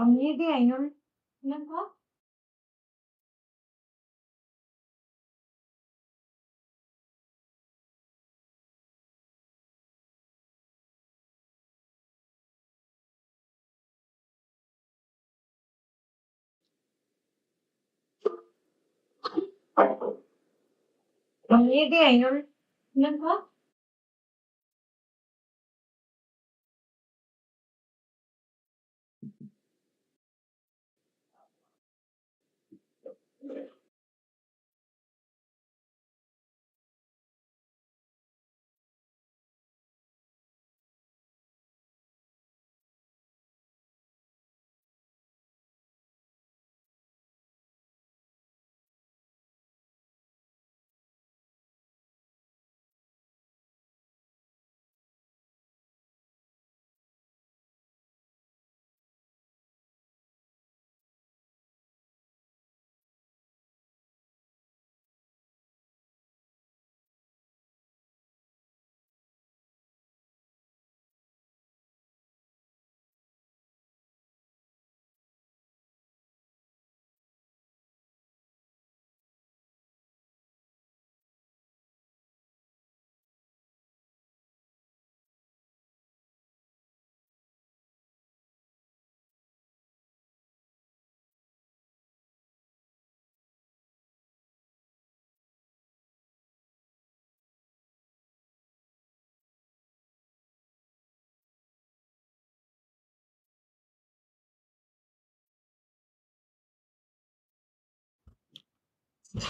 அமைதி ஐநூறு என்னப்பா அமைதி ஐநூறு என்னப்பா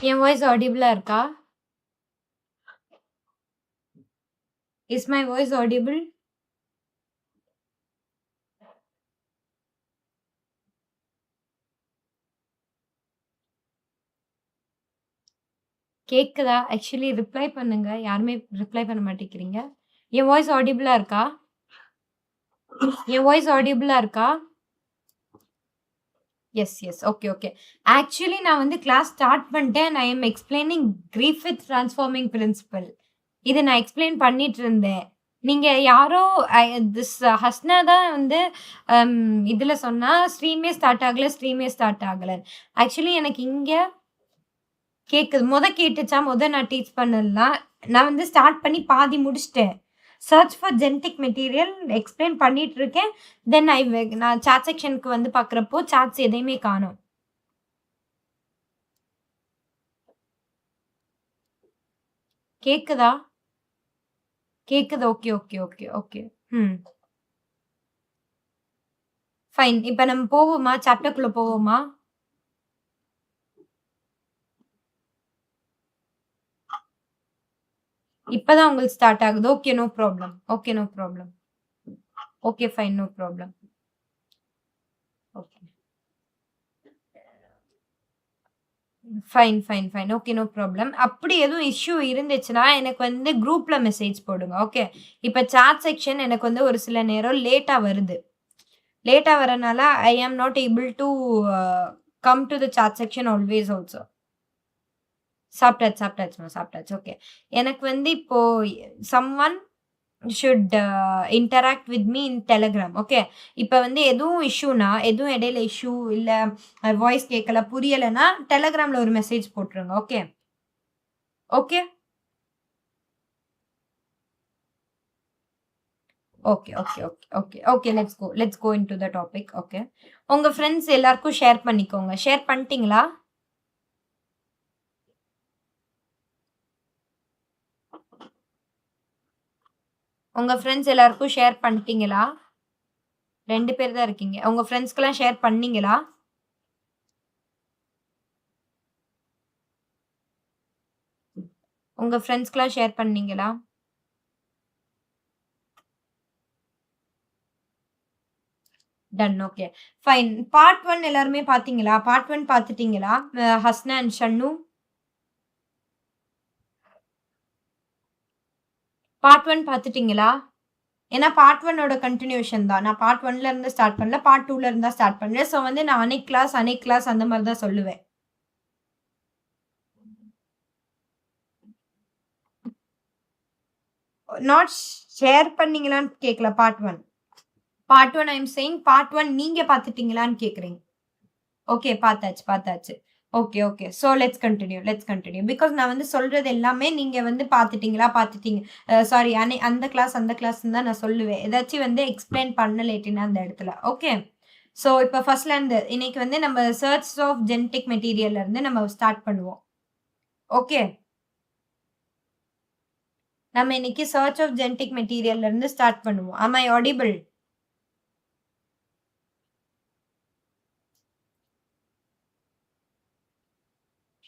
என் வாய்ஸ் ஆடிபிளா இருக்கா? Is my voice audible? கேக்குதா? ஆக்சுவலி ரிப்ளை பண்ணுங்க. யாருமே ரிப்ளை பண்ண மாட்டேங்கிறீங்க. என் வாய்ஸ் ஆடிபிளா இருக்கா? என் வாய்ஸ் ஆடிபிளா இருக்கா? Yes, yes. Okay, okay. Actually நான் வந்து கிளாஸ் ஸ்டார்ட் பண்ணிட்டேன். I am explaining grief with transforming principle. இத நான் எக்ஸ்பிளைன் பண்ணிட்டு இருந்தேன். நீங்க யாரோ ஹஸ்னா தான் வந்து இதுல சொன்னா ஸ்ட்ரீமே ஸ்டார்ட் ஆகல, ஸ்ட்ரீமே ஸ்டார்ட் ஆகல. ஆக்சுவலி எனக்கு இங்க கேக்குது. கேட்டுச்சா? நான் டீச் பண்ணலாம். நான் வந்து ஸ்டார்ட் பண்ணி பாதி முடிச்சுட்டேன். Search for genetic material explain பண்ணிட்டு இருக்கேன். தென் நான் சாட் செக்ஷனுக்கு வந்து பார்க்குறப்போ சாட்ஸ் எதையுமே காணோம். கேக்குதா? கேக்குது. Okay, okay, okay, okay. Fine. இப்ப நம்ம போவோமா? சாப்டர்க்குள்ள போவோமா? இப்பதான் உங்களுக்கு ஸ்டார்ட் ஆகுது. Okay, no problem. Okay, no problem. Okay, fine. No problem. Okay. Fine, fine, fine. Okay, no problem. அப்படி எதுவும் இஷ்யூ இருந்துச்சுன்னா, எனக்கு வந்து குரூப்ல மெசேஜ் போடுங்க. ஓகே. இப்ப சாட் செக்ஷன் எனக்கு வந்து ஒரு சில நேரம் லேட்டா வருது. லேட்டா வரனால I am not able to come to the chat section always also. சாப்பிட்டாச்சுமா, சாப்பிட்டாச்சு. ஓகே. எனக்கு வந்து இப்போ someone should interact with me in Telegram. Okay. இப்ப வந்து எதுவும் இஷ்யூனா, எதுவும் இடையில இஷ்யூ இல்ல வாய்ஸ் கேட்கல, புரியலன்னா டெலகிராம்ல ஒரு மெசேஜ் போட்டுருங்க. Okay. Okay. Okay, okay, okay, okay, okay. Let's go into the topic. Okay. உங்க ஃப்ரெண்ட்ஸ் எல்லாருக்கும் ஷேர் பண்ணிக்கோங்க. ஷேர் பண்ணிட்டீங்களா? உங்க ஃப்ரெண்ட்ஸ் எல்லாருக்கும் ஷேர் பண்ணிட்டீங்களா? 2 பேர் தான் இருக்கீங்க. உங்க ஃப்ரெண்ட்ஸ்க்கெல்லாம் ஷேர் பண்ணீங்களா? உங்க ஃப்ரெண்ட்ஸ்க்கெல்லாம் ஷேர் பண்ணீங்களா? டன். ஓகே. ஃபைன். பார்ட் 1 எல்லாருமே பார்த்தீங்களா? பார்ட் 1 பார்த்துட்டீங்களா? ஹஸ்னா அண்ட் ஷன்னு. பார்ட் 1 பார்த்துட்டீங்களா? ஏன்னா பார்ட் 1 ஓட கன்டினியூஷன் தான். நான் பார்ட் 1ல இருந்து ஸ்டார்ட் பண்ணல. பார்ட் 2ல இருந்து தான் ஸ்டார்ட் பண்றேன். ஸோ வந்து நான் அன்னைக்கு கிளாஸ் அந்த மாரி தான் சொல்லுவேன். நாட் ஷேர் பண்ணீங்களான்னு கேட்கல part 1. Part 1 I am saying part 1 நீங்க பார்த்துட்டீங்களான்னு கேட்குறீங்க. ஓகே. பார்த்தாச்சு. Okay. So let's continue. Because நான் வந்து சொல்றது எல்லாமே நீங்க வந்து பார்த்துட்டீங்க. சாரி அந்த கிளாஸ்ன்னு தான் நான் சொல்லுவேன். ஏதாச்சும் வந்து எக்ஸ்ப்ளைன் பண்ணலேட்டினா அந்த இடத்துல. ஓகே. ஸோ இப்ப ஃபர்ஸ்ட்ல இருந்து இன்னைக்கு வந்து நம்ம சர்ச் ஆஃப் ஜெனடிக் மெட்டீரியல்ல இருந்து நம்ம ஸ்டார்ட் பண்ணுவோம். ஓகே. நம்ம இன்னைக்கு சர்ச் ஆஃப் ஜெனடிக் மெட்டீரியல்ல இருந்து ஸ்டார்ட் பண்ணுவோம். ஆம் ஐ ஆடிபிள்?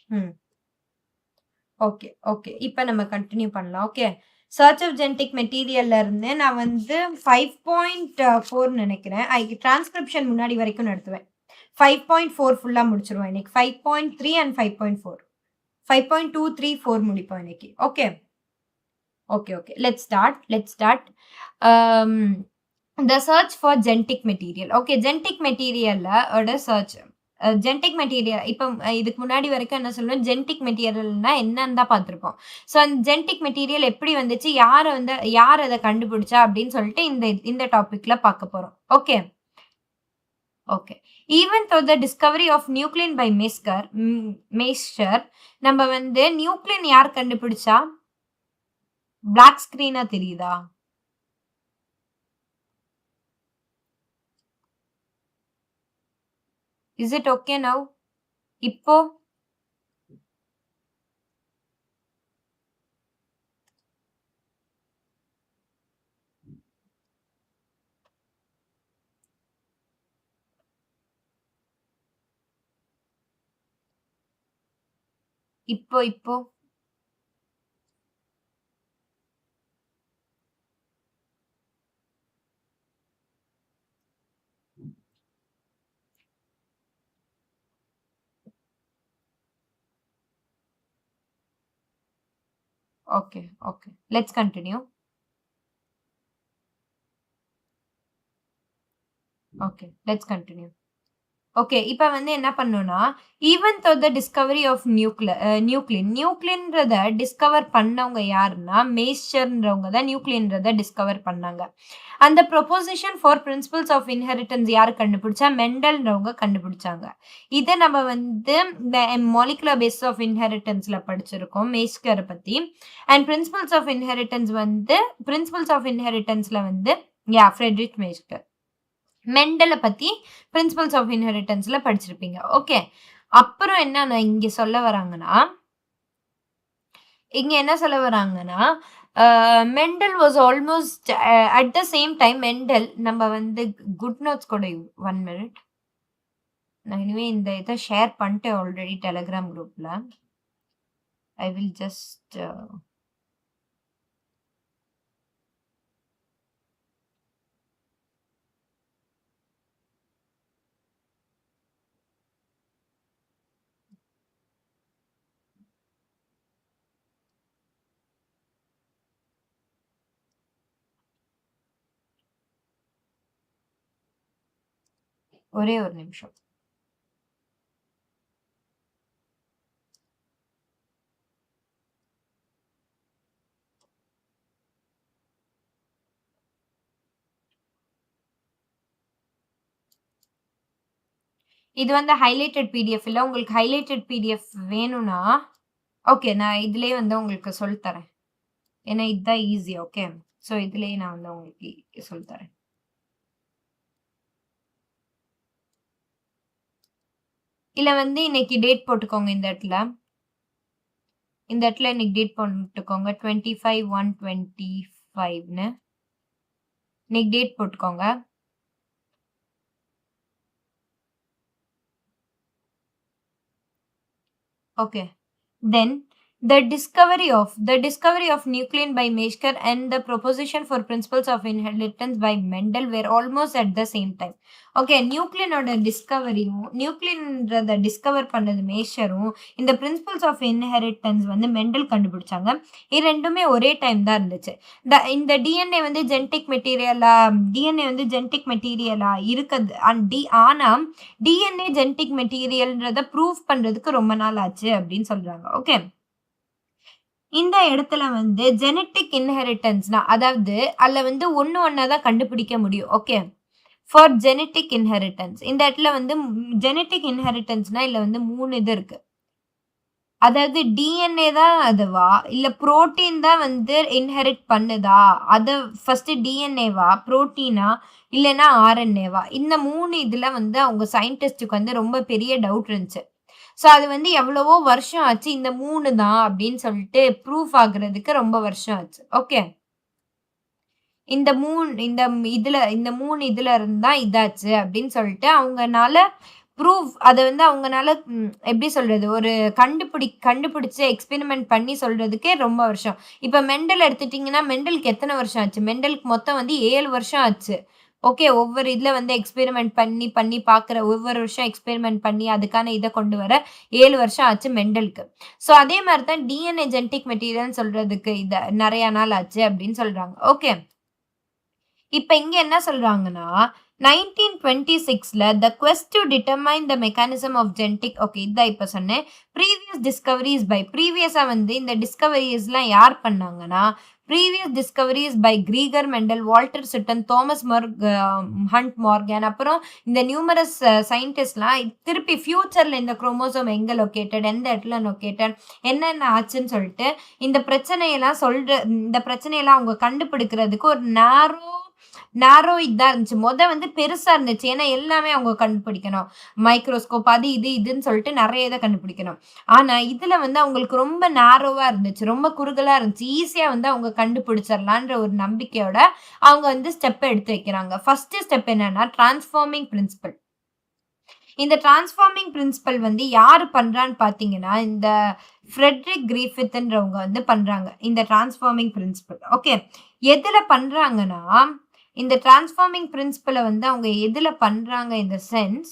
ம். ஓகே. இப்ப நம்ம கன்டின்யூ பண்ணலாம். ஓகே. சர்ச் ஆஃப் ஜெனடிக் மெட்டீரியல்ல இருந்து நான் வந்து 5.4 நெனைக்கிறேன். டிரான்ஸ்கிரிப்ஷன் முன்னாடி வரைக்கும் நடத்துவேன். 5.4 ஃபுல்லா முடிச்சுருவோம் இன்னைக்கு. 5.3 அண்ட் 5.4. 5.2, 3, 4 முடிப்போம் இன்னைக்கு. Okay. Let's start. The search for genetic material. Okay. Genetic மெட்டீரியல்ல ஓட சர்ச். ஜெனடிக் மெட்டீரியல் இப்ப இதுக்கு முன்னாடி வரைக்கும் என்ன சொல்லுவோம், ஜெனடிக் மெட்டீரியல்னா என்னன்னு தான் பார்த்துருப்போம். ஸோ அந்த ஜெனடிக் மெட்டீரியல் எப்படி வந்துச்சு, யார் அத கண்டுபிடிச்சா அப்படின்னு சொல்லிட்டு இந்த டாபிக்ல பார்க்க போறோம். Okay. Even though the discovery of nuclein by Miescher நம்ம வந்து நியூக்ளியன் யார் கண்டுபிடிச்சா? பிளாக் ஸ்கிரீனா தெரியுதா? Is it okay now? இப்போ இப்போ ஓகே. Let's continue. ஓகே. இப்ப வந்து என்ன பண்ணோம்னா, even though the discovery of நியூக்ளியன்றத டிஸ்கவர் பண்ணவங்க யாருன்னா, மேஸ்டர்ன்றவங்க தான் நியூக்ளியன்றத டிஸ்கவர் பண்ணாங்க. அந்த proposition for principles of inheritance யாரு கண்டுபிடிச்சா? மெண்டல்ன்றவங்க கண்டுபிடிச்சாங்க. இத நம்ம வந்து இந்த மாலிகுலர் பேசிஸ் ஆஃப் இன்ஹெரிட்டன்ஸ்ல படிச்சிருக்கோம், மேஸ்கர பத்தி. அண்ட் பிரின்சிபல்ஸ்ல வந்து ஃப்ரெட்ரிக் மேஸ்கர். மெண்டல பத்தி பிரின்சிபல்ஸ் ஆஃப் இன்ஹெரிட்டன்ஸ்ல படிச்சிருப்பீங்க. ஓகே. அப்புறம் என்ன இங்க சொல்ல வராங்கன்னா, Mendel was almost at the same time நம்ம வந்து குட் நோட்ஸ் கூட 1 மினிட். நான் இனிமே இந்த இத ஷேர் பண்ணிட்டேன் ஆல்ரெடி டெலிகிராம் குரூப்ல. ஐ வில் ஜஸ்ட் ஒரே ஒரு நிமிஷம். இது வந்து ஹைலைட்டட் பிடிஎஃப் இல்ல. உங்களுக்கு ஹைலைட்டட் பிடிஎஃப் வேணும்னா, ஓகே நான் இதுலயே வந்து உங்களுக்கு சொல்லி தரேன். ஏன்னா இதுதான் ஈஸி. ஓகே. ஸோ இதுலயே நான் வந்து உங்களுக்கு சொல்லி தரேன். இல்ல வந்து இன்னைக்கு டேட் போட்டுக்கோங்க இந்த இடத்துல. இன்னைக்கு டேட் போட்டுக்கோங்க. 25/1/25ன்னு. இன்னைக்கு டேட் போட்டுக்கோங்க. Okay. Then the discovery of nuclein by Meschker and the proposition for principles of inheritance by Mendel were almost at the same time. Okay. நியூக்ளியனோட நியூக்ளியன்றத டிஸ்கவர் பண்ணது மேஷரும், இந்த பிரின்சிபல்ஸ் ஆஃப் இன்ஹெரிட்டன்ஸ் வந்து மெண்டல் கண்டுபிடிச்சாங்க. இது ரெண்டுமே ஒரே டைம் தான் இருந்துச்சு. இந்த டிஎன்ஏ வந்து ஜெனடிக் மெட்டீரியலா இருக்குது. ஆனா டிஎன்ஏ ஜெனடிக் மெட்டீரியல்ன்றத ப்ரூவ் பண்றதுக்கு ரொம்ப நாள் ஆச்சு அப்படின்னு சொல்றாங்க. ஓகே. இந்த இடத்துல வந்து ஜெனடிக் இன்ஹெரிட்டன்ஸ்னா, அதாவது அதுல வந்து ஒண்ணா தான் கண்டுபிடிக்க முடியும். ஓகே. For genetic inheritance. இந்த இடத்துல வந்து ஜெனடிக் இன்ஹெரிட்டன்ஸ்னா இதுல வந்து 3 இது இருக்கு. அதாவது டிஎன்ஏ தான் அதுவா? இல்ல புரோட்டீன் தான் வந்து இன்ஹெரிட் பண்ணுதா? அத ஃபர்ஸ்ட்டு டிஎன்ஏவா? புரோட்டீனா? இல்லன்னா ஆர்என்ஏவா? இந்த 3 இதுல வந்து அவங்க சயின்டிஸ்ட்டுக்கு வந்து ரொம்ப பெரிய டவுட் இருந்துச்சு. ஸோ அது வந்து எவ்வளவோ வருஷம் ஆச்சு. இந்த 3 தான் அப்படின்னு சொல்லிட்டு ப்ரூஃப் ஆகுறதுக்கு ரொம்ப வருஷம் ஆச்சு. ஓகே. இந்த 3 இதுல இருந்து தான் இதாச்சு அப்படின்னு சொல்லிட்டு அவங்கனால அத வந்து அவங்கனால எப்படி சொல்றது? ஒரு கண்டுபிடிச்சு எக்ஸ்பெரிமென்ட் பண்ணி சொல்றதுக்கே ரொம்ப வருஷம். இப்ப மெண்டல் எடுத்துட்டீங்கன்னா, மெண்டலுக்கு எத்தன வருஷம் ஆச்சு? மெண்டலுக்கு மொத்தம் வந்து 7 வருஷம் ஆச்சு. ஓகே. ஒவ்வொரு இதுல வந்து எக்ஸ்பெரிமென்ட் பண்ணி பண்ணி பார்க்குற ஒவ்வொரு வருஷம் எக்ஸ்பெரிமென்ட் பண்ணி அதுக்கான இத கொண்டு வர 7 வருஷம் ஆச்சு மெண்டலுக்கு. ஸோ அதே மாரி தான் டிஎன்ஏ ஜெனடிக் மெட்டீரியல்ன்னு சொல்றதுக்கு நெறைய நாள் ஆச்சு அப்படின்னு சொல்றாங்க. ஓகே. இப்ப இங்க என்ன சொல்றாங்கன்னா, 1926ல the quest to determine the mechanism of genetic okay இதான் இப்ப சொன்னேன். ப்ரீவியஸ் டிஸ்கவரீஸ் பை ப்ரீவியஸா வந்து இந்த டிஸ்கவரீஸ்லாம் யார் பண்ணாங்கன்னா, previous discoveries by Gregor Mendel, Walter Sutton, Thomas Hunt Morgan அப்புறம் இந்த நியூமரஸ் சயின்டிஸ்ட்லாம் திருப்பி ஃபியூச்சர்ல இந்த குரோமோசோம் எங்க லொகேட்டட், எந்த இடத்துல லொகேட்டட், என்னென்ன ஆச்சுன்னு சொல்லிட்டு இந்த பிரச்சனையெல்லாம் அவங்க கண்டுபிடிக்கிறதுக்கு ஒரு நேரோ இதா இருந்துச்சு. வந்து பெருசா இருந்துச்சு. ஏன்னா எல்லாமே அவங்க கண்டுபிடிக்கணும். மைக்ரோஸ்கோப் அது இதுன்னு சொல்லிட்டு நெறைய இத கண்டுபிடிக்கணும். ஆனா இதுல வந்து அவங்களுக்கு ரொம்ப நேரோவா இருந்துச்சு. ரொம்ப குறுகலா இருந்துச்சு. ஈஸியா வந்து அவங்க கண்டுபிடிச்சிடலான்ற ஒரு நம்பிக்கையோட அவங்க வந்து ஸ்டெப் எடுத்து வைக்கிறாங்க. ஃபர்ஸ்ட் ஸ்டெப் என்னன்னா டிரான்ஸ்ஃபார்மிங் பிரின்சிபல். இந்த டிரான்ஸ்ஃபார்மிங் பிரின்சிபல் வந்து யாரு பண்றான்னு பார்த்தீங்கன்னா, இந்த ஃப்ரெட்ரிக் கிரிஃபித்ன்றவங்க வந்து பண்றாங்க. இந்த டிரான்ஸ்ஃபார்மிங் பிரின்சிபல். ஓகே. எதுல பண்றாங்கன்னா, இந்த டிரான்ஸ்ஃபார்மிங் பிரின்சிபல வந்து அவங்க எதுல பண்றாங்க இன் த சென்ஸ்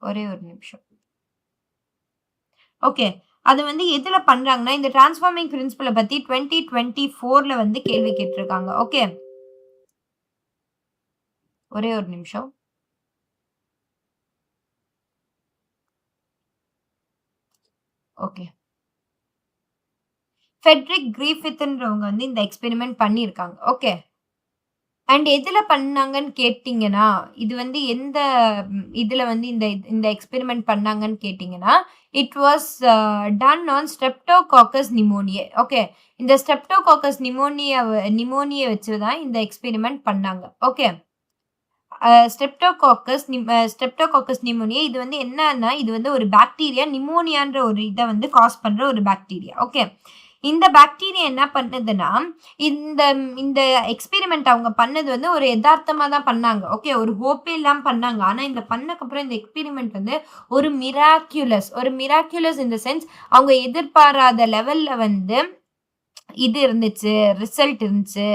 ஒரே ஒரு நிமிஷம். ஓகே. அது வந்து எதுல பண்றாங்கன்னா, இந்த டிரான்ஸ்ஃபார்மிங் பிரின்சிபல பத்தி 2024ல வந்து கேள்வி கேட்டிருக்காங்க. ஓகே. ஒரே ஒரு நிமிஷம். ஓகே. ஃப்ரெட்ரிக் கிரிஃபித்ன்றவங்க வந்து இந்த எக்ஸ்பெரிமென்ட் பண்ணியிருக்காங்க. ஓகே. அண்ட் எதுல பண்ணாங்கன்னு கேட்டீங்கன்னா, இது வந்து எந்த இதுல வந்து இந்த எக்ஸ்பெரிமென்ட் பண்ணாங்கன்னு கேட்டீங்கன்னா, it was done on streptococcus pneumoniae. Okay. இந்த ஸ்ட்ரெப்டோகாக்கஸ் நிமோனிய வச்சு தான் இந்த எக்ஸ்பெரிமென்ட் பண்ணாங்க. ஓகே. ஸ்ட்ரெப்டோகாக்கஸ் நிமோனியா இது வந்து என்னன்னா, இது வந்து ஒரு பாக்டீரியா நிமோனியான்ற ஒரு இத வந்து காஸ் பண்ற ஒரு பாக்டீரியா. ஓகே. இந்த பாக்டீரியா என்ன பண்ணுதுன்னா, இந்த இந்த எக்ஸ்பெரிமென்ட் அவங்க பண்ணது வந்து ஒரு எதார்த்தமா தான் பண்ணாங்க. ஓகே. ஒரு ஹோப்பே இல்லாம பண்ணாங்க. ஆனா இந்த பண்ணக்கப்புறம் இந்த எக்ஸ்பெரிமென்ட் வந்து ஒரு மிராக்யுலஸ் இன் த சென்ஸ் அவங்க எதிர்பாராத லெவல்ல வந்து இது இருந்துச்சு, ரிசல்ட் இருந்துச்சு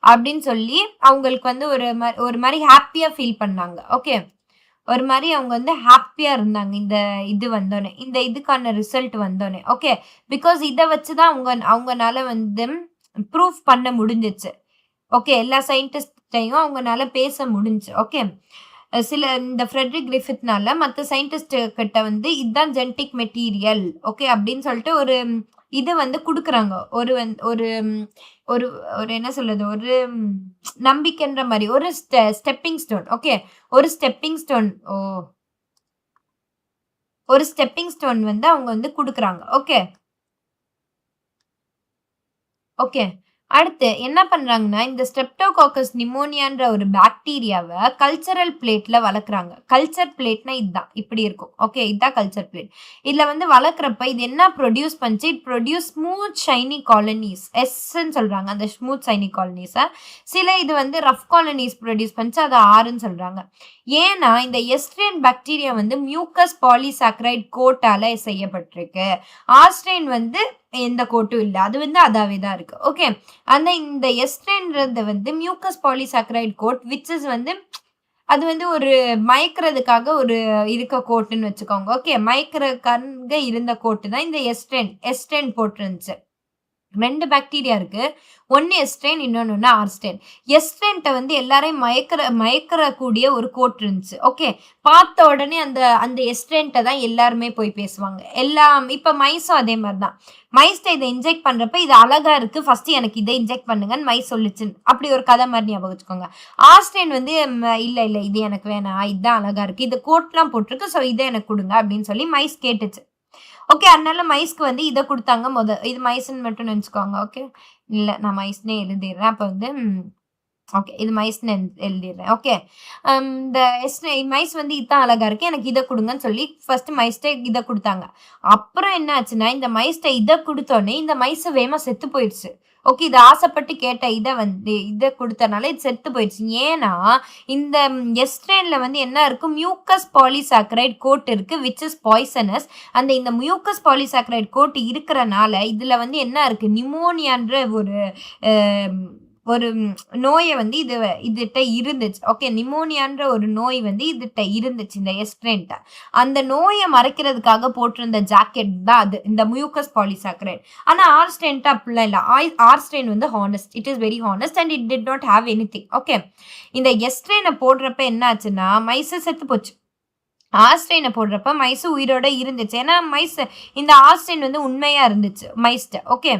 அப்படின்னு சொல்லி அவங்களுக்கு வந்து ஒரு மாரி ஹேப்பியா ஃபீல் பண்ணாங்க. ஓகே. ஒரு மாரி அவங்க வந்து ஹேப்பியா இருந்தாங்க. இந்த இது வந்தோனே. இந்த இதுக்கான ரிசல்ட் வந்தோனே. ஓகே. பிகாஸ் இத வச்சு தான் அவங்கனால வந்து ப்ரூஃப் பண்ண முடிஞ்சுச்சு. ஓகே. எல்லா சயின்டிஸ்ட்டையும் அவங்கனால பேச முடிஞ்சுச்சு. ஓகே. இந்த ஃப்ரெட்ரிக் கிரிஃபித்னால மத்த சயின்டிஸ்ட் கிட்ட வந்து இதுதான் ஜெனடிக் மெட்டீரியல். ஓகே. அப்படின்னு சொல்லிட்டு ஒரு இது வந்து குடுக்குறாங்க. ஒரு ஒரு ஒரு ஒரு என்ன சொல்றது? ஒரு நம்பிக்கைன்ற மாரி. ஒரு ஸ்டெப்பிங் ஸ்டோன். ஓகே. ஒரு ஸ்டெப்பிங் ஸ்டோன். ஒரு ஸ்டெப்பிங் ஸ்டோன் வந்து அவங்க வந்து குடுக்குறாங்க. ஓகே. ஓகே. அடுத்து என்ன பண்றாங்கன்னா, இந்த ஸ்ட்ரெப்டோகாக்கஸ் நிமோனியான்ற ஒரு பாக்டீரியாவ கல்ச்சரல் பிளேட்ல வளர்க்குறாங்க. கல்ச்சர் பிளேட்னா இதான். இப்படி இருக்கும். ஓகே. இதான் கல்ச்சர் பிளேட். இதுல வந்து வளர்க்குறப்ப இது என்ன ப்ரொடியூஸ் பண்ணுச்சு? It produce smooth shiny colonies. எஸ்ன்னு சொல்றாங்க. அந்த ஸ்மூத் ஷைனி காலனிஸ. சில இது வந்து ரஃப் காலனிஸ் ப்ரொடியூஸ் பண்ணுச்சு. அது ஆர்ன்னு சொல்றாங்க. ஏன்னா, இந்த எஸ்ட்ரைன் பாக்டீரியா வந்து மியூக்கஸ் பாலிசாக்கரைட் கோட்டால செய்யப்பட்டிருக்கு. ஆஸ்ட்ரைன் வந்து எந்த கோட்டும் இல்ல. அது வந்து அதாவே தான் இருக்கு. ஓகே. இந்த எஸ்ட்ரைன்றது வந்து mucus polysaccharide coat which is வந்து அது வந்து ஒரு மயக்கிறதுக்காக ஒரு இருக்க கோட்டுன்னு வச்சுக்கோங்க. ஓகே. மயக்கிறதுக்காக இருந்த கோட்டு தான் இந்த எஸ்ட்ரைன் போட்டிருந்துச்சு. 2 பாக்டீரியா இருக்கு. ஒண்ணு எஸ்ட்ரெயின், இன்னொன்னு ஆர்ஸ்டெயின். எஸ்ட்ரெயின்ட்ட வந்து எல்லாரையும் மயக்கக்கூடிய ஒரு கோட் இருந்துச்சு. ஓகே. பார்த்த உடனே அந்த அந்த எஸ்ட்ரெயின்ட்ட தான் எல்லாருமே போய் பேசுவாங்க. இப்ப மைஸும் அதே மாரி தான். மைஸ்ட்ட இத இன்ஜெக்ட் பண்றப்ப இது அழகா இருக்கு. ஃபர்ஸ்ட் எனக்கு இத இன்ஜெக்ட் பண்ணுங்கன்னு மைஸ் சொல்லுச்சு. அப்படி ஒரு கதை மாரி ஞாபகம் வச்சுக்கோங்க. ஆர்ஸ்டெயின் வந்து இல்ல இது எனக்கு வேணாம். இதுதான் அழகா இருக்கு. இது கோட்லாம் போட்டிருக்கு. சோ இத எனக்கு குடுங்க அப்படின்னு சொல்லி மைஸ் கேட்டுச்சு. ஓகே. அதனால மைஸ்க்கு வந்து இத குடுத்தாங்க இது மைஸ்ன்னு மட்டும் நெனச்சுக்கோங்க. ஓகே. இல்ல நான் மைஸ்ன்னே எழுதிர்றேன். அப்ப வந்து ஓகே. இது மைஸ்ன்னு எழுதிர்றேன். ஓகே. இந்த மைஸ் வந்து இதான் அழகா இருக்கு. எனக்கு இத குடுங்கன்னு சொல்லி ஃபர்ஸ்ட் மைஸ்ட்ட இத குடுத்தாங்க. அப்புறம் என்ன ஆச்சுன்னா, இந்த மைஸ்ட்ட இத குடுத்தோனே, இந்த மைஸ் வேகமா செத்து போயிருச்சு. ஓகே. இது ஆசைப்பட்டு கேட்ட இத குடுத்தனால இது செத்து போயிருச்சு. ஏன்னா, இந்த எஸ்ட்ரெயின்ல வந்து என்ன இருக்கு? மியூக்கஸ் பாலிசாக்கரைட் கோட் இருக்கு. Which is poisonous. இந்த மியூக்கஸ் பாலிசாக்கரைட் கோட் இருக்கறனால, இதுல வந்து என்ன இருக்கு? நிமோனியான்ற அ ஒரு நோய வந்து இதுட்ட இருந்துச்சு. ஓகே. நிமோனியான்ற ஒரு நோய் வந்து இதுட்ட இருந்துச்சு இந்த எஸ்ட்ரெயின்ட்ட. அந்த நோய மறைக்கிறதுக்காக போட்டிருந்த ஜாக்கெட் தான் அது. இந்த மியூக்கஸ் பாலிசாக்கரைட். ஆனா ஆர்ஸ்டெயின்ட்ட அப்படிலாம் இல்ல. ஆர்ஸ்டெயின் வந்து honest. It is very honest and it did not have anything. Okay. இந்த எஸ்ட்ரெயின போடுறப்ப என்ன ஆச்சுன்னா, மைஸ் செத்து போச்சு. ஆர்ஸ்டெயின போடுறப்ப மைஸ் உயிரோட இருந்துச்சு. ஏன்னா இந்த ஆர்ஸ்டெயின் வந்து உண்மையா இருந்துச்சு மைஸ்ட்ட. ஓகே.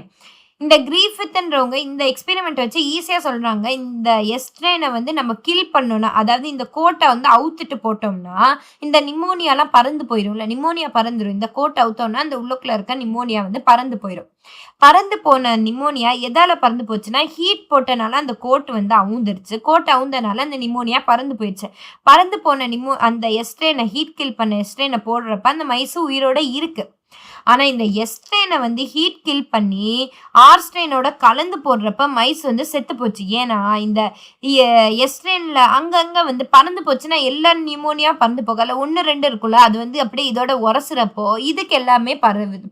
இந்த கிரீஃபித்ன்றவங்க இந்த எக்ஸ்பெரிமெண்ட் வச்சு ஈஸியா சொல்றாங்க. இந்த எஸ்ட்ரெயின வந்து நம்ம கில் பண்ணோம்னா, அதாவது இந்த கோட்ட வந்து அவுத்துட்டு போட்டோம்னா, இந்த நிமோனியாலாம் பறந்து போயிரும்ல. நிமோனியா பறந்துரும். இந்த கோட்ட அவுத்தோம்னா, அந்த உள்ளுக்குள்ள இருக்க நிமோனியா வந்து பறந்து போயிரும். பறந்து போன நிமோனியா எதால பறந்து போச்சுன்னா, ஹீட் போட்டனால அந்த கோட் வந்து அவுந்துருச்சு. கோட் அவுந்தனால அந்த நிமோனியா பறந்து போயிருச்சு. பறந்து போன அந்த எஸ்ட்ரெயின ஹீட் கில் பண்ண எஸ்ட்ரெயின போடுறப்ப அந்த மைஸ் உயிரோட இருக்கு. ஆனா இந்த எஸ்ட்ரெயின வந்து ஹீட் கில் பண்ணி ஆர்ஸ்டெயினோட கலந்து போடுறப்ப மைஸ் வந்து செத்து போச்சு. ஏன்னா இந்த எஸ்ட்ரெயின்ல அங்கங்க வந்து பறந்து போச்சுன்னா எல்லா நிமோனியா பறந்து போகல. 1, 2 இருக்குல்ல. அது வந்து அப்படியே இதோட உரசுறப்போ இதுக்கு எல்லாமே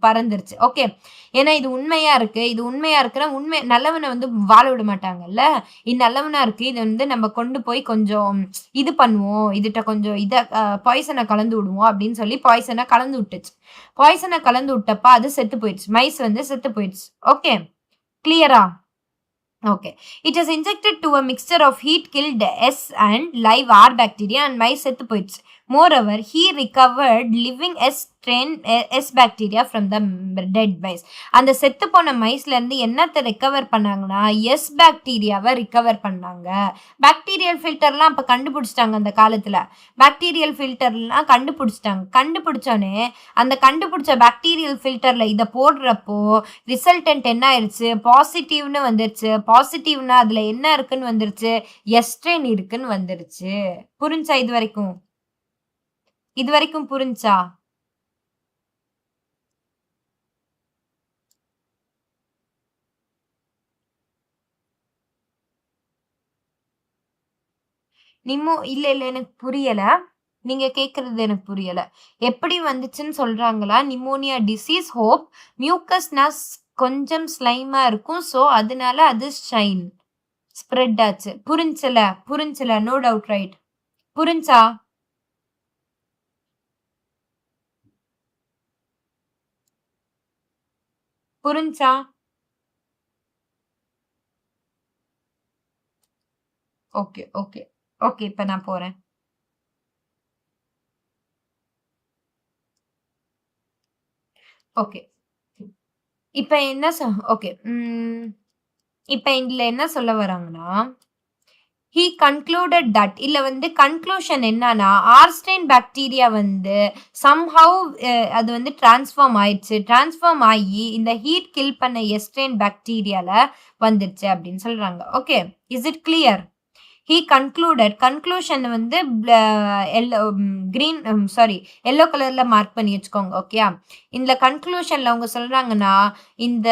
பறந்துருச்சு. ஓகே. ஏன்னா இது உண்மையா இருக்கு. இது உண்மையா இருக்குன்னா நல்லவன வந்து வாழ விட மாட்டாங்கல்ல. இது நல்லவனா இருக்கு. இத வந்து நம்ம கொண்டு போய் கொஞ்சம் இது பண்ணுவோம். இதுட்ட கொஞ்சம் பாய்சன கலந்து விடுவோம் அப்படின்னு சொல்லி பாய்சன கலந்து விட்டுச்சு. பாய்சன கலந்து விட்டப்ப அது செத்து போயிடுச்சு. மைஸ் வந்து செத்து போயிடுச்சு. ஓகே. கிளியரா? Okay. It is injected to a mixture of heat killed S and live R bacteria and mice செத்து போயிடுச்சு. Moreover, he recovered living S bacteria from the dead mice. அந்த செத்து போன மைஸ்ல இருந்து என்னத்தை ரெக்கவர் பண்ணாங்கன்னா S பாக்டீரியாவை ரிகவர் பண்ணாங்க. பாக்டீரியல் ஃபில்டர்லாம் அப்ப கண்டுபிடிச்சிட்டாங்க அந்த காலத்துல. பாக்டீரியல் ஃபில்டர்லாம் கண்டுபிடிச்சோனே அந்த கண்டுபிடிச்ச பாக்டீரியல் ஃபில்டர்ல இதை போடுறப்போ ரிசல்டன்ட் என்ன ஆயிடுச்சு? பாசிட்டிவ்னு வந்துருச்சு. பாசிட்டிவ்னா அதுல என்ன இருக்குன்னு வந்துருச்சு? எஸ்ட்ரெயின் இருக்குன்னு வந்துருச்சு. புரிஞ்சா இது வரைக்கும் புரிஞ்சா? இல்ல எனக்கு புரியல. நீங்க கேக்குறது எனக்கு புரியல. எப்படி வந்துச்சுன்னு சொல்றாங்களா? நிமோனியா டிசீஸ் ஹோப் மியூக்கஸ்னா கொஞ்சம் ஸ்லைமா இருக்கும். சோ அதனால அது ஸ்ப்ரெட் ஆச்சு. புரிஞ்சல. No doubt right. புரிஞ்சா? புரிஞ்சா? ஓகே. இப்ப நான் போறேன். ஓகே. இப்ப என்ன ஓகே. இப்ப இதுல என்ன சொல்ல வராங்கன்னா, he concluded that இல்ல வந்து கன்க்ளூஷன் என்னன்னா, ஆர்ஸ்டெயின் பாக்டீரியா வந்து somehow அது வந்து டிரான்ஸ்ஃபார்ம் ஆயிடுச்சு. டிரான்ஸ்ஃபார்ம் ஆகி இந்த ஹீட் கில் பண்ண எஸ்ட்ரெயின் பாக்டீரியால வந்துருச்சு அப்படின்னு சொல்றாங்க. Okay. Is it clear? he concluded conclusion வந்து எல்லோ கலர்ல மார்க் பண்ணி வச்சுக்கோங்க. ஓகே. இந்த கன்க்ளூஷன்ல அவங்க சொல்றாங்கன்னா, இந்த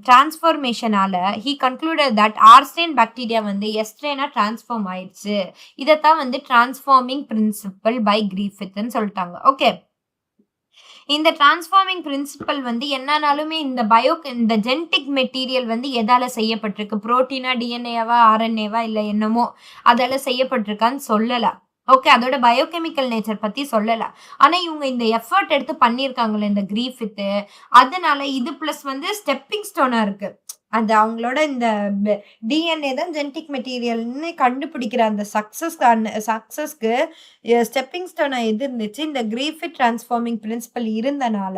டிரான்ஸ்ஃபர்மேஷனால he concluded that ஆர்ஸ்டெயின் பாக்டீரியா வந்து எஸ்ட்ரெயினா டிரான்ஸ்ஃபார்ம் ஆயிடுச்சு. இதத்தான் வந்து டிரான்ஸ்ஃபார்மிங் பிரின்சிபல் பை கிரிஃபித்ன்னு சொல்லிட்டாங்க. ஓகே. இந்த டிரான்ஸ்ஃபார்மிங் பிரின்சிபல் வந்து என்னன்னாலுமே இந்த ஜெனடிக் மெட்டீரியல் வந்து எதால செய்யப்பட்டிருக்கு? புரோட்டீனா, டிஎன்ஏவா, ஆர்என்ஏவா இல்ல என்னமோ அதால செய்யப்பட்டிருக்கான்னு சொல்லல. ஓகே. அதோட பயோகெமிக்கல் நேச்சர் பத்தி சொல்லல. ஆனா இவங்க இந்த எஃபர்ட் எடுத்து பண்ணியிருக்காங்கல்ல இந்த கிரிஃபித், அதனால இது பிளஸ் வந்து ஸ்டெப்பிங் ஸ்டோனா இருக்கு. அந்த அவங்களோட இந்த டிஎன்ஏ தான் ஜெனடிக் மெட்டீரியல்னு கண்டுபிடிக்கிற அந்த சக்சஸ்க்கு ஸ்டெப்பிங் ஸ்டோனா எது இருந்துச்சு, இந்த கிரிஃபித் டிரான்ஸ்ஃபார்மிங் பிரின்சிபல் இருந்தனால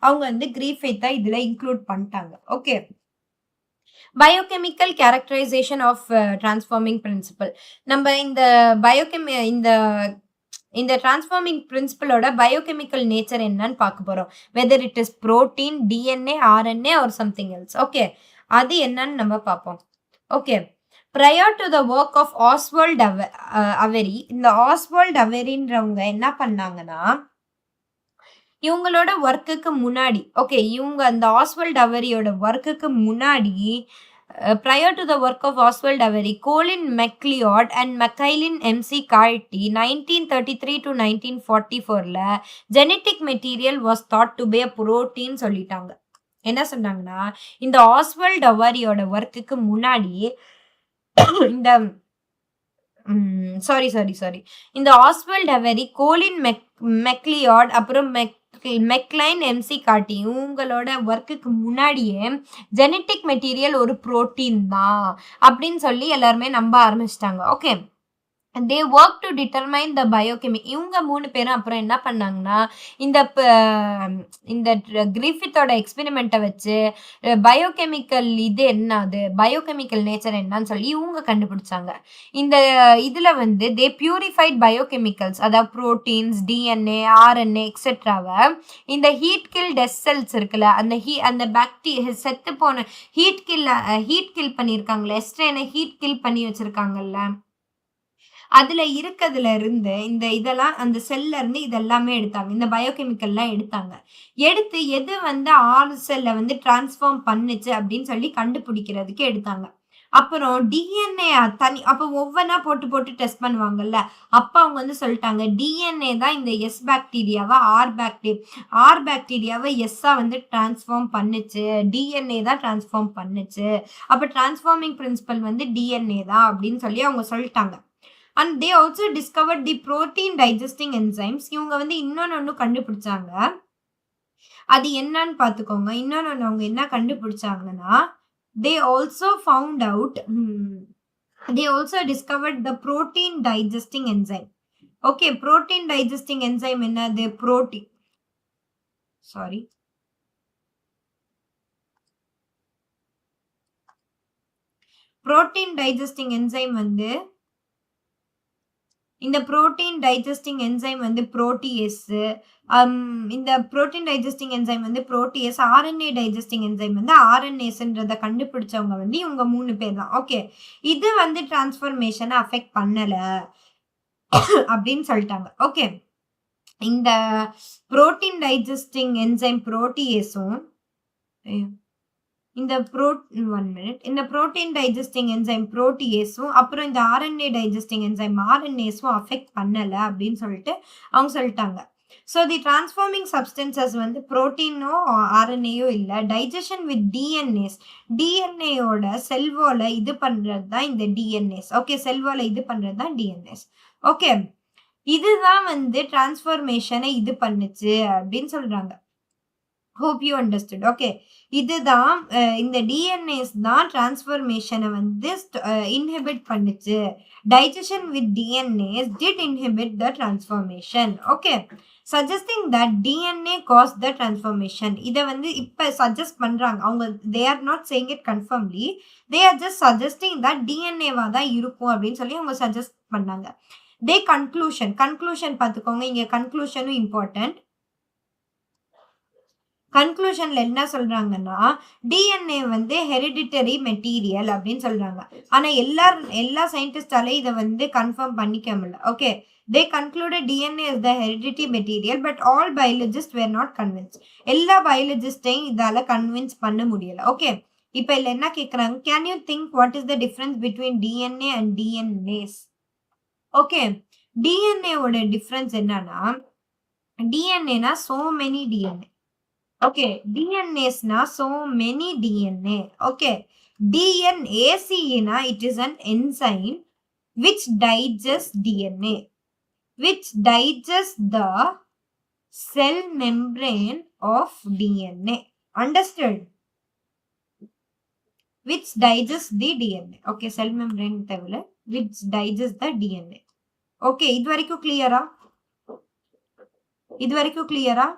அவங்க வந்து கிரிஃபித்தை இதுல இன்க்ளூட் பண்ணிட்டாங்க. Okay. Biochemical characterization of transforming principle. நம்ம இந்த டிரான்ஸ்ஃபார்மிங் பிரின்சிபலோட பயோகெமிக்கல் நேச்சர் என்னன்னு பார்க்க போறோம். Whether it is protein, DNA, RNA or something else. Okay, அது என்னன்னு நம்ம பார்ப்போம். Okay, prior to the work of Oswald Avery, இந்த ஆஸ்வால்ட் அவெரின்றவங்க என்ன பண்ணாங்கன்னா, இவங்களோட ஒர்க்குக்கு முன்னாடி, ஓகே, இவங்க அந்த ஆஸ்வால்ட் அவெரியோட ஒர்க்குக்கு முன்னாடி, prior to the work of Oswald Avery, Colin MacLeod and Michaelin MC Carty 1933 to 1944ல genetic material was thought to be a protein சொல்லிட்டாங்க. என்ன சொன்னாங்கன்னா, இந்த ஆஸ்வால்ட் அவெரியோட ஒர்க்குக்கு முன்னாடி இந்த இந்த ஆஸ்வால்ட் அவெரி, கோலின் மெக்லியார்ட், அப்புறம் மெக்லைன், எம்சி கார்ட்டி இவங்களோட ஒர்க்குக்கு முன்னாடியே ஜெனட்டிக் மெட்டீரியல் ஒரு புரோட்டீன் தான் அப்படின்னு சொல்லி எல்லாருமே நம்ப ஆரம்பிச்சிட்டாங்க. Okay, they work to determine the biochemistry. இவங்க 3 பேரும் அப்புறம் என்ன பண்ணாங்கன்னா, இந்த கிரிஃபித்தோட எக்ஸ்பெரிமெண்ட்டை வச்சு பயோகெமிக்கல் இது என்னது, பயோகெமிக்கல் நேச்சர் என்னன்னு சொல்லி இவங்க கண்டுபிடிச்சாங்க. இந்த இதுல வந்து தே பியூரிஃபைட் பயோகெமிக்கல்ஸ், அதாவது புரோட்டீன்ஸ், டிஎன்ஏ, ஆர்என்ஏ எக்ஸெட்ராவை இந்த ஹீட் கில் டெத் செல்ஸ் இருக்குல்ல, அந்த பாக்டீரியா செத்து போன ஹீட் கில் பண்ணியிருக்காங்கல்ல, எஸ்ட்ரேனை ஹீட் கில் பண்ணி வச்சிருக்காங்கல்ல, அதுல இருக்கிறதுல இருந்து இந்த இதெல்லாம் அந்த செல்ல இருந்து இதெல்லாமே எடுத்தாங்க. இந்த பயோகெமிக்கல்லாம் எடுத்தாங்க. எடுத்து எது வந்து செல்ல வந்து டிரான்ஸ்ஃபார்ம் பண்ணுச்சு அப்படின்னு சொல்லி கண்டுபிடிக்கிறதுக்கு எடுத்தாங்க. அப்புறம் டிஎன்ஏ அப்போ ஒவ்வொன்றா போட்டு டெஸ்ட் பண்ணுவாங்கல்ல, அப்போ அவங்க வந்து சொல்லிட்டாங்க டிஎன்ஏ தான் இந்த எஸ் பாக்டீரியாவை ஆர் பாக்டீரியாவை எஸ்ஸா வந்து டிரான்ஸ்ஃபார்ம் பண்ணுச்சு, டிஎன்ஏ தான் டிரான்ஸ்ஃபார்ம் பண்ணுச்சு, அப்போ டிரான்ஸ்ஃபார்மிங் பிரின்சிபல் வந்து டிஎன்ஏ தான் அப்படின்னு சொல்லி அவங்க சொல்லிட்டாங்க. And they also discovered the protein digesting enzymes. இவங்க வந்து இன்னொன்னு கண்டுபிடிச்சாங்க. அது என்னன்னு பார்த்துக்கோங்க. இன்னொன்னு அவங்க என்ன கண்டுபிடிச்சாங்கன்னா, they also discovered the protein digesting enzyme. Okay, protein digesting enzyme என்னது? protein digesting enzyme வந்து இந்த புரோட்டீன் டைஜஸ்டிங் என்சைம் வந்து புரோட்டியேஸ், இந்த புரோட்டீன் டைஜஸ்டிங் என்சைம் வந்து புரோட்டியேஸ், ஆர்என்ஏ டைஜஸ்டிங் என்சைம் வந்து ஆர்என்ஏஸ்ன்றதை கண்டுபிடிச்சவங்க வந்து இவங்க 3 பேர் தான். ஓகே, இது வந்து டிரான்ஸ்ஃபர்மேஷனை அஃபெக்ட் பண்ணல அப்படின்னு சொல்லிட்டாங்க. ஓகே, இந்த புரோட்டீன் டைஜஸ்டிங் என்சைம் புரோட்டியேஸும் இந்த புரோட்டீன் டைஜஸ்டிங் என்சைம் புரோட்டியேஸும் அப்புறம் இந்த ஆர்என்ஏ டைஜஸ்டிங் என்சைம் ஆர்என்ஏஸும் அஃபெக்ட் பண்ணல அப்படின்னு சொல்லிட்டு அவங்க சொல்லிட்டாங்க. ஸோ தி டிரான்ஸ்ஃபார்மிங் சப்ஸ்டன்சஸ் வந்து புரோட்டீனோ ஆர்என்ஏயோ இல்லை, டைஜஷன் வித் டிஎன்ஏயோட செல்வோல இது பண்றது தான் இந்த டிஎன்ஏஸ். ஓகே, செல்வோல இது பண்றது தான் டிஎன்ஏஸ். ஓகே, இதுதான் வந்து டிரான்ஸ்ஃபர்மேஷனை இது பண்ணுச்சு அப்படின்னு சொல்றாங்க. hope you understood. ஓகே, இதுதான் இந்த டிஎன்ஏஸ் தான் டிரான்ஸ்ஃபர்மேஷனை வந்து இன்ஹிபிட் பண்ணுச்சு. Digestion with DNase did inhibit the transformation. Okay, suggesting that DNA cause the transformation. இதை வந்து இப்போ சஜஸ்ட் பண்றாங்க அவங்க. They are not saying it confirmly, they are just suggesting that டிஎன்ஏவா தான் இருக்கும் அப்படின்னு சொல்லி அவங்க சஜஸ்ட் பண்ணாங்க. கன்க்ளூஷன் பார்த்துக்கோங்க, இங்க கன்க்ளூஷனும் இம்பார்ட்டன்ட். கன்க்ளூஷன்ல என்ன சொல்றாங்கன்னா, டிஎன்ஏ வந்து ஹெரிடிட்டரி மெட்டீரியல் அப்படின்னு சொல்றாங்க. ஆனா எல்லா சயின்டிஸ்டாலே இதை வந்து கன்ஃபார்ம் பண்ணிக்க முடியல. Okay, they concluded DNA is the hereditary material, but all biologists were not convinced. எல்லா பயாலஜிஸ்டையும் இதால கன்வின்ஸ் பண்ண முடியல. ஓகே, இப்ப இல்ல என்ன கேக்குறாங்க, can you think what is the difference between DNA and DNase? Okay, டிஎன்ஏவோட டிஃபரன்ஸ் என்னன்னா, டிஎன்ஏனா so many DNA. Okay, DNAs na so many DNA. Okay, DNAC na it is an enzyme which digests DNA, which digests the cell membrane of DNA. Understood? which digests the DNA. Okay, cell membrane தேவையில்ல, which digests the DNA. Okay, இது வரைக்கும் clear-ஆ? இது வரைக்கும் clear-ஆ?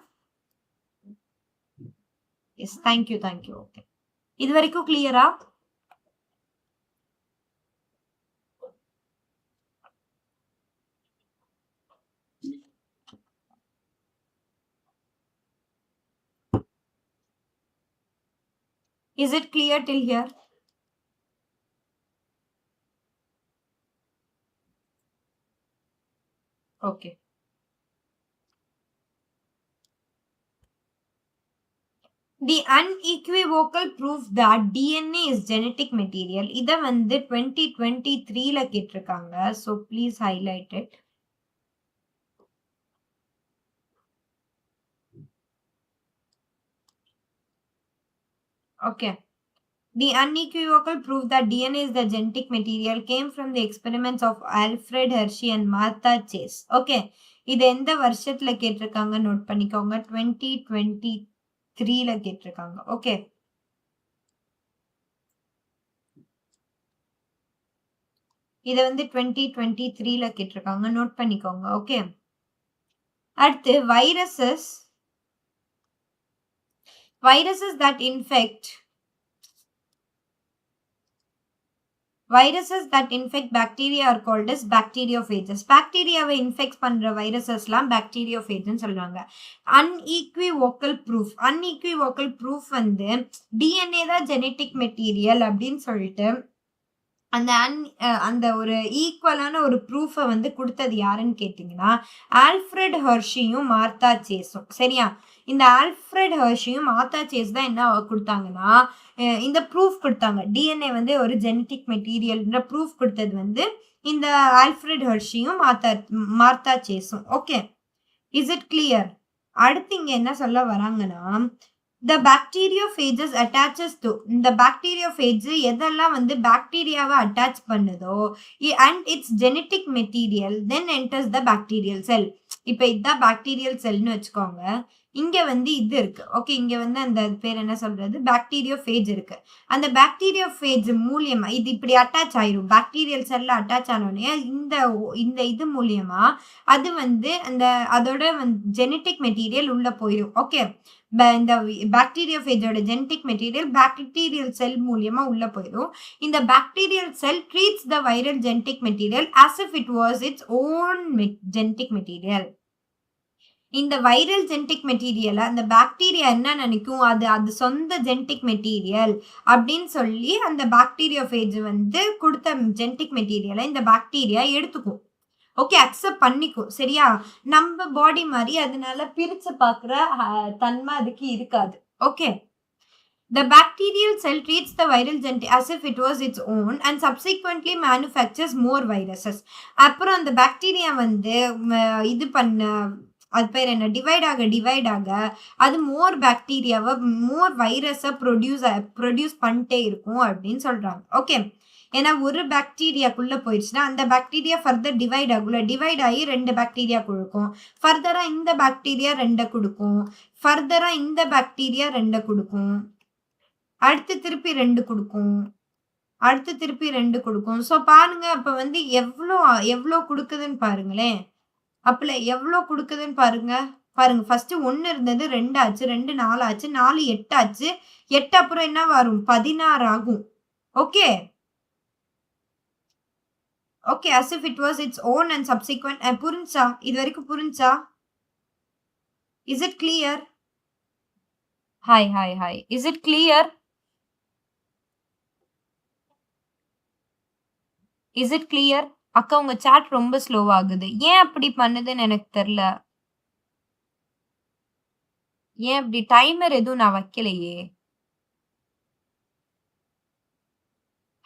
Yes, thank you. Okay. இது வரைக்கும் clear-ஆ? Is it clear till here? Okay. The unequivocal proof that DNA is genetic material. இத வந்து 2023ல கேட்டிருக்காங்க. So please highlight it. Okay. The unequivocal proof that DNA is the genetic material came from the experiments of Alfred Hershey and Martha Chase. Okay. இது எந்த வருஷத்துல கேட்டிருக்காங்க note பண்ணிக்கோங்க. 2023ல கேட்டிருக்காங்க. Okay. இத வந்து 2023ல கேட்டிருக்காங்க. நோட் பண்ணிக்கோங்க. ஓகே. அடுத்து viruses that infect bacteria are called as bacteriophages. பாக்டீரியாவை இன்ஃபெக்ட் பண்ற வைரஸஸ்லாம் பாக்டீரியோஃபேஜ்னு சொல்றாங்க. unequivocal proof வந்து DNA தான் ஜெனெடிக் மெட்டீரியல் அப்படின்னு சொல்லிட்டு அந்த ஒரு ஈக்குவலான ஒரு ப்ரூஃப வந்து குடுத்தது யாருன்னு கேட்டீங்கன்னா, ஆல்ஃபிரட் ஹெர்ஷியும், மார்த்தா சேஸும். சரியா? இந்த ஆல்ஃபிரட் ஹெர்ஷியும், மார்த்தா சேஸ் தான் என்ன குடுத்தாங்கன்னா, இந்த ப்ரூஃப் குடுத்தாங்க. DNA வந்து ஒரு ஜெனடிக் மெட்டீரியல்ன்ற ப்ரூஃப் குடுத்தது வந்து இந்த ஆல்ஃபிரட் ஹெர்ஷியும், மார்த்தா சேஸும். ஓகே. Is it clear? அடுத்து இங்க என்ன சொல்ல வராங்கன்னா, the bacteriophages attaches to இந்த bacteriophage எதெல்லாம் வந்து பாக்டீரியாவை அட்டாச் பண்ணுதோ and its genetic material then enters the bacterial cell. இப்ப இதுதான் பாக்டீரியல் செல்னு வச்சுக்கோங்க. இங்க வந்து இது இருக்கு. ஓகே, இங்க வந்து அந்த பேர் என்ன சொல்றது, பாக்டீரியோஃபேஜ் இருக்கு. அந்த பாக்டீரியோஃபேஜ் மூலியமா இது இப்படி அட்டாச் ஆயிரும். பாக்டீரியல் செல்ல அட்டாச் ஆனோடனே இந்த இது மூலியமா அது வந்து அதோட ஜெனடிக் மெட்டீரியல் உள்ள போயிடும். ஓகே, இந்த பாக்டீரியோஃபேஜோட ஜெனடிக் மெட்டீரியல் பாக்டீரியல் செல் மூலியமா உள்ள போயிடும். இந்த bacterial cell treats the viral genetic material as if it was its own genetic material. இந்த வைரல் ஜெனடிக் மெட்டீரியலை அந்த பாக்டீரியா என்ன நினைக்கும், அது சொந்த ஜெனடிக் மெட்டீரியல் அப்படின்னு சொல்லி அந்த பாக்டீரியோஃபேஜ் வந்து கொடுத்த ஜெனடிக் மெட்டீரியலை இந்த பாக்டீரியா எடுத்துக்கும். ஓகே, அக்செப்ட் பண்ணிக்கும். சரியா? நம்ம பாடி மாதிரி அதனால பிரிச்சு பார்க்குற தன்மை அதுக்கு இருக்காது. Okay. The bacterial cell treats the viral genetic as if it was its own and subsequently manufactures more viruses. அப்புறம் அந்த பாக்டீரியா வந்து இது அது பேர் என்ன, டிவைட் ஆக அது மோர் பாக்டீரியாவை, மோர் வைரஸை ப்ரொடியூஸ் பண்ணிட்டே இருக்கும் அப்படின்னு சொல்றாங்க. ஓகே, ஏன்னா ஒரு பாக்டீரியாக்குள்ள போயிடுச்சுன்னா அந்த பாக்டீரியா ஃபர்தர் டிவைட் ஆகும்ல, டிவைட் ஆகி 2 பாக்டீரியா கொடுக்கும். ஃபர்தரா இந்த பாக்டீரியா 2 கொடுக்கும். ஃபர்தரா இந்த பாக்டீரியா 2 கொடுக்கும். அடுத்து திருப்பி 2 கொடுக்கும். அடுத்து திருப்பி 2 கொடுக்கும். ஸோ பாருங்க, அப்ப வந்து எவ்வளோ கொடுக்குதுன்னு பாருங்களேன். அப்பல எவ்வளோ கொடுக்குதுன்னு பாருங்க. ஃபர்ஸ்ட் 1 இருந்தது, 2 ஆச்சு, 2 4 ஆச்சு, 4 8 ஆச்சு, 8 அப்புறம் என்ன வரும், 16 ஆகும். Okay. Okay, as if it was its own and subsequent. புரிஞ்சா? இது வரைக்கும் புரிஞ்சா? Is it clear? Hi. Is it clear? Is it clear? அக்கா, உங்க சாட் ரொம்ப ஸ்லோ ஆகுது. ஏன் அப்படி பண்ணுதுன்னு எனக்கு தெரியல. ஏன் அப்படி டைமர் எதுவும் நான் வைக்கலையே.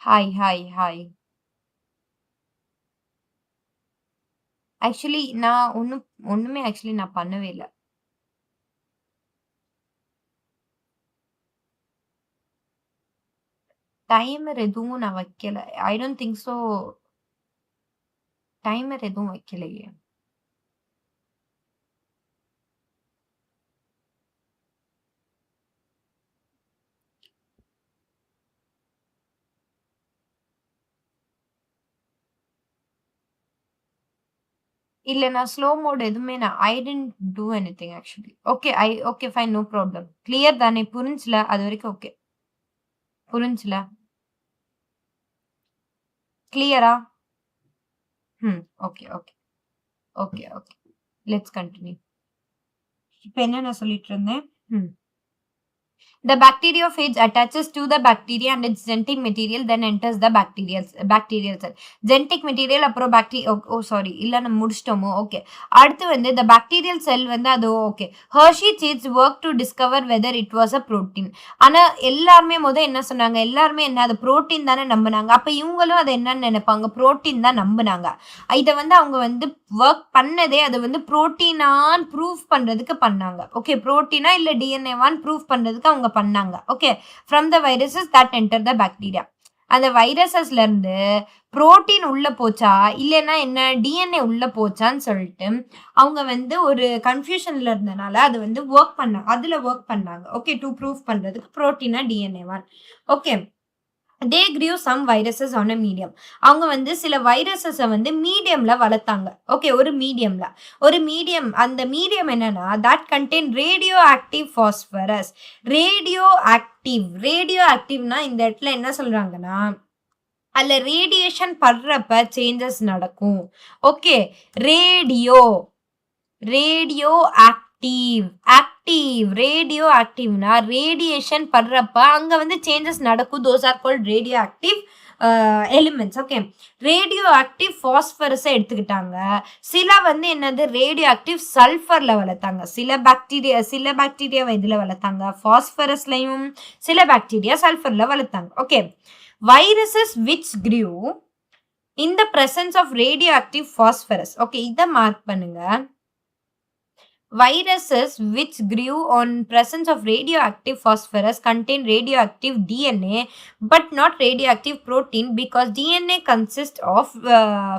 ஹாய். ஆக்சுவலி நான் ஒண்ணுமே நான் பண்ணவே இல்ல. டைமர் எதுவும் நான் வைக்கல. I don't think so. Timer எதுவும் வைக்கலையே. இல்ல நான் ஸ்லோ மோட் எதுவுமே I didn't do anything actually. Okay fine no problem. Clear தானே? புரிஞ்சுல? அது வரைக்கும் ஓகே. புரிஞ்சுல? கிளியரா? Okay, okay. Okay, okay. Let's continue. இப்ப என்ன நான் சொல்லிட்டு இருந்தேன்? ம். The bacteriophage attaches to the bacteria and its genetic material then enters the bacterial cell. Genetic material அப்புறம் சாரி இல்ல நம்ம முடிச்சிட்டோமோ? ஓகே. அடுத்து வந்து the bacterial cell வந்து அது okay. Hershey chase work to discover whether it was a protein. ஆனா எல்லாருமே என்ன சொன்னாங்க? எல்லாருமே என்ன அது புரோட்டீன் தானே நம்புனாங்க. அப்ப இவங்களும் அதை என்னன்னு நினைப்பாங்க? புரோட்டீன் தான் நம்புனாங்க. இத வந்து அவங்க வந்து வொர்க் பண்ணதே அது வந்து புரோட்டீனான்னு ப்ரூவ் பண்றதுக்கு பண்ணாங்க. ஓகே புரோட்டீனா இல்ல டிஎன்ஏவான்னு ப்ரூவ் பண்றதுக்கு அவங்க பண்ணாங்க. Okay from the viruses that enter the bacteria. அந்த வைரஸஸ்ல இருந்து புரோட்டீன் உள்ள போச்சா இல்லைன்னா என்ன டிஎன்ஏ உள்ள போச்சான்னு சொல்லிட்டு அவங்க வந்து ஒரு கன்ஃபியூஷன்ல இருந்தனால அது வந்து அதுல ஒர்க் பண்ணாங்க. ஓகே டு ப்ரூவ் பண்றதுக்கு புரோட்டீனா டிஎன்ஏவான். Okay they grew some viruses on a medium. அவங்க வந்து சில வைரஸஸை வந்து மீடியம்ல வளர்த்தாங்க. ஓகே ஒரு மீடியம் அந்த மீடியம் என்னன்னா that contain radioactive phosphorus. Radio ஆக்டிவ்னா இந்த இடத்துல என்ன சொல்றாங்கன்னா அதுல ரேடியேஷன் படுறப்ப சேஞ்சஸ் நடக்கும். ஓகே ரேடியோ ரேடியோ ஆக்டிவ்னா ரேடியேஷன் படுறப்ப அங்க வந்து சேஞ்சஸ் நடக்கும். Those are called radioactive elements. Okay radioactive பாஸ்பரஸை எடுத்துக்கிட்டாங்க. சில வந்து என்னது ரேடியோ ஆக்டிவ் சல்ஃபர்ல வளர்த்தாங்க. சில பாக்டீரியா இதுல வளர்த்தாங்க பாஸ்பரஸ்லயும், சில பாக்டீரியா சல்ஃபர்ல வளர்த்தாங்க. Okay viruses which grew in the presence of radioactive phosphorus. Okay இதை மார்க் பண்ணுங்க. Viruses which grew on presence of radioactive phosphorus contain radioactive DNA but not radioactive protein because DNA consists of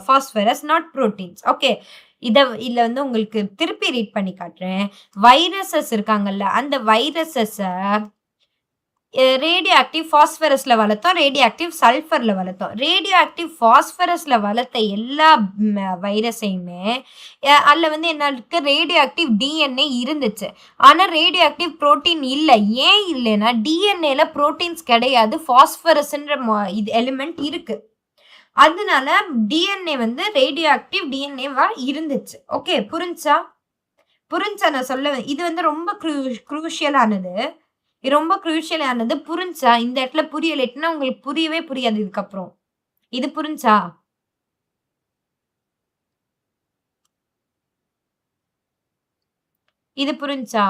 phosphorus not proteins. Okay இதுல வந்து உங்களுக்கு திருப்பி read பண்ணி காட்டுறேன். Viruses இருக்காங்கல்ல அந்த வைரஸஸை ரேடியோ ஆக்டிவ் பாஸ்பரஸ்ல வளர்த்தோம், ரேடியோ ஆக்டிவ் சல்ஃபர்ல வளர்த்தோம். ரேடியோ ஆக்டிவ் பாஸ்பரஸ்ல வளர்த்த எல்லா வைரஸையுமே அதில் வந்து என்ன இருக்கு ரேடியோ ஆக்டிவ் டிஎன்ஏ இருந்துச்சு. ஆனால் ரேடியோ ஆக்டிவ் புரோட்டீன் இல்லை. ஏன் இல்லைன்னா டிஎன்ஏல புரோட்டீன்ஸ் கிடையாது, பாஸ்பரஸ்ன்ற இது எலிமெண்ட் இருக்கு. அதனால டிஎன்ஏ வந்து ரேடியோ ஆக்டிவ் டிஎன்ஏவா இருந்துச்சு. ஓகே புரிஞ்சா நான் சொல்ல இது வந்து ரொம்ப குரூஷியலானது. ரொம்ப குரூஷியலானது. புரிஞ்சா இந்த இடத்துல புரியலைன்னா உங்களுக்கு புரியவே புரியாது இதுக்கப்புறம். இது புரிஞ்சா? இது புரிஞ்சா?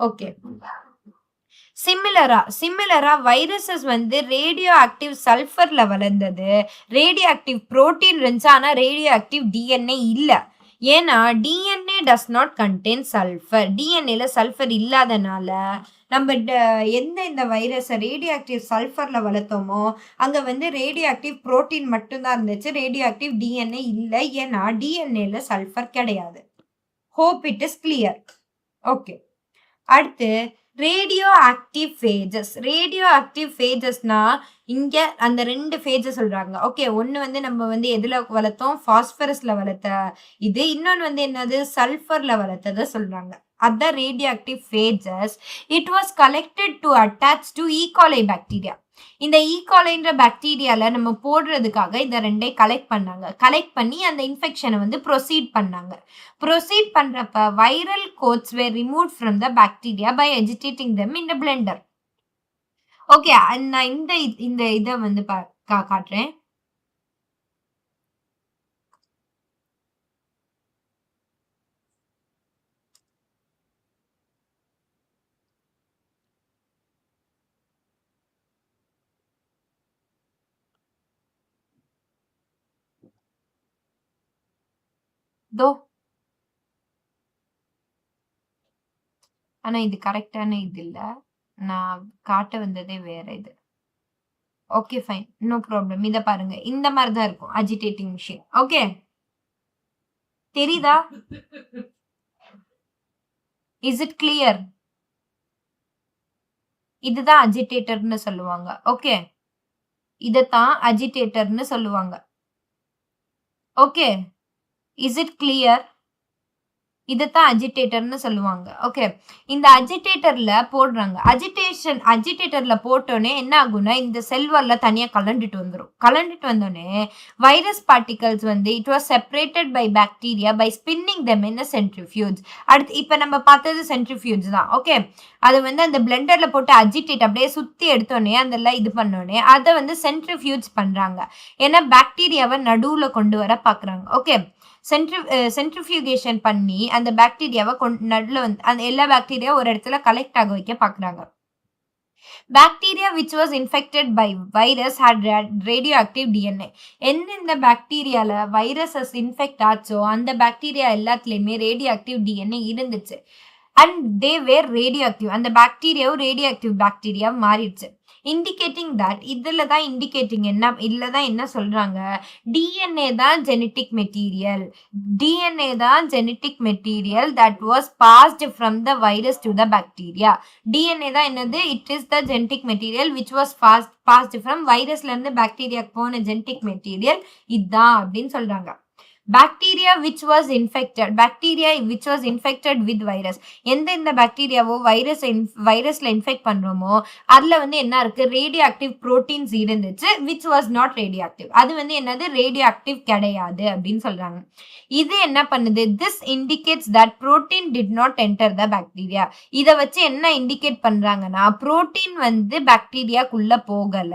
ஓகே சிமிலரா வைரஸஸ் வந்து ரேடியோ ஆக்டிவ் சல்ஃபர்ல வளர்ந்தது. ரேடியோ ஆக்டிவ் புரோட்டீன் இருந்துச்சு, ஆனால் ரேடியோ ஆக்டிவ் டிஎன்ஏ இல்லை. ஏன்னா DNA does not contain sulphur. டிஎன்ஏல சல்ஃபர் இல்லாதனால நம்ம இந்த வைரஸை ரேடியோ ஆக்டிவ் சல்ஃபர்ல வளர்த்தோமோ அங்க வந்து ரேடியோ ஆக்டிவ் புரோட்டீன் மட்டும்தான் இருந்துச்சு, ரேடியோ ஆக்டிவ் டிஎன்ஏ இல்லை. ஏன்னா டிஎன்ஏல சல்ஃபர் கிடையாது. Hope it is clear. Okay அடுத்து ரேடியோ ஆக்டிவ் ஃபேஜஸ்னா இங்க அந்த 2 ஃபேஜஸ் சொல்றாங்க. ஓகே ஒன்னு வந்து நம்ம வந்து எதுல வளர்த்தோம், பாஸ்பரஸ்ல வளர்த்த இது. இன்னொன்னு வந்து என்னது சல்ஃபர்ல வளர்த்தத சொல்றாங்க. அதான் radioactive phages. It was collected to attach to E coli bacteria. இந்த ஈகாலைன்ற பாக்டீரியால நம்ம போடுறதுக்காக இந்த 2 கலெக்ட் பண்ணி அந்த இன்ஃபெக்ஷனை வந்து ப்ரொசீட் பண்றப்ப viral coats were removed from the bacteria by agitating them in a blender. Okay நான் இந்த இதை வந்து காட்டுறேன். ஆனா இது கரெக்டான இது இல்ல, நான் காட்ட வந்ததே வேற இது. Okay fine no problem. இத பாருங்க இந்த மாதிரி தான் இருக்கும் அஜிடேட்டிங் மிஷின். ஓகே தெரியுதா? Is it clear? இதுதான் அஜிடேட்டர்னு சொல்லுவாங்க. ஓகே. இதத்தான் அஜிடேட்டர்னு சொல்லுவாங்க. ஓகே. Is it clear? இதத்தான் அஜிடேட்டர்னு சொல்லுவாங்க. ஓகே. இந்த அஜிடேட்டர்ல போடுறாங்க. அஜிடேட்டர்ல போட்டோனே என்ன ஆகும்னா, இந்த செல் வால்ல தனியா கலண்டுட்டு வந்துரும். கலண்டுட்டு வந்தோனே, வைரஸ் பார்ட்டிகல்ஸ் வந்து it was separated by bacteria by spinning them in a centrifuge. அடுத்து இப்ப நம்ம பார்த்தது சென்ட்ரிஃபியூஜ் தான். ஓகே. அது வந்து அந்த பிளெண்டர்ல போட்டு அஜிடேட் அப்படியே சுத்தி எடுத்தோனே, அதெல்லாம் இது பண்ணோனே, அத வந்து சென்ட்ரிஃபியூஜ் பண்றாங்க. ஏன்னா பாக்டீரியாவ நடுவுல கொண்டு வர பார்க்குறாங்க. ஓகே. சென்ட்ரிஃபியூகேஷன் பண்ணி அந்த பாக்டீரியாவ நடுவுல வந்து அந்த எல்லா பாக்டீரியா ஒரு இடத்துல கலெக்ட் ஆக வைக்க பார்க்குறாங்க. Bacteria which was infected by virus had radioactive DNA. எந்தெந்த பாக்டீரியால வைரஸஸ் இன்ஃபெக்ட் ஆச்சோ அந்த பாக்டீரியா எல்லாத்துலயுமே ரேடியோஆக்டிவ் டிஎன்ஏ இருந்துச்சு. And they were radioactive. அந்த பாக்டீரியாவும் ரேடியோஆக்டிவ் பாக்டீரியா மாறிடுச்சு. இண்டிகேட்டிங் தட் இதுல தான் இண்டிகேட்டிங் இதுல தான் என்ன சொல்றாங்க, டிஎன்ஏ தான் ஜெனடிக் மெட்டீரியல். டிஎன்ஏ தான் genetic material that was passed from the virus to the bacteria. DNA தான் என்னது? It is the genetic material which was passed from வைரஸ்ல இருந்து பாக்டீரியாக்கு போன ஜெனடிக் மெட்டீரியல் இதுதான் அப்படின்னு சொல்றாங்க. Bacteria which was infected with virus. எந்த பாக்டீரியாவோ வைரஸ்ல infect பண்றோமோ அதுல வந்து என்ன இருக்கு, ரேடியோ ஆக்டிவ் புரோட்டீன்ஸ் இருந்துச்சு which was not radio active. அது வந்து என்னது, ரேடியோ ஆக்டிவ் கிடையாது அப்படின்னு சொல்றாங்க. இது என்ன பண்ணுது, this indicates that protein did not enter the bacteria. இதை வச்சு என்ன இண்டிகேட் பண்றாங்கன்னா, புரோட்டீன் வந்து பாக்டீரியாக்குள்ள போகல,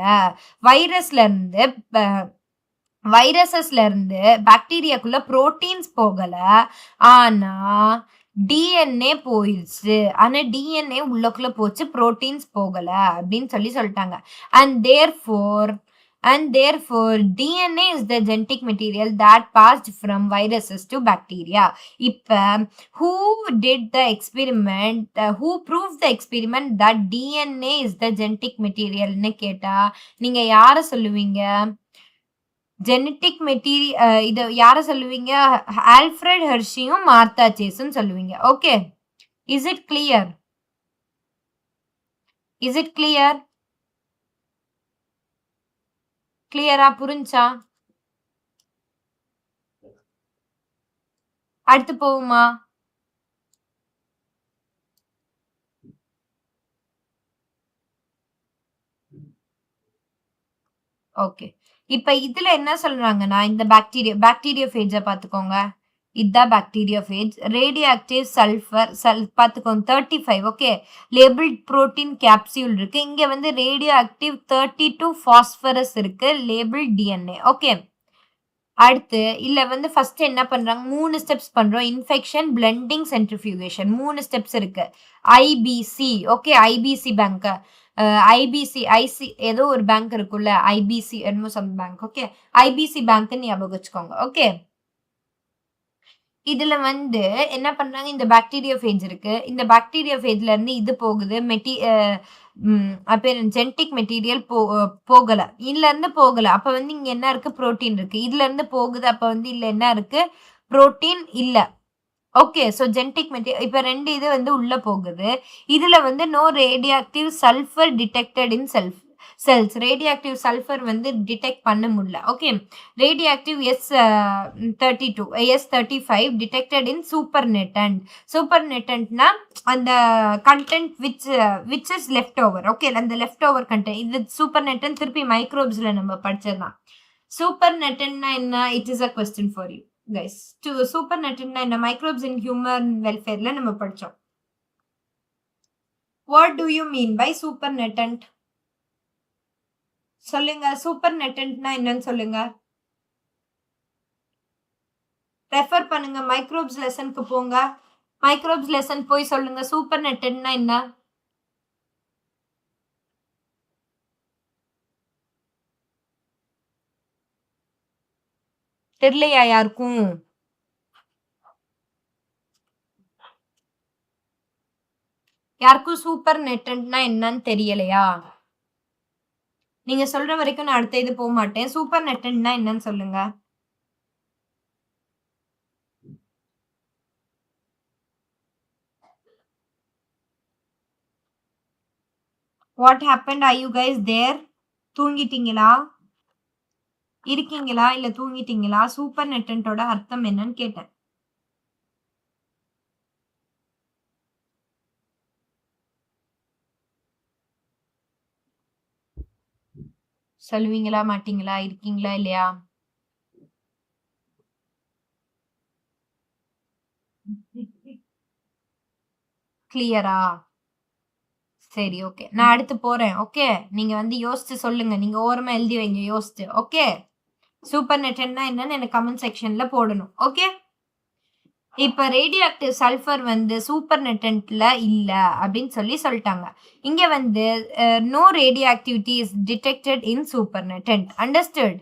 வைரஸஸ்ல இருந்து பாக்டீரியாக்குள்ள புரோட்டீன்ஸ் போகல, ஆனா டிஎன்ஏ போயிடுச்சு. ஆனா டிஎன்ஏ உள்ளக்குள்ள போச்சு, புரோட்டீன்ஸ் போகல அப்படின்னு சொல்லிட்டாங்க. And therefore DNA is the genetic material that passed from viruses to bacteria. இப்ப who did the experiment, who proved the experiment that DNA is the genetic material ன்னு கேட்டா நீங்க யார சொல்லுவீங்க? ஜெனடிக் மெட்டீரியல் இத யார சொல்லுவீங்க? ஆல்ஃபிரட் ஹெர்ஷியும் மார்த்தா சேஸும் சொல்லுவீங்க. Okay. Is it clear? Is it clear? கிளியரா? புரிஞ்சா? அடுத்து போவோமா? ஓகே. இப்ப இதுல என்ன சொல்றாங்கன்னா, இந்த பாக்டீரியோஃபேஜ பாத்துக்கோங்க. இதுதான் பாக்டீரியோஃபேஜ். ரேடியோ ஆக்டிவ் சல்ஃபர் பாத்துக்கோங்க 35. ஓகே. லேபிள்ட் புரோட்டீன் கேப்சியூல் இருக்கு. இங்க வந்து ரேடியோ ஆக்டிவ் 32 பாஸ்பரஸ் இருக்கு. Label DNA. ஓகே. அடுத்து இல்ல வந்து ஃபர்ஸ்ட் என்ன பண்றாங்க, 3 ஸ்டெப்ஸ் பண்றோம். இன்ஃபெக்ஷன், பிளெண்டிங், சென்ட்ரிஃபியூகேஷன் 3 ஸ்டெப்ஸ் இருக்கு. IBC. Okay. IBC bank, IC ஏதோ ஒரு பேங்க் இருக்குல்ல, ஐபிசி என்னமோ some bank. Okay. IBC bank ஞாபகம் வச்சுக்கோங்க. ஓகே. இதுல வந்து என்ன பண்றாங்க, இந்த பாக்டீரியோஃபேஜ் இருக்கு. இந்த பாக்டீரியோஃபேஜ்ல இருந்து இது போகுது, ஜெனடிக் மெட்டீரியல் போகல, இதுல இருந்து போகல. அப்ப வந்து இங்க என்ன இருக்கு, புரோட்டீன் இருக்கு. இதுல இருந்து போகுது, அப்ப வந்து இல்ல என்ன இருக்கு, புரோட்டீன் இல்ல. ஓகே. ஸோ ஜெனடிக் மெட்டீரியல் இப்ப 2 இது வந்து உள்ள போகுது. இதுல வந்து no radioactive sulphur detected in cells. Radioactive sulphur வந்து டிடெக்ட் பண்ண முடியல. Okay. Radioactive S35 detected in supernatant. சூப்பர்நெட்டன்ட்னா அந்த content which is left over. Okay. அந்த லெஃப்ட் ஓவர் கண்டென்ட் இது சூப்பர்நெட்டன்ட். திருப்பி மைக்ரோப்ஸ்ல நம்ம படிச்சதுதான். சூப்பர்நெட்டன்ட்னா என்ன? It is a question for you guys. சூப்பர்நெட்டன்ட்னா என்ன? மைக்ரோப்ஸ் இன் ஹியூமன் வெல்ஃபேர்ல நம்ம படிச்சோம். What do you mean by supernatant? சொல்லுங்க. சூப்பர்நெட்டன்ட்னா என்னன்னு சொல்லுங்க. ரெஃபர் பண்ணுங்க. மைக்ரோப்ஸ் லெசனுக்கு போங்க. மைக்ரோப்ஸ் லெசன் போய் சொல்லுங்க சூப்பர்நெட்டன்ட்னா என்ன. தெரியலையா யாருக்கும்? யாருக்கும் சூப்பர்நெட்டன்ட்னா என்னன்னு தெரியலையா? நீங்க சொல்ற வரைக்கும் நான் அடுத்த இது போக மாட்டேன். சூப்பர்நெட்டன்ட்னா என்னன்னு சொல்லுங்க. What happened? Are you guys there? தூங்கிட்டீங்களா? இருக்கீங்களா? இல்ல தூங்கிட்டீங்களா? சூப்பர் நெட்டன்ட்டோட அர்த்தம் என்னன்னு கேட்டேன். சொல்லுவீங்களா? மாட்டீங்களா? இருக்கீங்களா? இல்லையா? கிளியரா? சரி, ஓகே. நான் அடுத்து போறேன். ஓகே. நீங்க வந்து யோசிச்சு சொல்லுங்க. நீங்க ஓரமா எழுதி வைங்க யோசிச்சு. ஓகே. சூப்பர் நெட்டன்னா என்னன்னு எனக்கு கமெண்ட் செக்ஷன்ல போடணும். ஓகே. இப்ப ரேடியோ ஆக்டிவ் சல்ஃபர் வந்து சூப்பர் நெட்டன்ட்ல இல்ல அப்படின்னு சொல்லிட்டாங்க. இங்க வந்து no radioactivity is detected in supernatant. Understood?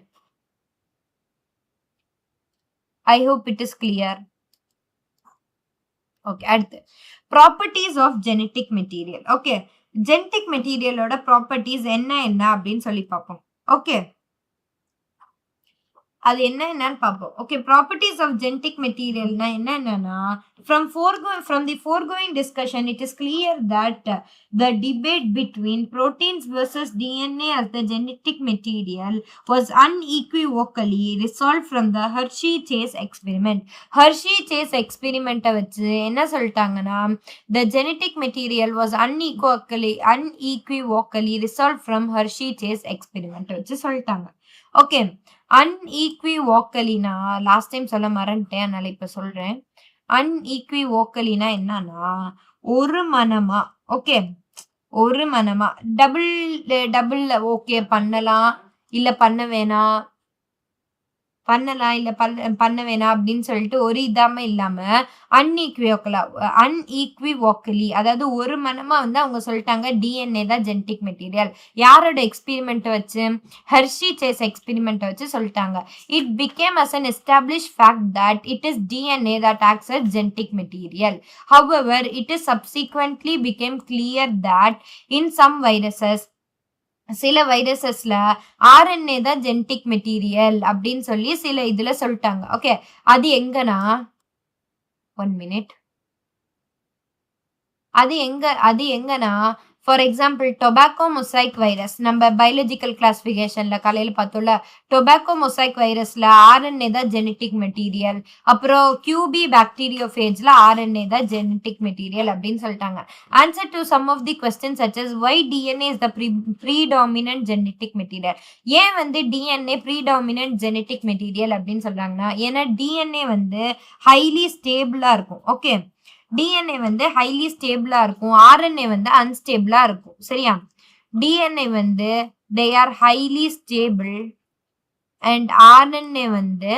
I hope it is clear. Okay. அடுத்து properties of genetic material. Okay. ஜெனடிக் மெட்டீரியலோட ப்ராப்பர்ட்டிஸ் என்ன அப்படின்னு சொல்லி பார்ப்போம். ஓகே. அது என்னன்னு பார்ப்போம். ஓகே. ப்ராப்பர்ட்டிஸ் ஆஃப் ஜெனடிக் மெட்டீரியல்னா என்னன்னா from the foregoing discussion it is clear that the debate between proteins versus DNA as the genetic material was unequivocally resolved from the Hershey-Chase experiment. Hershey-Chase experiment வச்சு என்ன சொல்லிட்டாங்கன்னா the genetic material was unequivocally resolved from Hershey-Chase experiment வச்சு சொல்லிட்டாங்க. Okay. அன்ஈக்விவோக்கலினா last time சொல்ல மறந்துட்டேன். அதனால இப்ப சொல்றேன். அன்ஈக்விவோக்கலினா என்னன்னா ஒரு மனமா, ஓகே, ஒரு மனமா டபுள் ஓகே பண்ணலாம் இல்ல பண்ண வேணாம், பண்ணலாம் இல்ல பண்ண வேணாம் அப்படின்னு சொல்லிட்டு ஒரு இதாம இல்லாம அன்ஈக்விவோக்கலி அதாவது ஒரு மனமா வந்து அவங்க சொல்லிட்டாங்க டிஎன்ஏ தான் ஜெனடிக் மெட்டீரியல். யாரோட எக்ஸ்பெரிமெண்ட் வச்சு? ஹெர்ஷி சேஸ் எக்ஸ்பெரிமெண்ட் வச்சு சொல்லிட்டாங்க. It became as an established fact that it is DNA that acts as genetic material. However, it is subsequently became clear that in some viruses சில வைரஸஸ்ல RNA தான் genetic material அப்படின்னு சொல்லி சில இதுல சொல்லிட்டாங்க. Okay. அது எங்கன்னா 1 மினிட். அது எங்கன்னா for example tobacco mosaic virus நம்ம பயாலஜிக்கல் கிளாசிபிகேஷன்ல காலையில பார்த்தோம்ல, டொபாக்கோ மொசைக் வைரஸ்ல ஆர்என்ஏ தான் ஜெனடிக் மெட்டீரியல். அப்புறம் கியூபி பாக்டீரியோஃபேஜ்ல ஆர்என்ஏ தான் ஜெனடிக் மெட்டீரியல் அப்படின்னு சொல்லிட்டாங்க. Answer to some of the question such as why DNA is the predominant genetic material. ஏன் வந்து டிஎன்ஏ ப்ரீடாமினன்ட் ஜெனடிக் மெட்டீரியல் அப்படின்னு சொல்றாங்கன்னா ஏன்னா டிஎன்ஏ வந்து ஹைலி ஸ்டேபிளா இருக்கும். ஓகே. டிஎன்ஏ வந்து ஹைலி ஸ்டேபிளா இருக்கும், ஆர்என்ஏ வந்து அன்ஸ்டேபிளா இருக்கும். சரியா? டிஎன்ஏ வந்து they are highly stable and RNA வந்து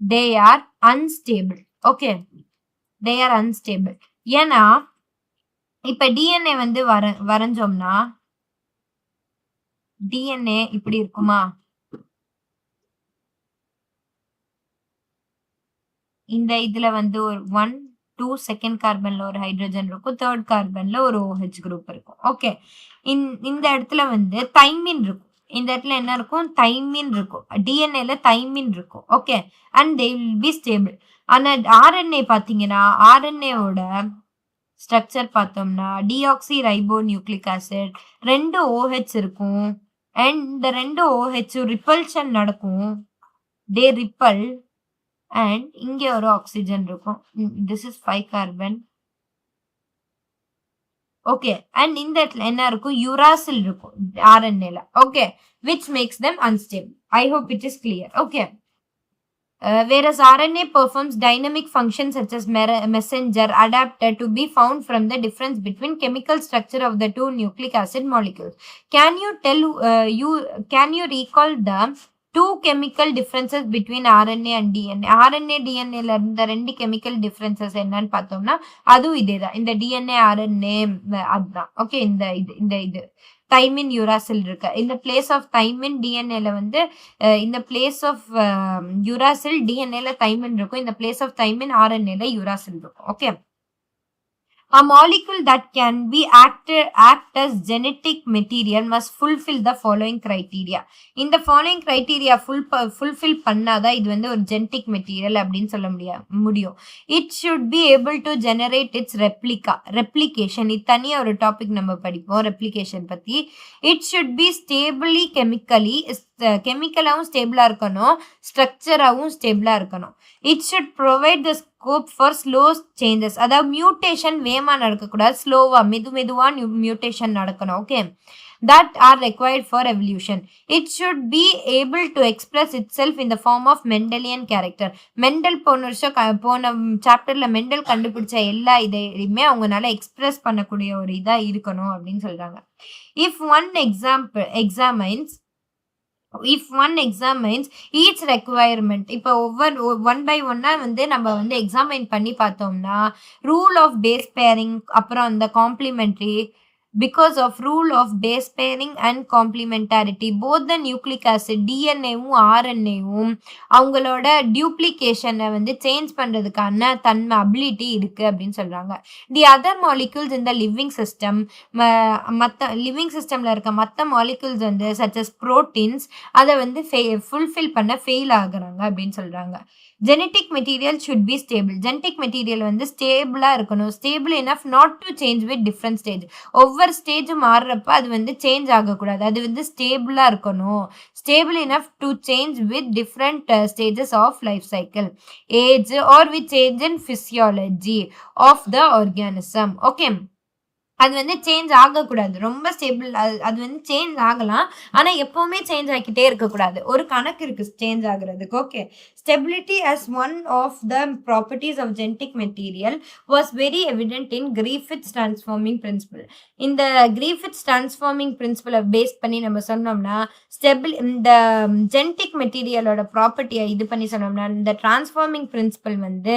they are unstable. Okay. they are unstable. ஏன்னா இப்ப டிஎன்ஏ வந்து வரைஞ்சோம்னா டிஎன்ஏ இப்படி இருக்குமா? இந்த இதுல வந்து ஒரு 1 2 செகண்ட் கார்பன்ல ஒரு ஹைட்ரஜன் இருக்கும், தேர்ட் கார்பன்ல ஒரு OH குரூப் இருக்கும். ஓகே. இந்த இடத்துல வந்து தைமின் இருக்கும். இந்த இடத்துல என்ன இருக்கும்? தைமின் இருக்கும். டிஎன்ஏல தைமின் இருக்கும். Okay. And they will be stable. ஆனா ஆர்என்ஏ பாத்தீங்கன்னா ஆர்என்ஏவோட ஸ்ட்ரக்சர் பார்த்தோம்னா deoxy ribo nucleic acid 2 OH இருக்கும். அண்ட் இந்த 2 OH ரிப்பல்ஷன் நடக்கும். தே ரிப்பல் அண்ட் இங்க ஒரு ஆக்சிஜன் இருக்கும். This is 5 carbon. Okay. And இந்த இடத்துல என்ன இருக்கும்? யூராசில் இருக்கும் ஆர்என்ஏல. Okay. which makes them unstable. I hope it is clear. Okay. Whereas RNA performs dynamic functions such as messenger adapter to be found from the difference between chemical structure of the two nucleic acid molecules. Can you recall the two chemical differences between RNA and DNA? RNA DNA ல இருந்த ரெண்டு chemical differences என்னன்னு பார்த்தோம்னா அதுவும் இதேதான். இந்த DNA RNA அதுதான். Okay. இந்த இது தைமின் யூராசில் இருக்கு. இந்த பிளேஸ் ஆஃப் தைமின் டிஎன்ஏல வந்து இந்த பிளேஸ் ஆஃப் யூராசில் டிஎன்ஏல தைமின் இருக்கும். இந்த பிளேஸ் ஆஃப் தைமின் ஆர்என்ஏல யூராசில் இருக்கும். Okay. A molecule that can be act as genetic material must fulfill the following criteria. இந்த following criteria fulfill பண்ணாதான் இது வந்து ஒரு genetic material அப்படின்னு சொல்ல முடியும். It should be able to generate its replication. இது தனியா ஒரு டாபிக் நம்ம படிப்போம் ரெப்ளிகேஷன் பத்தி. It should be stably கெமிக்கலாவும் ஸ்டேபிளா இருக்கணும், ஸ்ட்ரக்சராவும் ஸ்டேபிளா இருக்கணும். It should provide the scope for slow changes. அதாவது மியூட்டேஷன் வேகமா நடக்கக்கூடாது, ஸ்லோவா மெதுவா மியூட்டேஷன் நடக்கணும். Okay, that are required for evolution. It should be able to express itself in the form of Mendelian character. Mendel போன சாப்டர்ல மெண்டல் கண்டுபிடிச்ச எல்லா இதையுமே அவங்கனால எக்ஸ்பிரஸ் பண்ணக்கூடிய ஒரு இதா இருக்கணும் அப்படின்னு சொல்றாங்க. If one examines each requirement, இப்போ ஒன் பை ஒன்னா வந்து நம்ம வந்து எக்ஸாமைன் பண்ணி பார்த்தோம்னா, ரூல் ஆஃப் பேஸ் பேரிங், அப்புறம் அந்த complimentary, because of rule of base pairing and complementarity, both the nucleic acid DNAவும் RNAவும் அவங்களோட டியூப்ளிகேஷனை வந்து சேஞ்ச் பண்றதுக்கான தன்மை அபிலிட்டி இருக்கு அப்படின்னு சொல்றாங்க. தி அதர் மாலிக்யூல்ஸ் இந்த லிவிங் சிஸ்டம்ல இருக்க மற்ற மாலிக்யூல்ஸ் வந்து சச் அஸ் புரோட்டீன்ஸ் அதை வந்து ஃபுல்ஃபில் பண்ண ஃபெயில் ஆகுறாங்க அப்படின்னு சொல்றாங்க. Genetic material should be stable. Genetic material வந்து ஸ்டேபிளா இருக்கணும். Stable enough not to change with different stage. ஒவ்வொரு ஸ்டேஜ் மாறுறப்ப அது வந்து சேஞ்ச் ஆகக்கூடாது, அது வந்து ஸ்டேபிளா இருக்கணும். Stable enough to change with different stages of life cycle, age or with change in physiology of the organism. Okay, அது வந்து சேஞ்ச் ஆகக்கூடாது, ரொம்ப ஸ்டேபிள். அது வந்து சேஞ்ச் ஆகலாம், ஆனால் எப்பவுமே சேஞ்ச் ஆகிக்கிட்டே இருக்கக்கூடாது, ஒரு கணக்கு இருக்கு சேஞ்ச் ஆகுறதுக்கு. Okay, stability as one of the properties of genetic material was very evident in Griffith's transforming principle. இந்த Griffith's transforming principle பேஸ் பண்ணி நம்ம சொன்னோம்னா, இந்த ஜெனட்டிக் மெட்டீரியலோட ப்ராப்பர்ட்டியை இது பண்ணி சொன்னோம்னா, இந்த டிரான்ஸ்ஃபார்மிங் பிரின்சிபல் வந்து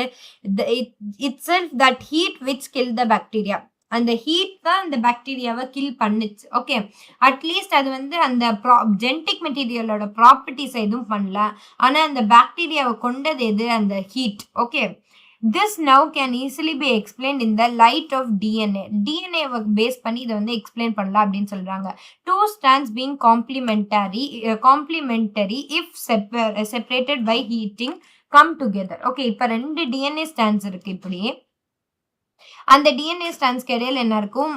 itself that heat which kill the bacteria, அந்த ஹீட் தான் அந்த பாக்டீரியாவை கில் பண்ணுச்சு. ஓகே, அட்லீஸ்ட் அது வந்து அந்த ஜெனட்டிக் மெட்டீரியலோட ப்ராப்பர்ட்டிஸ் எதுவும் பண்ணல, ஆனால் அந்த பாக்டீரியாவை கொண்டது எது, அந்த heat. Okay, this now can easily be explain in the light of டிஎன்ஏவை பேஸ் பண்ணி இதை வந்து எக்ஸ்பிளைன் பண்ணலாம் அப்படின்னு சொல்றாங்க. Two strands being complementary if separated by heating come together. Okay, இப்போ 2 டிஎன்ஏ ஸ்ட்ராண்ட்ஸ் இருக்கு. இப்படி அந்த டிஎன்ஏ ஸ்ட்ராண்ட்ஸ்க்கு இடையில என்ன இருக்கும்,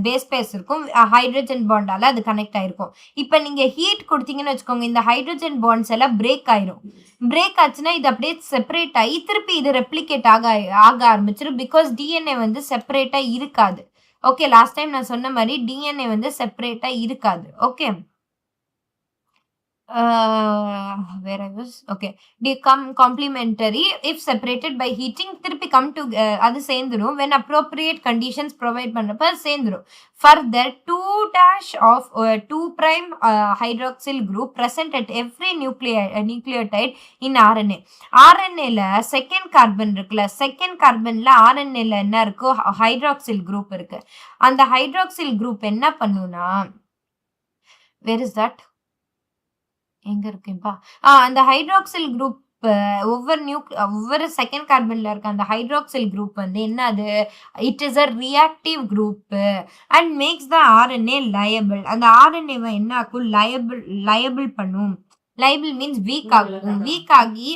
பேஸ் பேஸ் இருக்கும், ஹைட்ரஜன் பாண்டால அது கனெக்ட் ஆயிருக்கும். இப்போ நீங்க ஹீட் கொடுத்தீங்கன்னு வச்சுக்கோங்க, இந்த ஹைட்ரஜன் பாண்ட்ஸ் எல்லாம் பிரேக் ஆயிரும். பிரேக் ஆச்சுன்னா இது அப்படியே செப்பரேட் ஆகி திருப்பி இது ரெப்ளிகேட் ஆக ஆரம்பிச்சிடும். பிகாஸ் டிஎன்ஏ வந்து செப்பரேட்டா இருக்காது. ஓகே, லாஸ்ட் டைம் நான் சொன்ன மாதிரி டிஎன்ஏ வந்து செப்பரேட்டா இருக்காது. Okay, where I was, okay, become complementary if separated by heating, திருப்பி come to அது சேர்ந்துடும். when appropriate conditions provide பண்ணப்ப சேர்ந்துடும். further 2' hydroxyl group present at every nucleotide in RNA. RNAல செகண்ட் கார்பன் இருக்குல்ல, செகண்ட் கார்பன்ல RNAல என்ன இருக்கு, ஹைட்ராக்சில் குரூப் இருக்கு. அந்த ஹைட்ராக்சில் குரூப் என்ன பண்ணுனா, where is that, எங்க இருக்குப்பா, அந்த ஹைட்ராக்சில் குரூப் ஒவ்வொரு செகண்ட் கார்பன்ல இருக்க அந்த ஹைட்ராக்சில் குரூப் வந்து என்னது, it is a reactive group and makes the RNA liable. அந்த ஆர்என்ஏவை என்ன ஆகும், லயபிள் பண்ணும். லயபிள் மீன்ஸ் வீக் ஆகும். வீக் ஆகி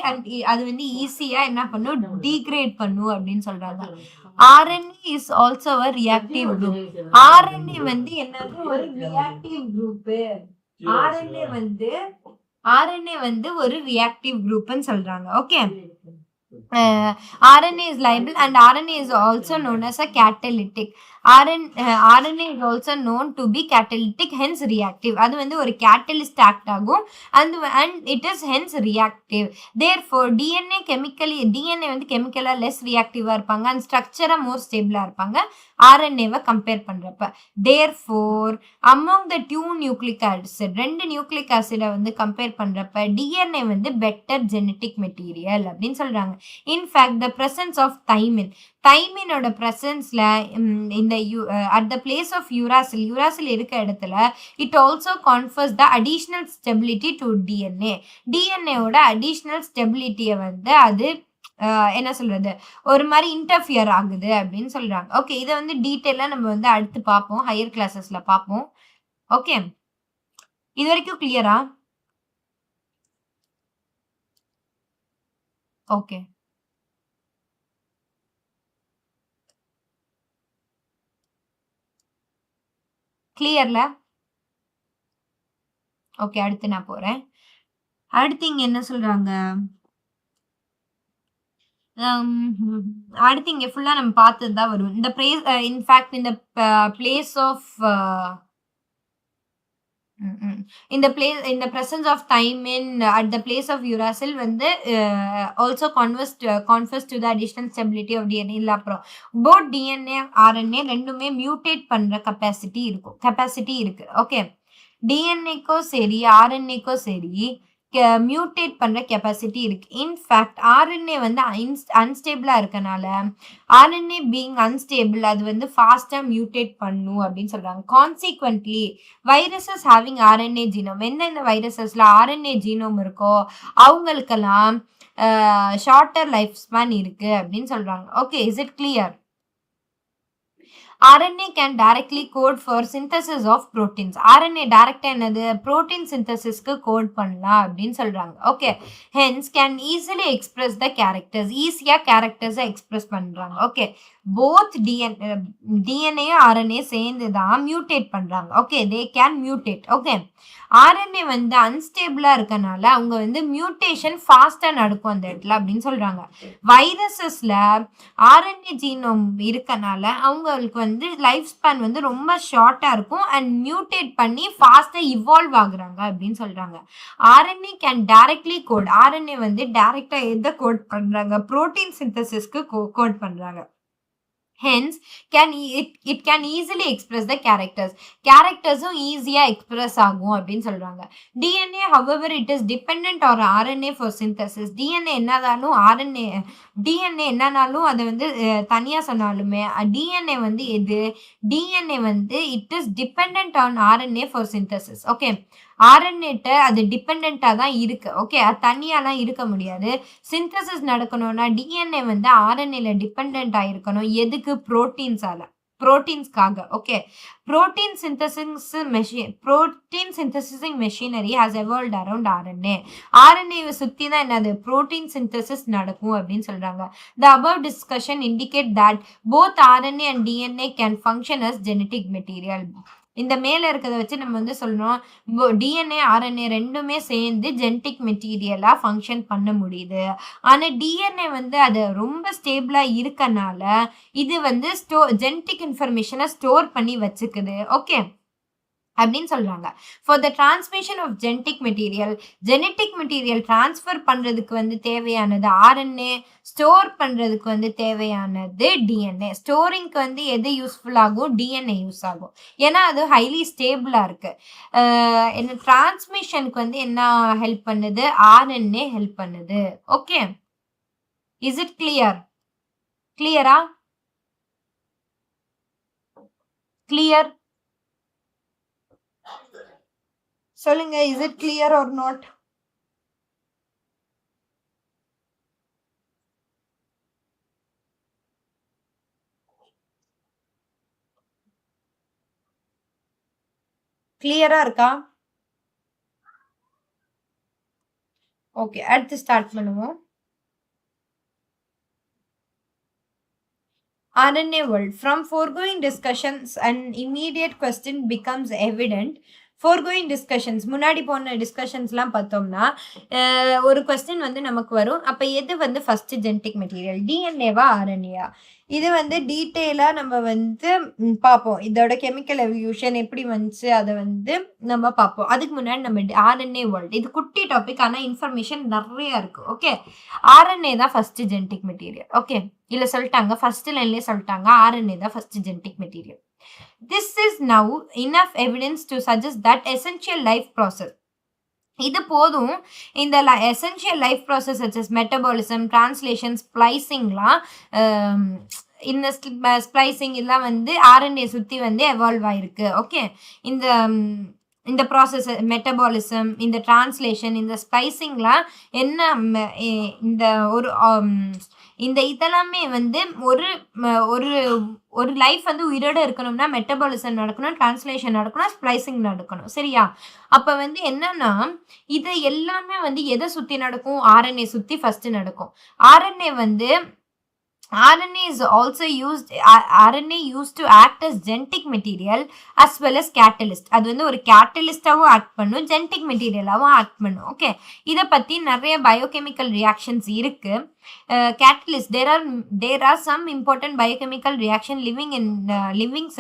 அது வந்து ஈஸியா என்ன பண்ணும், டீக்ரேட் பண்ணும் அப்படின்னு சொல்றாங்க. RNA is also a reactive group. RNA வந்து என்னது, ஒரு ரியாக்டிவ் குரூப். RNA வந்து ஒரு ரியாக்டிவ் குரூப்னு சொல்றாங்க. Okay, RNA is liable and RNA is also known as a catalytic. RNA is also known to be catalytic, hence reactive. அது வந்து ஒரு catalyst act ஆகும் and it is hence reactive. Therefore DNA வந்து chemically less reactive இருப்பாங்க and structure more stable இருப்பாங்க RNA-வை compare பண்றப்ப. Therefore among the two nucleic acid, 2 nucleic acid வந்து compare பண்றப்ப DNA வந்து better genetic material அப்படின்னு சொல்றாங்க. In fact the presence of thymine பிரசன்ஸ்ல இந்த at the place of uracil இருக்க இடத்துல it also confers the additional stability to DNA. DNA ஓட additional stability வந்து அது என்ன சொல்றது? ஒரு மாரி இன்டர்ஃபியர் ஆகுது அப்படின்னு சொல்றாங்க. ஓகே. இத வந்து டீட்டெயிலா நம்ம வந்து அடுத்து பார்ப்போம். ஹையர் கிளாஸஸ்ல பார்ப்போம். ஓகே. இதுவரைக்கும் கிளியரா? ஓகே. கிளியர்ல? ஓகே. அடுத்து நான் போறேன். அடுத்து இங்க என்ன சொல்றாங்க? அம் அடுத்து இங்க ஃபுல்லா நம்ம பார்த்தது தான் வரும். இந்த இன்ஃபாக்ட் இந்த place of in the presence of time in at the place of uracil வந்து also confers to the additional stability of DNA இல்ல அப்புறம் both DNA RNA ரெண்டுமே மியூட்டேட் பண்ற கெப்பாசிட்டி இருக்கு. ஓகே. டிஎன்ஏக்கும் சரி ஆர்என்ஏக்கும் சரி மியூட்டேட் பண்ற கெப்பாசிட்டி இருக்கு. இன்ஃபேக்ட் ஆர்என்ஏ வந்து அன்ஸ்டேபிளா இருக்கனால ஆர்என்ஏ பீயிங் அன்ஸ்டேபிள் அது வந்து ஃபாஸ்டா மியூட்டேட் பண்ணும் அப்படின்னு சொல்றாங்க. Consequently viruses having RNA genome எந்தெந்த வைரஸஸ்ல ஆர்என்ஏ ஜீனோம் இருக்கோ அவங்களுக்கெல்லாம் ஷார்ட்டர் லைஃப் ஸ்பேன் இருக்கு அப்படின்னு சொல்றாங்க. Okay. Is it clear? RNA can directly code for synthesis of proteins. RNA டைரக்டா என்னது புரோட்டீன் சிந்தசிஸ்க்கு கோட் பண்ணலாம் அப்படின்னு சொல்றாங்க. Okay. Hence can easily express the characters. ஈஸியா கேரக்டர்ஸை எக்ஸ்பிரஸ் பண்றாங்க. ஓகே. போத் டிஎன்ஏ ஆர்என்ஏ சேர்ந்து தான் மியூட்டேட் பண்றாங்க. Okay. They can mutate. Okay. RNA வந்து அன்ஸ்டேபிளா இருக்கனால அவங்க வந்து மியூட்டேஷன் ஃபாஸ்டா நடக்கும் அந்த இடத்துல அப்படின்னு சொல்றாங்க. வைரஸஸ்ல ஆர்என்ஏ ஜீனோம் இருக்கனால அவங்களுக்கு வந்து லைஃப் ஸ்பேன் வந்து ரொம்ப ஷார்ட்டா இருக்கும் அண்ட் மியூட்டேட் பண்ணி ஃபாஸ்டா இவால்வ் ஆகுறாங்க அப்படின்னு சொல்றாங்க. RNA can directly code. RNA வந்து டைரக்டா எதை கோட் பண்றாங்க? புரோட்டீன் சிந்தசிஸ்க்கு கோட் பண்றாங்க. Hence, it can easily express the characters. Charactersம் ஈஸியா எக்ஸ்பிரஸ் ஆகும் அப்படின்னு சொல்றாங்க. DNA, however, it is dependent on RNA for synthesis. DNA என்னன்னாலும் அதை வந்து தனியா சொன்னாலுமே DNA வந்து எது? DNA வந்து it is dependent on RNA for synthesis. Okay. ஆர்என்ஏட்ட அது டிபெண்டா தான் இருக்கு. ஓகே. அது தனியாலாம் இருக்க முடியாது. சிந்தசிஸ் நடக்கணும்னா டிஎன்ஏ வந்து ஆர்என்ஏல டிபெண்டா இருக்கணும். எதுக்கு? புரோட்டீன்ஸ்க்காக. Okay. Protein synthesising machinery has evolved around RNA. ஆர்என்ஏவை சுத்தி தான் என்னது புரோட்டீன் சிந்தசிஸ் நடக்கும் அப்படின்னு சொல்றாங்க. The above discussion indicate that both RNA and DNA can function as genetic material. இந்த மேல இருக்கிறத வச்சு நம்ம வந்து சொல்லணும் டிஎன்ஏ ஆர்என்ஏ ரெண்டுமே சேர்ந்து ஜெனடிக் மெட்டீரியலா ஃபங்க்ஷன் பண்ண முடியுது. ஆனா டிஎன்ஏ வந்து அது ரொம்ப ஸ்டேபிளா இருக்கனால இது வந்து ஜெனடிக் இன்ஃபர்மேஷனை ஸ்டோர் பண்ணி வச்சுக்குது. ஓகே அப்படின்னு சொல்றாங்க. For the transmission of genetic material transfer பண்றதுக்கு வந்து தேவையானது ஆர்என்ஏ, ஸ்டோர் பண்றதுக்கு வந்து தேவையானது டிஎன்ஏ. ஸ்டோரிங்க்கு வந்து எது யூஸ்ஃபுல் ஆகும்? டிஎன்ஏ யூஸ் ஆகும். ஏன்னா அது ஹைலி ஸ்டேபிளா இருக்கு. என்ன டிரான்ஸ்மிஷனுக்கு வந்து என்ன ஹெல்ப் பண்ணுது? ஆர்என்ஏ ஹெல்ப் பண்ணுது. ஓகே. Is it clear? கிளியரா? கிளியர் சொல்லுங்க. Is it clear or not? கிளியரா இருக்கா? ஓகே. அடுத்து ஸ்டார்ட் பண்ணுவோம். RNA world. From foregoing discussions, an immediate question becomes evident. Foregoing discussions முன்னாடி போன டிஸ்கஷன்ஸ்லாம் பார்த்தோம்னா ஒரு கொஸ்டின் வந்து நமக்கு வரும். அப்போ எது வந்து ஃபர்ஸ்ட் ஜெனடிக் மெட்டீரியல்? டிஎன்ஏவா ஆர்என்ஏவா? இது வந்து டீட்டெயிலாக நம்ம வந்து பார்ப்போம். இதோட கெமிக்கல் எவல்யூஷன் எப்படி வந்துச்சு அதை வந்து நம்ம பார்ப்போம். அதுக்கு முன்னாடி நம்ம ஆர்என்ஏ வேர்ல்டு, இது குட்டி டாபிக், ஆனால் இன்ஃபர்மேஷன் நிறைய இருக்கு. ஓகே. ஆர்என்ஏ தான் ஃபர்ஸ்ட் ஜெனடிக் மெட்டீரியல். ஓகே. இல்லை சொல்லிட்டாங்க, ஃபர்ஸ்ட் லைன்லேயே சொல்லிட்டாங்க ஆர்என்ஏ தான் first genetic material. This is now enough evidence to suggest that essential life process. இது போதும். இந்த essential life process such as metabolism, translation, splicingலாம் இந்த ஸ்ப்ளைசிங் எல்லாம் வந்து ஆர்என்ஏ சுற்றி வந்து எவால்வ் ஆயிருக்கு. ஓகே. இந்த இந்த ப்ராசஸ் மெட்டபாலிசம், இந்த டிரான்ஸ்லேஷன், இந்த ஸ்பைசிங்லாம் என்ன இந்த ஒரு இந்த இதெல்லாமே வந்து ஒரு ஒரு ஒரு லைஃப் வந்து உயிரோட இருக்கணும்னா மெட்டபாலிசம் நடக்கணும், டிரான்ஸ்லேஷன் நடக்கணும், ஸ்ப்ளைசிங் நடக்கணும். சரியா? அப்ப வந்து என்னன்னா, இது எல்லாமே வந்து எத சுத்தி நடக்கும்? ஆர்என்ஏ சுத்தி ஃபர்ஸ்ட் நடக்கும். ஆர்என்ஏ வந்து RNA is also used RNA used to act as genetic material as well as catalyst. அது வந்து ஒரு catalyst-ஆவும் act பண்ணும், genetic material-ஆவும் act பண்ணும். ஓகே, இத பத்தி நிறைய biochemical reactions இருக்கு. Catalyst, there are some important biochemical reaction living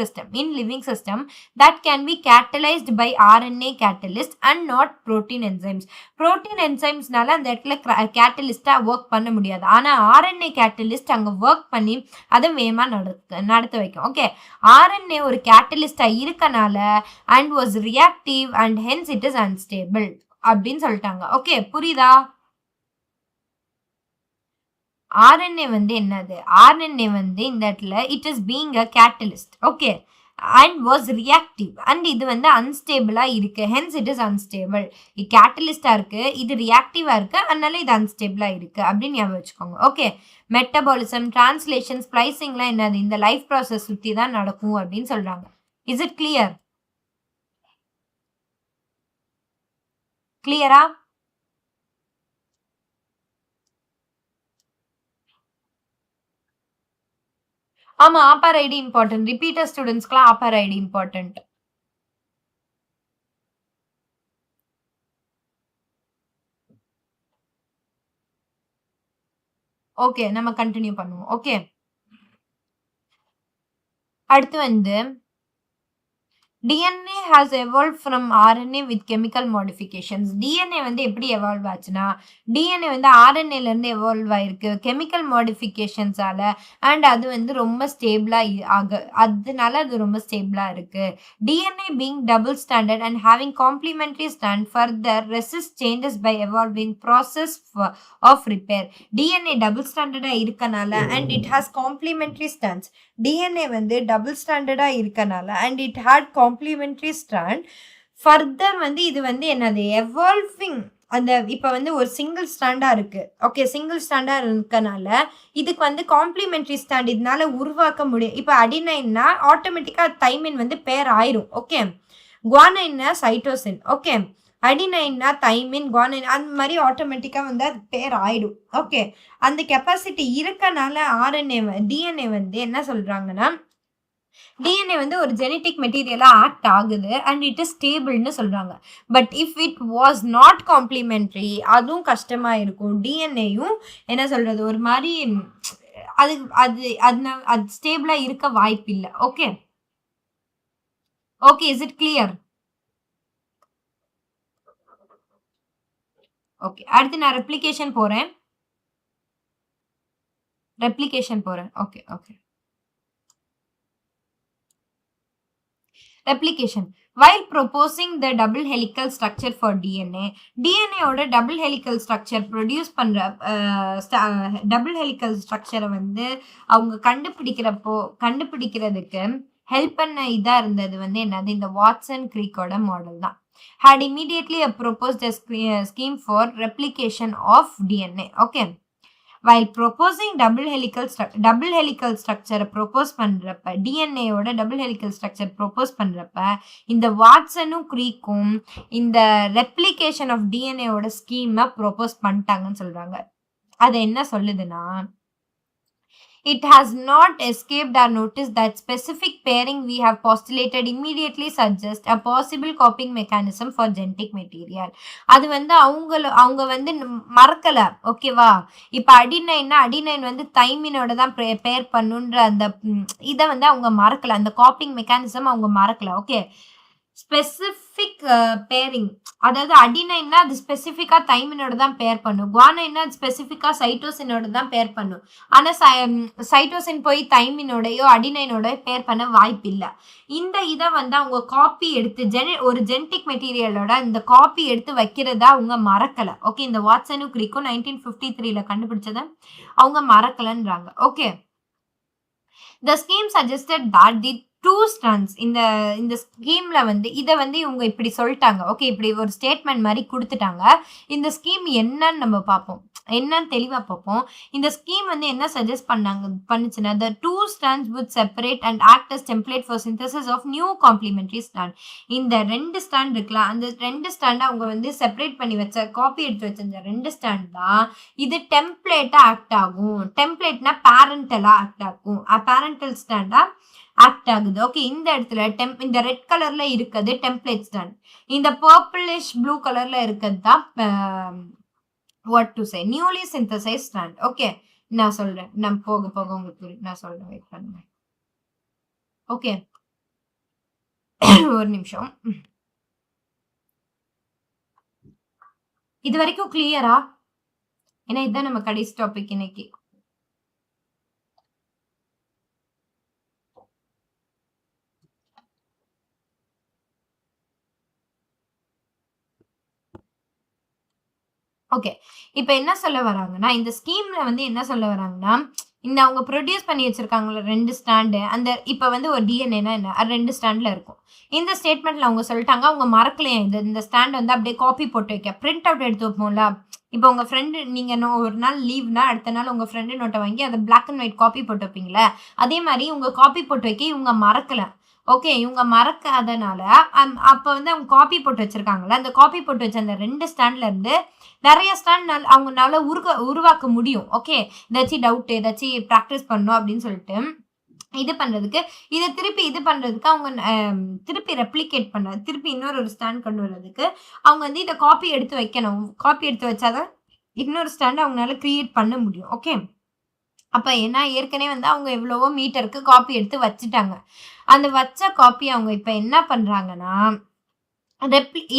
system that can be catalyzed by RNA catalyst and not protein enzymes. Protein enzymes-னால அந்த இடத்துல catalyst-ஆ work பண்ண முடியாது. ஆனா RNA catalyst அங்க ஒர்க் பண்ணி அதை வேகமா நடத்த வைக்கும். ஓகே, RNA ஒரு கேட்டலிஸ்டா இருக்கனால and was reactive and hence it is unstable அப்படின்னு சொல்லிட்டாங்க. ஓகே, புரியுதா? RNA வந்து என்னது? RNA வந்து இந்த இடத்துல it is being a catalyst. Okay, and was reactive and இது வந்து unstable-ஆ இருக்கு. hence it is unstable. இது catalyst-ஆ இருக்கு, இது reactive-ஆ இருக்கு, அதனால இது unstable-ஆ இருக்கு அப்படின்னு ஞாபகம் வச்சுக்கோங்க. ஓகே, மெட்டபாலிசம், டிரான்ஸ்லேஷன், ஸ்ப்ளைசிங்லாம் என்னது? இந்த லைஃப் ப்ராசஸ் சுத்தி தான் நடக்கும் அப்படின்னு சொல்றாங்க. Is it clear? கிளியரா? ஆமா, ஆப்பார் ஐடி இம்பார்ட்டன்ட். ரிப்பீட்டர் ஸ்டூடெண்ட்ஸ்க்குலாம் ஆப்பார் ஐடி இம்பார்ட்டன்ட். ஓகே, நம்ம கண்டினியூ பண்ணுவோம். ஓகே, அடுத்து வந்து DNA has evolved from RNA with chemical modifications. DNA வந்து எப்படி எவால்வ் ஆச்சுன்னா, DNA வந்து RNAல இருந்து எவால்வ் ஆயிருக்கு கெமிக்கல் மாடிஃபிகேஷன்ஸால. அண்ட் அது வந்து ரொம்ப ஸ்டேபிளா அதனால அது ரொம்ப ஸ்டேபிளா இருக்கு. DNA being double stranded and having complementary strand further resist changes by evolving process of repair. DNA double stranded இருக்கனால and it has complementary strands. DNA வந்து டபுள் ஸ்டாண்டர்டா இருக்கனால and it had complementary strand further வந்து இது வந்து என்னது evolving. அந்த இப்ப வந்து ஒரு சிங்கிள் ஸ்டாண்டா இருக்கு. ஓகே, சிங்கிள் ஸ்டாண்டா இருக்கனால இதுக்கு வந்து காம்ப்ளிமெண்டரி ஸ்டாண்ட் இதனால உருவாக்க முடியும். இப்ப அடினைன்னா ஆட்டோமேட்டிக்கா தைமின் வந்து பேர் ஆயிரும். ஓகே, குவானைன்னா சைட்டோசின். ஓகே, அடினைன்னா தைமின், குவானைன் அந்த மாதிரி ஆட்டோமேட்டிக்கா வந்து அது பேர் ஆயிடும். ஓகே, அந்த கெப்பாசிட்டி இருக்கனால டிஎன்ஏ வந்து என்ன சொல்றாங்கன்னா, டிஎன்ஏ வந்து ஒரு ஜெனட்டிக் மெட்டீரியலா ஆக்ட் ஆகுது அண்ட் இட் இஸ் ஸ்டேபிள்னு சொல்றாங்க. But if it was not complementary அதுவும் கஷ்டமா இருக்கும். டிஎன்ஏயும் என்ன சொல்றது ஒரு மாதிரி அது அது அது ஸ்டேபிளா இருக்க வாய்ப்பு இல்லை. Okay okay, is it clear? Okay, அடுத்து நான் ரெப்ளிகேஷன் போறேன். Okay okay, replication. While proposing the double helical structure for DNA ஓட double helical structure produce பண்ற double helical structure வந்து அவங்க கண்டுபிடிக்கிறதுக்கு ஹெல்ப் பண்ண இதா இருந்தது வந்து என்னது? இந்த வாட்சன் கிரீக்கோட மாடல் தான். had immediately proposed a scheme for replication of DNA. Okay, while proposing double helical structure propose பண்றப்ப DNA ஓட double helical structure propose பண்றப்ப இந்த வாட்சனும் கிரீக்கும் இந்த replication of DNA ஓட ஸ்கீம் propose பண்ணிட்டாங்கன்னு சொல்றாங்க. அது என்ன சொல்லுதுன்னா, it has not escaped our notice that specific pairing we have postulated immediately suggests a possible copying mechanism for genetic material. அது வந்து அவங்க வந்து மறக்கல. ஓகேவா? இப்ப அடினைன் வந்து தைமினோட தான் பேர் பண்ணுன்ற அந்த இதை வந்து அவங்க மறக்கல. அந்த காப்பிங் மெக்கானிசம் அவங்க மறக்கல. ஓகே, ஸ்பெசிபிக் பேரிங், அதாவது அடினைன்னா அது ஸ்பெசிஃபிக்கா தைமினோட தான் பேர் பண்ணும். குவானைன்னா அது ஸ்பெசிஃபிக்கா சைட்டோசினோட தான் பேர் பண்ணும். ஆனா சைட்டோசின் போய் தைமினோடையோ அடினைனோட பேர் பண்ண வாய்ப்பு இல்லை. இந்த இதை வந்து அவங்க காப்பி எடுத்து ஒரு ஜெனட்டிக் மெட்டீரியலோட இந்த காப்பி எடுத்து வைக்கிறதா அவங்க மறக்கல. ஓகே, இந்த வாட்சனும் கிரீக்கும் 1953 கண்டுபிடிச்சத அவங்க மறக்கலன்றாங்க. Okay, the scheme suggested that the 2 strands இந்த ஸ்கீம்ல வந்து இத வந்து இவங்க இப்படி சொல்லிட்டாங்க. ஓகே, இப்படி ஒரு ஸ்டேட்மெண்ட் மாரி குடுத்துட்டாங்க. இந்த ஸ்கீம் என்னன்னு நம்ம பார்ப்போம். என்னன்னு தெளிவா பார்ப்போம். இந்த ஸ்கீம் வந்து என்ன சஜெஸ்ட் பண்ணுச்சுன்னா, the 2 strands would separate and act as template for synthesis of new complementary strand. இந்த 2 ஸ்ட்ராண்ட் இருக்குல்ல, அந்த 2 ஸ்ட்ராண்ட அவங்க வந்து செப்பரேட் பண்ணி வச்ச காப்பி எடுத்து வச்ச இந்த 2 ஸ்ட்ராண்ட் தான் இது டெம்ப்ளேட்டா ஆக்ட் ஆகும். டெம்ப்ளேட்னா பேரண்டலா ஆக்ட் ஆகும். பேரண்டல் ஸ்ட்ராண்டா ஆக்ட் ஆகுது. ஓகே, இந்த இடத்துல இந்த ரெட் கலர்ல இருக்கிறது டெம்ப்ளேட் ஸ்ட்ராண்ட். இந்த பர்பிளிஷ் ப்ளூ கலர்ல இருக்கிறது தான் what to say newly synthesized strand. Okay, நான் சொல்றேன். நான் போக போக உங்களுக்கு புரியும். நான் சொல்றேன், வெயிட் பண்ணுங்க. ஓகே, ஒரு நிமிஷம். இது வரைக்கும் கிளியரா? ஏன்னா இதுதான் நம்ம கடைசி டாபிக் இன்னைக்கு. ஓகே, இப்ப என்ன சொல்ல வராங்கன்னா, இந்த ஸ்கீம்ல வந்து என்ன சொல்ல வராங்கன்னா, இந்த அவங்க ப்ரொடியூஸ் பண்ணி வச்சிருக்காங்கல்ல 2 ஸ்ட்ராண்ட், அந்த இப்ப வந்து ஒரு டிஎன்ஏனா என்ன? அது 2 ஸ்ட்ராண்ட்ல இருக்கும். இந்த ஸ்டேட்மெண்ட்ல அவங்க சொல்லிட்டாங்க, அவங்க மறக்கலையாம். இந்த ஸ்ட்ராண்ட் வந்து அப்படியே காப்பி போட்டு வைக்க. பிரிண்ட் அவுட் எடுத்து வைப்போம்ல. இப்போ உங்க ஃப்ரெண்ட் நீங்க ஒரு நாள் லீவ்னா அடுத்த நாள் உங்க ஃப்ரெண்டு நோட்டை வாங்கி அதை பிளாக் அண்ட் ஒயிட் காப்பி போட்டு வைப்பீங்கள, அதே மாதிரி இவங்க காப்பி போட்டு வைக்க இவங்க மறக்கல. ஓகே, இவங்க மறக்காதனால அப்ப வந்து அவங்க காப்பி போட்டு வச்சிருக்காங்கல்ல, அந்த காப்பி போட்டு வச்ச அந்த 2 ஸ்ட்ராண்ட்ல இருந்து நிறைய ஸ்ட்ராண்ட் அவங்கனால உருவாக்க முடியும். ஓகே, ஏதாச்சும் டவுட் ஏதாச்சும் ப்ராக்டிஸ் பண்ணணும் அப்படின்னு சொல்லிட்டு இது பண்றதுக்கு, இதை திருப்பி இது பண்றதுக்கு அவங்க திருப்பி ரெப்ளிகேட் பண்ண, திருப்பி இன்னொரு ஸ்டாண்ட் கொண்டு வர்றதுக்கு அவங்க வந்து இதை காப்பி எடுத்து வைக்கணும். காப்பி எடுத்து வச்சாதான் இன்னொரு ஸ்டாண்ட் அவங்களால கிரியேட் பண்ண முடியும். ஓகே, அப்ப ஏன்னா ஏற்கனவே வந்து அவங்க எவ்வளவோ மீட்டருக்கு காப்பி எடுத்து வச்சுட்டாங்க. அந்த வச்ச காப்பி அவங்க இப்ப என்ன பண்றாங்கன்னா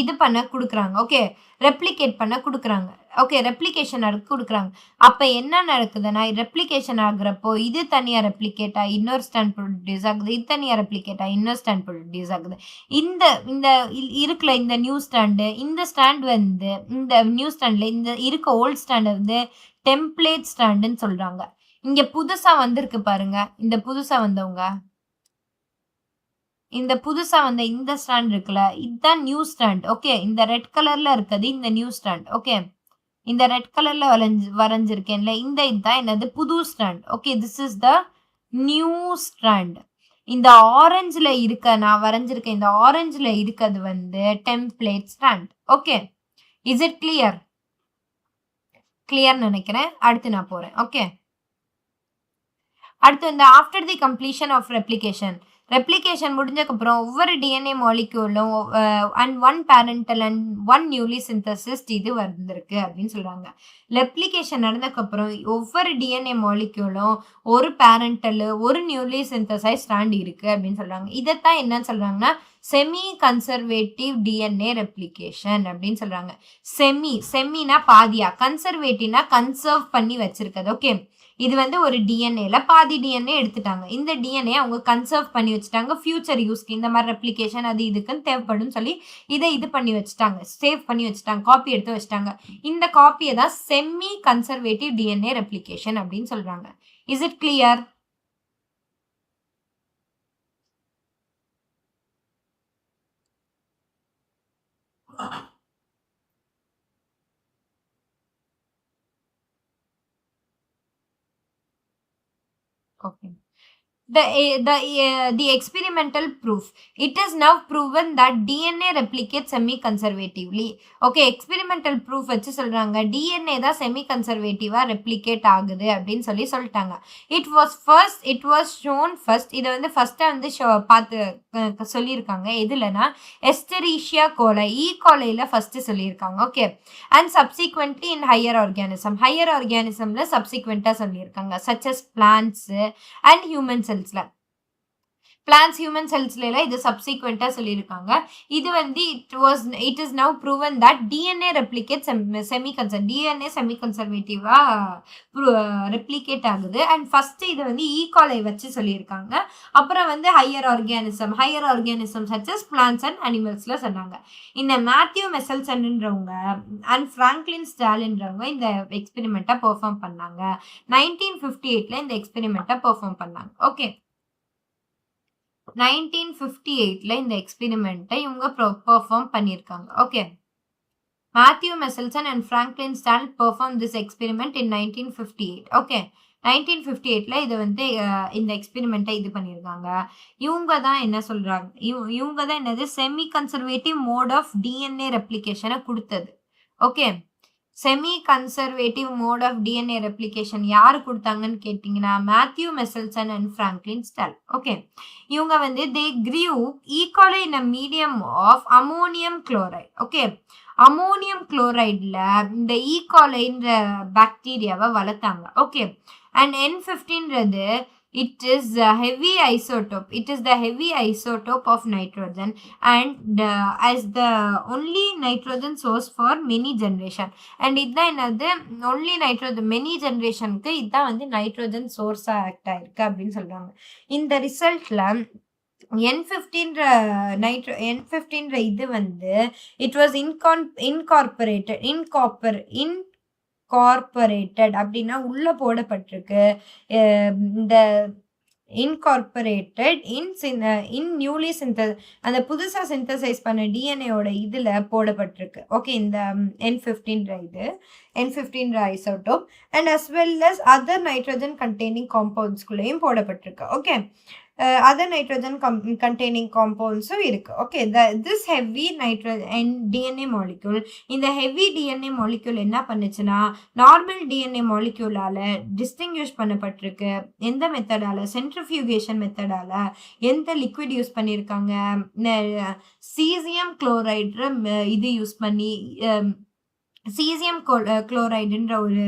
இது பண்ண குடுக்குறாங்க. ஓகே, ரெப்ளிகேட் பண்ண குடுக்குறாங்க. ஓகே, ரெப்ளிகேஷன் குடுக்குறாங்க. அப்ப என்ன நடக்குதுன்னா, ரெப்ளிகேஷன் ஆகுறப்போ இது தனியா ரெப்ளிகேட் ஆகி இன்னொரு ஸ்டாண்ட் ப்ரொடியூஸ் ஆகுது. இது தனியா ரெப்ளிகேட் ஆகி இன்னொரு ஸ்டாண்ட் ப்ரொடியூஸ் ஆகுது. இந்த இந்த இருக்குல்ல இந்த நியூ ஸ்டாண்டு, இந்த ஸ்டாண்ட் வந்து இந்த நியூ ஸ்டாண்ட்ல இந்த இருக்க ஓல்ட் ஸ்டாண்ட் வந்து டெம்ப்ளேட் ஸ்டாண்டுன்னு சொல்றாங்க. இங்க புதுசா வந்திருக்கு பாருங்க. இந்த புதுசா வந்தவங்க, இந்த புதுசா வந்த இந்த ஸ்டாண்ட் இருக்குல்ல, இதுதான் நியூ ஸ்டாண்ட். ஓகே, இந்த ரெட் கலர்ல இருக்குது இந்த நியூ ஸ்டாண்ட். ஓகே, இந்த ரெட் கலர்ல வரைஞ்சிருக்கேன்ல, இதுதான் என்னது புது ஸ்டாண்ட். Okay, this is the new stand. இந்த ஆரஞ்சுல நான் வரைஞ்சிருக்கேன், இந்த ஆரஞ்சுல இருக்கிறது வந்து template stand. Okay, is it clear? Clear நினைக்கிறேன். அடுத்து நான் போறேன். ஓகே, அடுத்து வந்து after the completion of replication, replication முடிஞ்சக்கப்புறம் ஒவ்வொரு டிஎன்ஏ மாலிக்யூலும் and 1 parental and 1 newly synthesised இது வந்திருக்கு அப்படின்னு சொல்றாங்க. ரெப்ளிகேஷன் நடந்தக்கப்புறம் ஒவ்வொரு டிஎன்ஏ மாலிக்யூலும் ஒரு பேரண்டல் ஒரு நியூலி சிந்தசைஸ் ஸ்டாண்ட் இருக்கு அப்படின்னு சொல்றாங்க. இதைத்தான் என்னன்னு சொல்றாங்கன்னா செமி கன்சர்வேட்டிவ் டிஎன்ஏ ரெப்ளிகேஷன் அப்படின்னு சொல்றாங்க. செமினா பாதியா, கன்சர்வேட்டிவ்னா கன்சர்வ் பண்ணி வச்சிருக்கிறது. ஓகே, இது வந்து ஒரு டிஎன்ஏல பாதி டிஎன்ஏ எடுத்துட்டாங்க. இந்த டிஎன்ஏ அவங்க கன்சர்வ் பண்ணி வச்சுட்டாங்க ஃபியூச்சர் யூஸ்க்கு. இந்த மாதிரி ரெப்ளிகேஷன் அது இதுக்குன்னு தேவைப்படும் சொல்லி இதை இது பண்ணி வச்சுட்டாங்க, சேவ் பண்ணி வச்சுட்டாங்க, காப்பி எடுத்து வச்சுட்டாங்க. இந்த காப்பியை தான் செமி கன்சர்வேட்டிவ் டிஎன்ஏ ரெப்ளிகேஷன் அப்படின்னு சொல்றாங்க. Is it clear? Okay. The experimental proof. It is now proven that DNA replicates semi-conservatively. Okay, experimental proof வச்சு சொல்றாங்க DNA தான் semi-conservative replicate ஆகுது அப்படின்னு சொல்லிட்டாங்க. It was shown first. இதை வந்து ஃபர்ஸ்டா வந்து பார்த்து சொல்லியிருக்காங்க. எதுலனா எஸ்டெரிஷியா கோலை, கோலைல ஃபர்ஸ்ட் சொல்லியிருக்காங்க. Okay, and subsequently in higher ஆர்கானிசம்ல சப்சிக்வெண்டா சொல்லியிருக்காங்க, such as plants and human செல்ஸ்ல. பிளான்ஸ் ஹியூமன் செல்ஸ்ல இது சப்சிக்வெண்டா சொல்லியிருக்காங்க. இது வந்து it is now proven that DNA replicate DNA semi கன்சர்வேட்டிவா ரெப்ளிகேட் ஆகுது. அண்ட் ஃபர்ஸ்ட் இது வந்து ஈகாலை வச்சு சொல்லியிருக்காங்க. அப்புறம் வந்து higher organism such as plants and அனிமல்ஸ்ல சொன்னாங்க. இந்த மேத்யூ மெசல்சன்ன்றவங்க அண்ட் பிராங்க்லின் ஸ்டாலின்றவங்க இந்த எக்ஸ்பெரிமெண்ட்டை பெர்ஃபார்ம் பண்ணாங்க. 1958ல இந்த எக்ஸ்பெரிமெண்ட்டை பெர்ஃபார்ம் பண்ணாங்க. ஓகே, 1958ல இந்த எக்ஸ்பெரிமெண்ட்டை இவங்க பெர்ஃபார்ம் பண்ணியிருக்காங்க. Okay. Matthew Meselson and Franklin Stanley performed this experiment in 1958. Okay. 1958ல இது வந்து இந்த எக்ஸ்பெரிமெண்ட்டை இது பண்ணியிருக்காங்க. இவங்க தான் என்ன சொல்றாங்க? இவங்க தான் என்னது semi conservative mode of DNA ரெப்ளிகேஷனை கொடுத்தது. Okay. Semi conservative mode of DNA replication யாரு கொடுத்தாங்கன்னு கேட்டிங்கன்னா Matthew Meselson and Franklin Stahl. Okay. இவங்க வந்து they grew E coli in a medium of ammonium chloride. Okay. Ammonium குளோரைடில் இந்த ஈகாலைன்ற பாக்டீரியாவை வளர்த்தாங்க. ஓகே. அண்ட் N15ன்றது it is a heavy isotope. It is the heavy isotope of nitrogen and as the only nitrogen source for many generation. And இதுதான் என்னது only nitrogen many generationக்கு இதுதான் வந்து nitrogen source ஆக்ட் ஆயிருக்கு அப்படின்னு சொல்றாங்க. இந்த ரிசல்ட்ல N15 இது வந்து இட் வாஸ் இன்கார்பரேட்டட் அப்படின்னா உள்ள போடப்பட்டிருக்கு. இந்த இன்கார்பரேட்டட் இன் நியூலி அந்த புதுசா சிந்தசைஸ் பண்ண டிஎன்ஏயோட இதுல போடப்பட்டிருக்கு. ஓகே. இந்த N15 isotope and as well as other nitrogen containing காம்பவுண்ட்ஸ்குள்ளேயும் போடப்பட்டிருக்கு. Okay. other nitrogen containing compounds இருக்கு. Okay. this heavy nitrogen DNA molecule இந்த heavy DNA molecule என்ன பண்ணுச்சுன்னா நார்மல் DNA moleculeால டிஸ்டிங்விஷ் பண்ணப்பட்டிருக்கு. எந்த மெத்தடால? சென்ட்ரிஃபியூகேஷன் மெத்தடால. எந்த லிக்விட் யூஸ் பண்ணியிருக்காங்க? சீசியம் குளோரைடு இது யூஸ் பண்ணி சீசியம் குளோரைடுன்ற ஒரு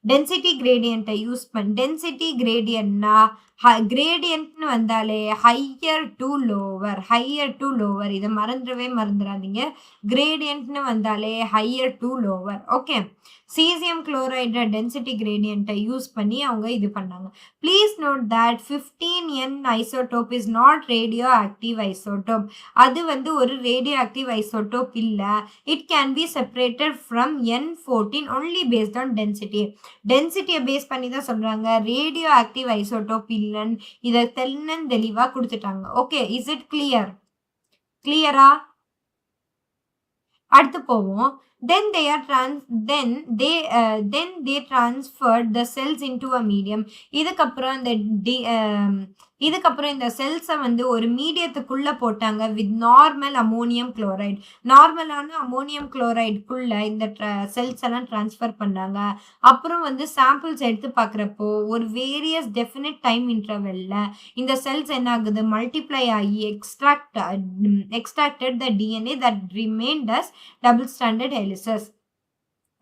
டென்சிட்டி கிரேடியண்ட்டை யூஸ் பண்ணி டென்சிட்டி கிரேடியன்ட்னா கிரேடியன்ட்னு வந்தாலே ஹையர் டு லோவர் இதை மறந்துடாதீங்க. கிரேடியன்ட்னு வந்தாலே higher to lower. Okay. Caesium chloride density கிரேடியண்ட்டை யூஸ் பண்ணி அவங்க இது பண்ணாங்க. Please note that 15N isotope is not radioactive isotope. அது வந்து ஒரு ரேடியோ ஆக்டிவ் ஐசோடோப் இல்லை. It can be separated from N14 only based on டென்சிட்டியை base பண்ணி தான் சொல்றாங்க. ரேடியோ ஆக்டிவ் ஐசோடோப் இல்லைன்னு இதை தெளிவாக கொடுத்துட்டாங்க. ஓகே. இஸ் இட் கிளியரா? அடுத்து போவோம். Then they transferred the cells into a medium. இதுக்கப்புறம் இந்த செல்ஸை வந்து ஒரு மீடியத்துக்குள்ள போட்டாங்க வித் நார்மல் அமோனியம் குளோரைடு. நார்மலான அமோனியம் குளோரைடுக்குள்ள இந்த செல்ஸ் எல்லாம் டிரான்ஸ்ஃபர் பண்ணாங்க. அப்புறம் வந்து சாம்பிள்ஸ் எடுத்து பார்க்குறப்போ ஒரு வேரியஸ் டெஃபினட் டைம் இன்டர்வெல்ல இந்த செல்ஸ் என்ன ஆகுது? மல்டிப்ளை ஆகி extracted the DNA that remained as double stranded helices.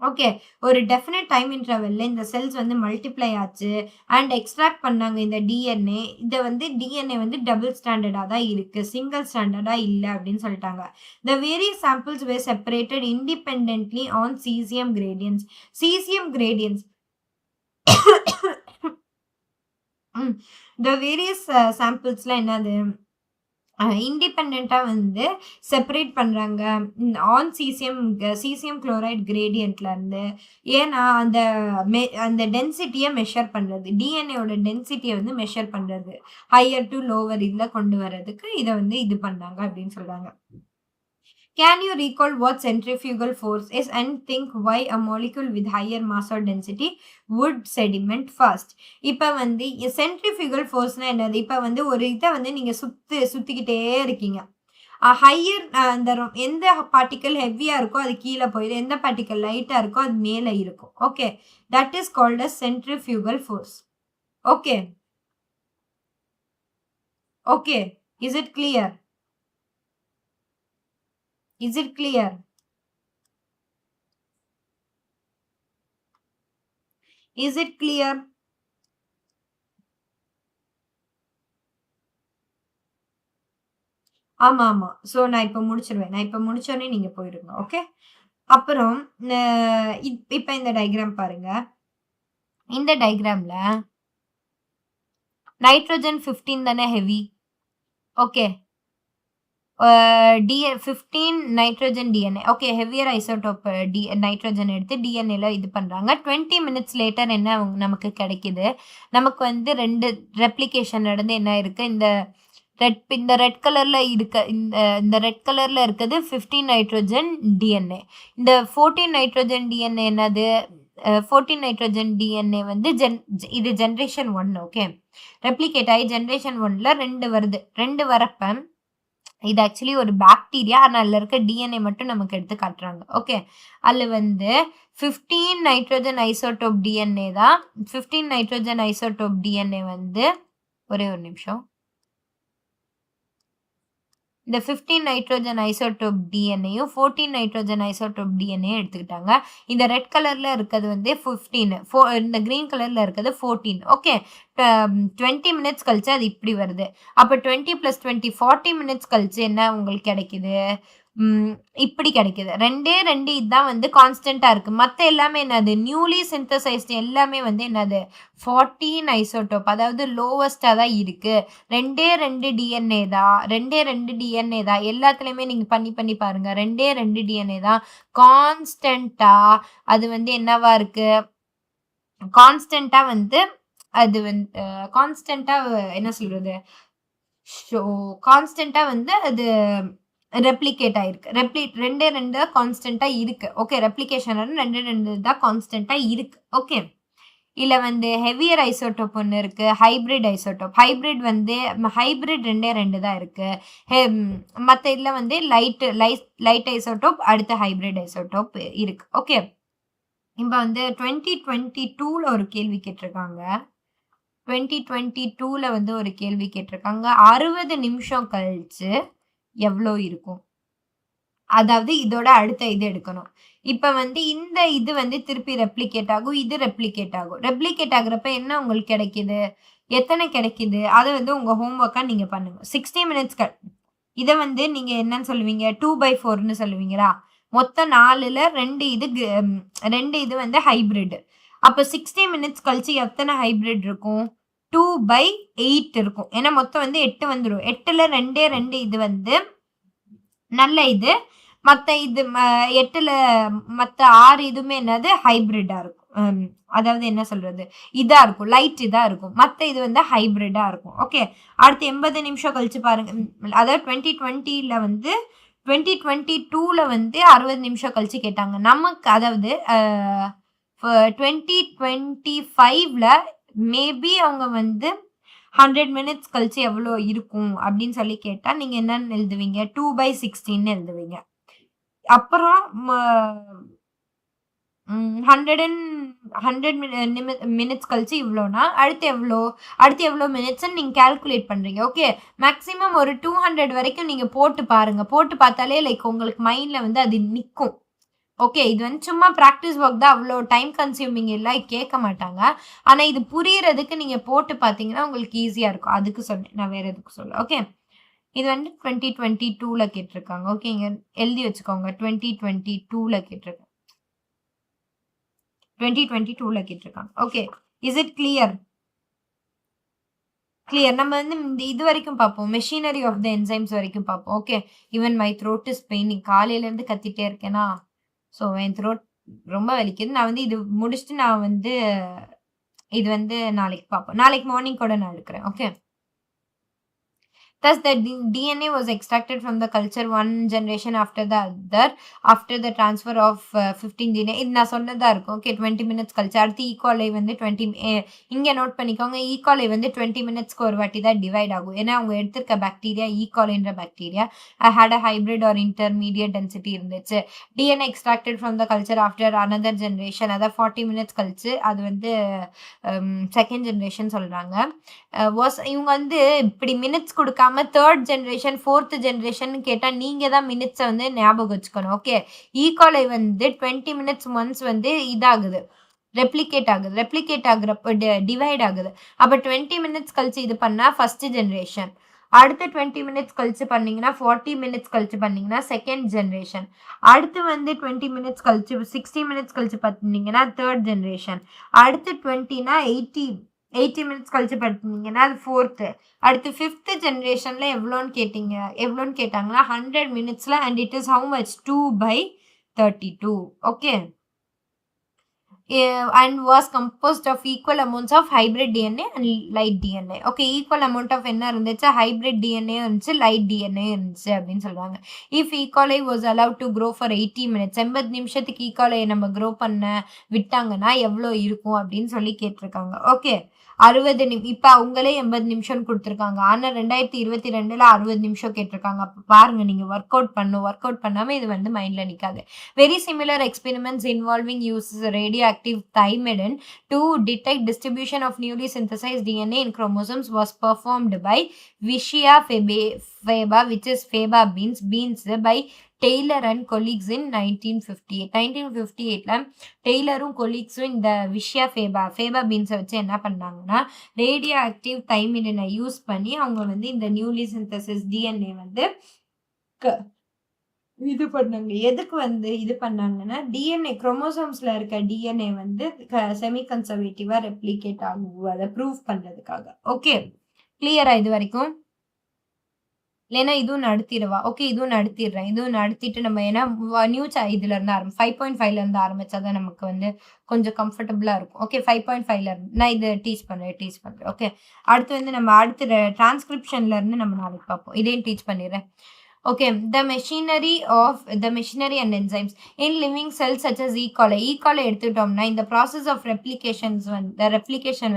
Okay. ஒரு டெஃபினட் டைம் இன்டர்வெல்ல இந்த செல்ஸ் வந்து மல்டிப்ளை ஆச்சு அண்ட் எக்ஸ்ட்ராக்ட் பண்ணாங்க இந்த டிஎன்ஏ. இதை வந்து டிஎன்ஏ வந்து டபுள் ஸ்டாண்டர்டாக தான் இருக்கு, சிங்கிள் ஸ்டாண்டர்டாக இல்லை அப்படின்னு சொல்லிட்டாங்க. The various samples were separated independently on cesium gradients. The various samples என்னது இண்டிபெண்ட்டாக வந்து செப்பரேட் பண்ணுறாங்க ஆன் சீசியம் குளோரைட் கிரேடியன்ட்லேருந்து. ஏன்னா அந்த டென்சிட்டியை மெஷர் பண்ணுறது, டிஎன்ஏவோட டென்சிட்டியை வந்து மெஷர் பண்ணுறது, ஹையர் டு லோவர் இதில் கொண்டு வர்றதுக்கு இதை வந்து இது பண்ணாங்க அப்படின்னு சொல்கிறாங்க. Can you recall what centrifugal force is and think why a molecule with higher mass or density would sediment fast? இப்போ வந்து centrifugal forceனா என்னது? இப்போ வந்து ஒரு இதை வந்து நீங்கள் சுற்றிக்கிட்டே இருக்கீங்க. ஹையர் அந்த எந்த பார்ட்டிக்கல் ஹெவியாக இருக்கோ அது கீழே போயிடும், எந்த பார்ட்டிக்கல் லைட்டாக இருக்கோ அது மேலே இருக்கும். Okay. That is called a centrifugal force. Okay. Okay. Is it clear? Is it clear? Is it clear? ஆமா. ஸோ நான் இப்போ முடிச்சோடனே நீங்க போயிடுங்க. ஓகே. அப்புறம் இப்போ இந்த டயக்ராம் பாருங்க. இந்த டயக்ராம்ல நைட்ரோஜன் 15 தானே heavy. Okay. 15 nitrogen DNA. Okay. Heavier isotope nitrogen எடுத்து டிஎன்ஏல இது பண்ணுறாங்க. 20 மினிட்ஸ் லேட்டர் என்ன நமக்கு கிடைக்குது? நமக்கு வந்து 2 ரெப்ளிகேஷன் நடந்து என்ன இருக்குது? இந்த இந்த ரெட் கலர்ல இருக்க இந்த ரெட் கலர்ல இருக்கிறது 15 நைட்ரோஜன் டிஎன்ஏ. இந்த 14 நைட்ரோஜன் டிஎன்ஏ என்னது? 14 நைட்ரோஜன் டிஎன்ஏ வந்து இது ஜென்ரேஷன் 1. ஓகே, ரெப்ளிகேட் ஆகி ஜென்ரேஷன் 1ல 2 வருது. 2 வரப்ப இது ஆக்சுவலி ஒரு பாக்டீரியா. ஆனால் அதில் இருக்க டிஎன்ஏ மட்டும் நமக்கு எடுத்து காட்டுறாங்க. ஓகே, அதில் வந்து 15 நைட்ரோஜன் ஐசோடோப் டிஎன்ஏ தான். 15 நைட்ரோஜன் ஐசோடோப் டிஎன்ஏ வந்து ஒரே ஒரு நிமிஷம். இந்த 15 நைட்ரோஜன் ஐசோடோப் டிஎன்ஏயும் 14 நைட்ரோஜன் ஐசோடோப் டிஎன்ஏ எடுத்துக்கிட்டாங்க. இந்த ரெட் கலர்ல இருக்கிறது வந்து 15, இந்த கிரீன் கலர்ல இருக்கிறது 14. ஓகே, 20 மினிட்ஸ் கழிச்சு அது இப்படி வருது. அப்போ 20 + 20 40 மினிட்ஸ் கழிச்சு என்ன உங்களுக்கு கிடைக்குது? இப்படி கிடைக்குது. 2 இதுதான் வந்து கான்ஸ்டன்டா இருக்கு. மற்ற எல்லாமே என்னது? நியூலி சிந்தசைஸ்ட் எல்லாமே வந்து என்னது? 14 ஐசோடோப், அதாவது லோவஸ்டா தான் இருக்கு. 2 டிஎன்ஏ தான். 2 டிஎன்ஏ தான். எல்லாத்துலயுமே நீங்க பண்ணி பாருங்க. 2 டிஎன்ஏ தான் கான்ஸ்டன்டா. அது வந்து என்னவா இருக்கு? கான்ஸ்டன்டா வந்து அது வந்து கான்ஸ்டன்டா என்ன சொல்றது? ஸோ கான்ஸ்டன்டா வந்து அது ரெப்ளிகேட் ஆயிருக்கு. 2 தான் கான்ஸ்டன்டா இருக்கு. ஓகே, ரெப்ளிகேஷன் 2 தான் கான்ஸ்டன்டா இருக்கு. ஓகே, இல்ல வந்து ஹெவியர் ஐசோடோப் ஒன்று இருக்கு, ஹைபிரிட் ஐசோடோப். ஹைபிரிட் வந்து ஹைபிரிட் 2 தான் இருக்கு. மற்ற இதில் வந்து லைட் ஐசோடோப், அடுத்த ஹைபிரிட் ஐசோடோப் இருக்கு. ஓகே, இப்போ வந்து 2022ல ஒரு கேள்வி கேட்டிருக்காங்க. 2022ல வந்து ஒரு கேள்வி கேட்டிருக்காங்க. 60 நிமிஷம் கழிச்சு எவ்வளோ இருக்கும்? அதாவது இதோட அடுத்த இது எடுக்கணும். இப்ப வந்து இந்த இது வந்து திருப்பி ரெப்ளிகேட் ஆகும். இது ரெப்ளிகேட் ஆகும். ரெப்ளிகேட் ஆகுறப்ப என்ன உங்களுக்கு கிடைக்குது? எத்தனை கிடைக்குது? அதை வந்து உங்க ஹோம்ஒர்க்கா நீங்க பண்ணுங்க. 60 மினிட்ஸ் இதை வந்து நீங்க என்னன்னு சொல்லுவீங்க? 2/4ன்னு சொல்லுவீங்களா? மொத்தம் 4ல 2 இது வந்து ஹைபிரிட். அப்ப 60 மினிட்ஸ் கழிச்சு எத்தனை ஹைபிரிட் இருக்கும்? 2/8 இருக்கும். ஏன்னா மொத்தம் வந்து 8 வந்துடும். 8ல 2 இது வந்து நல்ல இது. மற்ற இது 8ல மற்ற 6 இதுவுமே என்னது? ஹைபிரிடா இருக்கும். அதாவது என்ன சொல்றது? இதா இருக்கும், லைட் இதா இருக்கும். மற்ற இது வந்து ஹைபிரிடா இருக்கும். ஓகே, அடுத்து 80 நிமிஷம் கழிச்சு பாருங்க. அதாவது 2020ல வந்து 2022ல வந்து 60 நிமிஷம் கழிச்சு கேட்டாங்க நமக்கு. அதாவது 2025ல மேபி அவங்க வந்து 100 மினிட்ஸ் கழிச்சு எவ்வளோ இருக்கும் அப்படின்னு சொல்லி கேட்டா நீங்க என்னன்னு எழுதுவீங்க? 2/16 எழுதுவீங்க. அப்புறம் 100 மினிட்ஸ் கழிச்சு இவ்வளோனா அடுத்து எவ்வளோ மினிட்ஸ் நீங்க கால்குலேட் பண்றீங்க. ஓகே, மேக்ஸிமம் ஒரு 200 வரைக்கும் நீங்க போட்டு பாருங்க. போட்டு பார்த்தாலே லைக் உங்களுக்கு மைண்ட்ல வந்து அது நிற்கும். ஓகே, இது வந்து சும்மா ப்ராக்டிஸ் ஒர்க் தான். அவ்வளோ டைம் கன்சியூமிங் எல்லாம் கேட்க மாட்டாங்க. ஆனால் இது புரியறதுக்கு நீங்கள் போட்டு பார்த்தீங்கன்னா உங்களுக்கு ஈஸியாக இருக்கும். அதுக்கு சொன்னேன், நான் வேறு எதுக்கு சொல்ல. ஓகே, இது வந்து 2022ல கேட்டிருக்காங்க. ஓகே, இங்கே எழுதி வச்சுக்கோங்க. 2022ல கேட்டிருக்காங்க. 2022ல கேட்டிருக்காங்க. Okay, is it clear? நம்ம வந்து இந்த இது வரைக்கும் பார்ப்போம். மெஷினரி ஆஃப் த என்சைம்ஸ் வரைக்கும் பார்ப்போம். Okay, even my throat is paining. காலையிலேருந்து கத்திட்டே இருக்கேனா, ஸோ என் த்ரோட் ரொம்ப வலிக்குது. நான் வந்து இது முடிச்சுட்டு நான் வந்து இது வந்து நாளைக்கு பார்ப்போம். நாளைக்கு மார்னிங் கூட நான் எடுக்கிறேன். Okay, thus the DNA was extracted from the culture one generation after the other after the transfer of 15 DNA. இது நான் சொன்னதா இருக்கும். ஓகே, 20 மினிட்ஸ் கழிச்சு அடுத்து ஈகாலை வந்து 20 இங்கே நோட் பண்ணிக்கோங்க. ஈகாலை வந்து 20 மினிட்ஸ்க்கு ஒரு வாட்டி தான் டிவைட் ஆகும். ஏன்னா அவங்க எடுத்திருக்க பாக்டீரியா ஈகாலைன்ற bacteria had a hybrid or intermediate density இருந்துச்சு. DNA extracted from the culture after another generation, அதாவது 40 மினிட்ஸ் கழிச்சு அது வந்து செகண்ட் ஜென்ரேஷன் சொல்றாங்க. இவங்க வந்து இப்படி மினிட்ஸ் கொடுக்காம தேர்ட் ஜென்ரேஷன், ஃபோர்த் ஜென்ரேஷன் கேட்டா நீங்க தான் மினிட்ஸை வந்து ஞாபகம் வச்சுக்கணும். ஓகே, ஈகாலை வந்து 20 மினிட்ஸ் ஒன்ஸ் வந்து இதாகுது, ரெப்ளிகேட் ஆகுறப்ப டிவைட் ஆகுது. அப்ப 20 மினிட்ஸ் கழிச்சு இது பண்ணா ஃபர்ஸ்ட் ஜென்ரேஷன். அடுத்து 20 மினிட்ஸ் கழிச்சு பண்ணீங்கன்னா 40 மினிட்ஸ் கழிச்சு பண்ணீங்கன்னா செகண்ட் ஜென்ரேஷன். அடுத்து வந்து 20 மினிட்ஸ் கழிச்சு 60 மினிட்ஸ் கழிச்சு பண்ணீங்கன்னா தேர்ட் ஜென்ரேஷன். அடுத்து 20னா 80 மினிட்ஸ் கழிச்சு பார்த்தீங்கன்னா அது ஃபோர்த்து. அடுத்து 5th ஜென்ரேஷன்ல எவ்வளோன்னு கேட்டாங்கன்னா 100 மினிட்ஸ்ல. And it is how much? 2/32. Okay, and was composed of equal amounts of hybrid DNA and light DNA. Okay, equal amount of என்ன இருந்துச்சு, hybrid DNA இருந்துச்சு, light DNA இருந்துச்சு அப்படின்னு சொல்றாங்க. If E. coli was allowed to grow for 80 minutes, 80 நிமிஷத்துக்கு E. coli நம்ம grow பண்ண விட்டாங்கன்னா எவ்வளோ இருக்கும் அப்படின்னு சொல்லி கேட்டிருக்காங்க. ஓகே, 60 இப்ப அவங்களே 80 நிமிஷம் கொடுத்துருக்காங்க. ஆனா 2022ல 60 நிமிஷம் கேட்டிருக்காங்க. அப்ப பாருங்க, நீங்க ஒர்க் அவுட் பண்ணாம இது வந்து மைண்ட்ல நிக்காது. Very similar experiments involving use radioactive thymidine to detect distribution of newly synthesized DNA in chromosomes was performed by Vicia faba, which is faba beans by Taylor and colleagues in 1958. 1958ல டெய்லரும் கொலீக்ஸும் இந்த விஷயா ஃபேபா பீன்ஸை வச்சு என்ன பண்ணாங்கன்னா, ரேடியோ ஆக்டிவ் தைமிடினை யூஸ் பண்ணி அவங்க வந்து இந்த newly synthesis DNA வந்து இது பண்ணாங்க. எதுக்கு வந்து இது பண்ணாங்கன்னா, டிஎன்ஏ குரோமோசோம்ஸ்ல இருக்க டிஎன்ஏ வந்து செமி கன்சர்வேட்டிவா ரெப்ளிகேட் ஆகும், அதை ப்ரூவ் பண்றதுக்காக. ஓகே, கிளியரா இது வரைக்கும்? இல்லைன்னா இதுவும் நடத்திடுவா? ஓகே, இதுவும் நடத்திடுறேன். இதுவும் நடத்திட்டு நம்ம ஏன்னா நியூ இதுல இருந்து 5.5ல இருந்து ஆரம்பிச்சாதான் நமக்கு வந்து கொஞ்சம் கம்ஃபர்டபுளா இருக்கும். ஓகே, 5.5ல இருந்து நான் இது டீச் பண்றேன். ஓகே, அடுத்து வந்து நம்ம அடுத்த டிரான்ஸ்கிரிப்ஷன்ல இருந்து நம்ம நாளைக்கு பார்ப்போம். இதையும் டீச் பண்ணிடுறேன். Okay, the machinery and enzymes in living cells such as E. coli எடுத்துட்டோம்னா, இந்த process of replication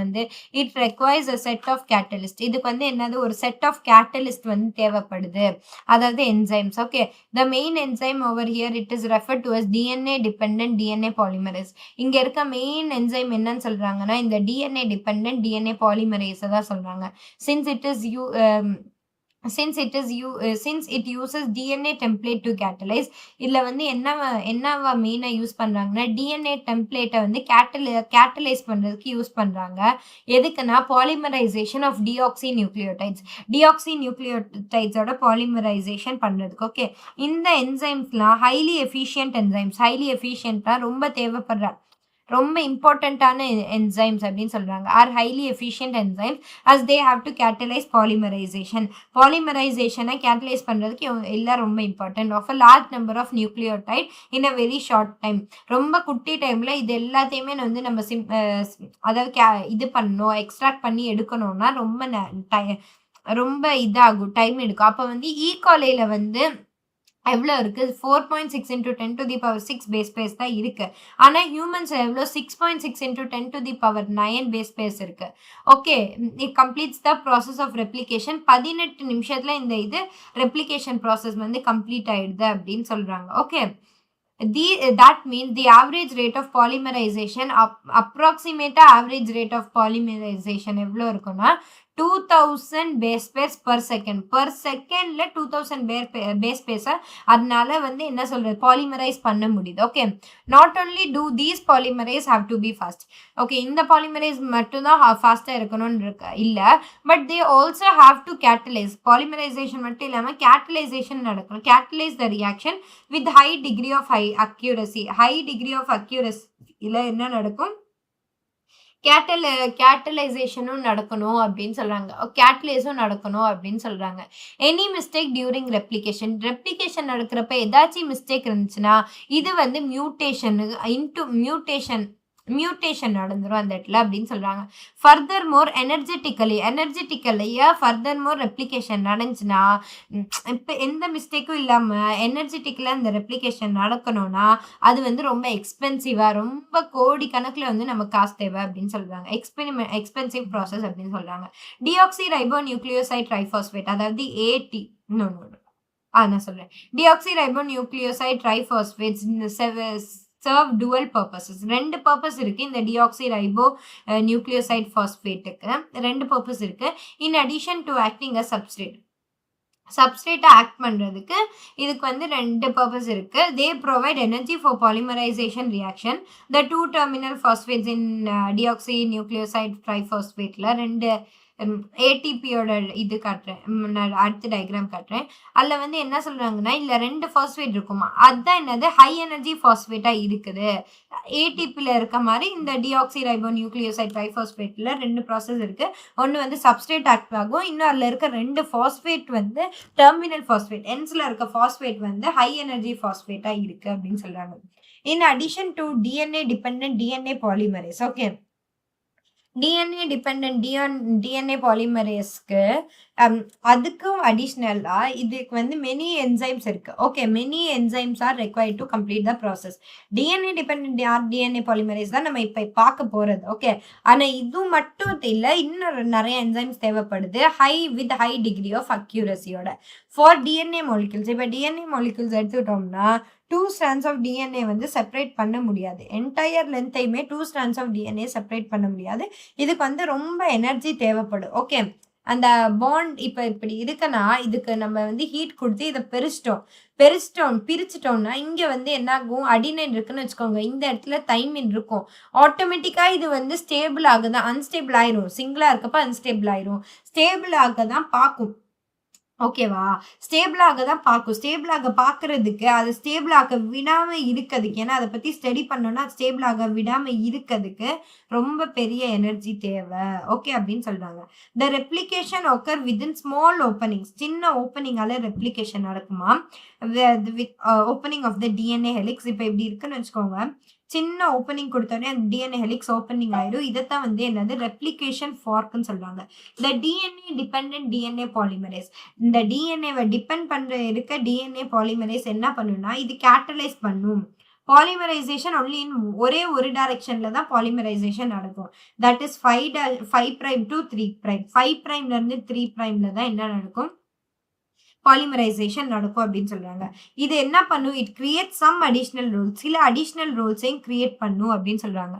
வந்து it requires a set of catalyst. இதுக்கு வந்து என்னது, ஒரு set of catalyst வந்து தேவைப்படுது, அதாவது enzymes. Okay, the main enzyme over here it is referred to as DNA dependent DNA polymerase. இங்க இருக்க main enzyme என்னன்னு சொல்றாங்கன்னா, இந்த DNA dependent DNA polymerase தான் சொல்றாங்க. Since it uses DNA template to catalyze, இதுல வந்து என்னவா மெயினா யூஸ் பண்றாங்கன்னா, DNA டெம்ப்ளேட்டை வந்து கேட்டலைஸ் பண்றதுக்கு யூஸ் பண்றாங்க. எதுக்குன்னா, பாலிமரைசேஷன் ஆஃப் டிஆக்சிநியூக்ளியோடைட்ஸோட பாலிமரைசேஷன் பண்றதுக்கு. ஓகே, இந்த என்சைம்ஸ்லாம் ஹைலி எஃபிஷியன்ட்டா ரொம்ப தேவைப்படுற ரொம்ப இம்பார்ட்டண்ட்டான என்சைம்ஸ் அப்படின்னு சொல்றாங்க. Are highly efficient enzymes as they have to catalyze பாலிமரைசேஷனை கேட்டலைஸ் பண்றதுக்கு எல்லாம் ரொம்ப important. Of a large number of nucleotide in a very short time. ரொம்ப குட்டி டைம்ல இது எல்லாத்தையுமே வந்து நம்ம அதாவது இது பண்ணணும், எக்ஸ்ட்ராக்ட் பண்ணி எடுக்கணும்னா ரொம்ப இதாகும், டைம் எடுக்கும். அப்போ வந்து E. coliல வந்து எவ்வளோ இருக்கு, 4.6 into 10 to the power 6 base base தான் இருக்கு. ஆனா ஹியூமன்ஸ் எவ்வளோ, 6.6 into 10 to the power 9 base base இருக்கு. Okay, it completes the process of replication. 18 நிமிஷத்துல இந்த இது ரெப்ளிகேஷன் ப்ராசஸ் வந்து கம்ப்ளீட் ஆயிடுது அப்படின்னு சொல்றாங்க. Okay, that means the average rate of polymerization, approximate average rate of polymerization எவ்வளோ இருக்குன்னா 2000 base pairs per second. per secondல 2000 base pairs, அதனால வந்து என்ன சொல்றது, பாலிமரைஸ் பண்ண முடியுது. Okay, not only do these polymerase have to be fast. Okay, இந்த polymerise மட்டும்தான் ஃபாஸ்டா இருக்கணும்னு இல்ல, but they also have to catalyze. Polymerisation மட்டும் இல்லாம கேட்டலைசேஷன் நடக்கணும். catalyze the reaction with high degree of accuracy. இல்ல என்ன நடக்கும், கேட்டலைசேஷனும் நடக்கணும் அப்படின்னு சொல்றாங்க, கேட்டலைஸும் நடக்கணும் அப்படின்னு சொல்றாங்க. எனி மிஸ்டேக் டியூரிங் ரெப்ளிகேஷன் நடக்கிறப்ப ஏதாச்சும் மிஸ்டேக் இருந்துச்சுன்னா இது வந்து மியூட்டேஷன் நடந்துரும் அந்த இடத்துல அப்படின்னு சொல்றாங்க. ஃபர்தர் மோர் ரெப்ளிகேஷன் நடந்துச்சுன்னா, இப்போ எந்த மிஸ்டேக்கும் இல்லாம எனர்ஜெட்டிக்கலா இந்த ரெப்ளிகேஷன் நடக்கணும்னா அது வந்து ரொம்ப எக்ஸ்பென்சிவா, ரொம்ப கோடி கணக்குல வந்து நம்ம காசு தேவை அப்படின்னு சொல்றாங்க. எக்ஸ்பென்சிவ் ப்ராசஸ் அப்படின்னு சொல்றாங்க. டிஆக்சி ரைபோ நியூக்ளியோசைட் ட்ரைபாஸ்பேட், அதாவது ஏடி நான் சொல்றேன். Deoxyribonucleoside triphosphates serve dual purposes. ரெண்டு பர்பஸ் இருக்கு இந்த டிஆக்சி ரைபோ நியூக்ளியோசைட் பாஸ்பேட்டுக்கு. ரெண்டு பர்பஸ் இருக்கு. In addition to acting a சப்ஸ்ட்ரேட்டை ஆக்ட் பண்றதுக்கு இதுக்கு வந்து ரெண்டு பர்பஸ் இருக்கு. They provide energy for polymerisation reaction. The 2 terminal phosphates in deoxynucleoside ட்ரைபாஸ்பேட்ல ரெண்டு ஏடிபியோட இது காட்டுறேன், அடுத்த டயக்ராம் காட்டுறேன். அதில் வந்து என்ன சொல்றாங்கன்னா, இல்லை 2 பாஸ்பேட் இருக்குமா, அதுதான் என்னது ஹை எனர்ஜி பாஸ்பேட்டா இருக்குது. ஏடிபியில் இருக்க மாதிரி இந்த டிஆக்சி ரைபோ நியூக்ளியோசைட் ட்ரைபாஸ்பேட்ல 2 ப்ராசஸ் இருக்கு. ஒன்று வந்து சப்ஸ்ட்ரேட் ஆக்ட் ஆகும், இன்னும் அதில் இருக்க 2 பாஸ்பேட் வந்து டெர்மினல் பாஸ்பேட், என்ஸ்ல இருக்க பாஸ்பேட் வந்து ஹை எனர்ஜி பாஸ்பேட்டா இருக்கு அப்படின்னு சொல்றாங்க. In addition to DNA dependent DNA polymerase. Okay. DNA dependent DNA polymerase-க்கு அதுக்கும் அடிஷனலா இதுக்கு வந்து மெனி என்சைம்ஸ் இருக்கு. Okay, many enzymes R required to complete the process. DNA dependent DNA polymerase தான் நம்ம இப்ப பார்க்க போறது. ஓகே, ஆனா இது மட்டும் இல்ல, இன்னும் நிறைய என்சைம்ஸ் தேவைப்படுது வித் ஹை டிகிரி ஆஃப் அக்யூரசியோட ஃபார் DNA molecules. இப்ப DNA molecules எடுத்துக்கிட்டோம்னா 2 strands of DNA வந்து செப்பரேட் பண்ண முடியாது. என்டையர் லென்த்தையுமே 2 strands of DNA செப்பரேட் பண்ண முடியாது. இதுக்கு வந்து ரொம்ப எனர்ஜி தேவைப்படும். ஓகே, அந்த பாண்ட் இப்ப இப்படி இருக்குன்னா இதுக்கு நம்ம வந்து ஹீட் கொடுத்து இதை பிரிச்சிட்டோம்னா இங்க வந்து என்ன ஆகும், அடினைன் இருக்குன்னு வச்சுக்கோங்க, இந்த இடத்துல தைமின் இருக்கும். ஆட்டோமேட்டிக்கா இது வந்து ஸ்டேபிள் ஆகுதான், அன்ஸ்டேபிள் ஆயிரும். சிங்கிளா இருக்கப்ப அன்ஸ்டேபிள் ஆயிரும். ஸ்டேபிள் ஆக தான் பார்க்கும். ஓகேவா, ஸ்டேபிள் ஆக தான் பார்க்கும். ஸ்டேபிள் ஆக பார்க்கறதுக்கு, அது ஸ்டேபிள் ஆக விடாம இருக்கிறதுக்கு, ஏன்னா அதை பத்தி ஸ்டடி பண்ணோம்னா ஸ்டேபிள் ஆக விடாம இருக்கிறதுக்கு ரொம்ப பெரிய எனர்ஜி தேவை. ஓகே அப்படின்னு சொல்றாங்க. The replication occur within small openings. சின்ன ஓப்பனிங்கால ரெப்ளிகேஷன் நடக்குமா, opening of the DNA helix. இப்போ இப்படி இருக்குன்னு வச்சுக்கோங்க, சின்ன ஓப்பனிங் கொடுத்தோடனே அந்த டிஎன்ஏ ஹெலிக்ஸ் ஓப்பனிங் ஆயிடும். இதைத்தான் வந்து என்னது ரெப்ளிகேஷன் ஃபார்க்னு சொல்றாங்க. The DNA dependent DNA polymerase. இந்த டிஎன்ஏவை டிபெண்ட் பண்ற இருக்க டிஎன்ஏ பாலிமரேஸ் என்ன பண்ணுன்னா, இது கேட்டலைஸ் பண்ணும். பாலிமரைசேஷன் ஒன்லி இன் ஒரே ஒரு டைரக்ஷன்ல தான் பாலிமரைசேஷன் நடக்கும். That is 5' to 3'. 5'ல இருந்து 3'ல தான் என்ன நடக்கும், பாலிமரைசேஷன் நடக்கும் அப்படின்னு சொல்றாங்க. இது என்ன பண்ணும், it create some additional rules. சில அடிஷனல் ரூல்ஸையும் கிரியேட் பண்ணும் அப்படின்னு சொல்றாங்க.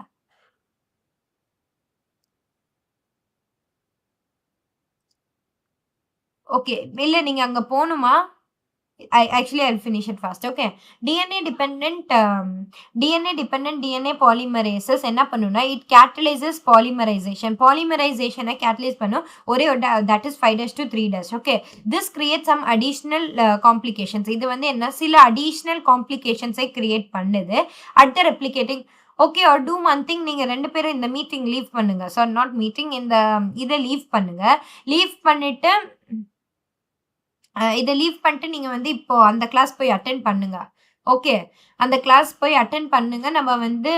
ஓகே, இல்ல நீங்க அங்க போணுமா? I'll finish it fast. Okay, DNA dependent DNA polymerases என்ன பண்ணுனா, it catalyzes polymerization catalyze பண்ணும் ஒரே that is 5' to 3'. Okay, this creates some additional complications. இது வந்து என்ன, சில additional complications create பண்ணுது at the replicating. Okay, or do one thing, நீங்க 2 பேரும் இந்த மீட்டிங் லீவ் பண்ணுங்க. ஸோ நாட் மீட்டிங், இந்த இதை லீவ் பண்ணுங்க. லீவ் பண்ணிட்டு இதை லீவ் பண்ணிட்டு நீங்க வந்து இப்போ அந்த கிளாஸ் போய் அட்டென்ட் பண்ணுங்க. ஓகே, அந்த கிளாஸ் போய் அட்டென்ட் பண்ணுங்க. நம்ம வந்து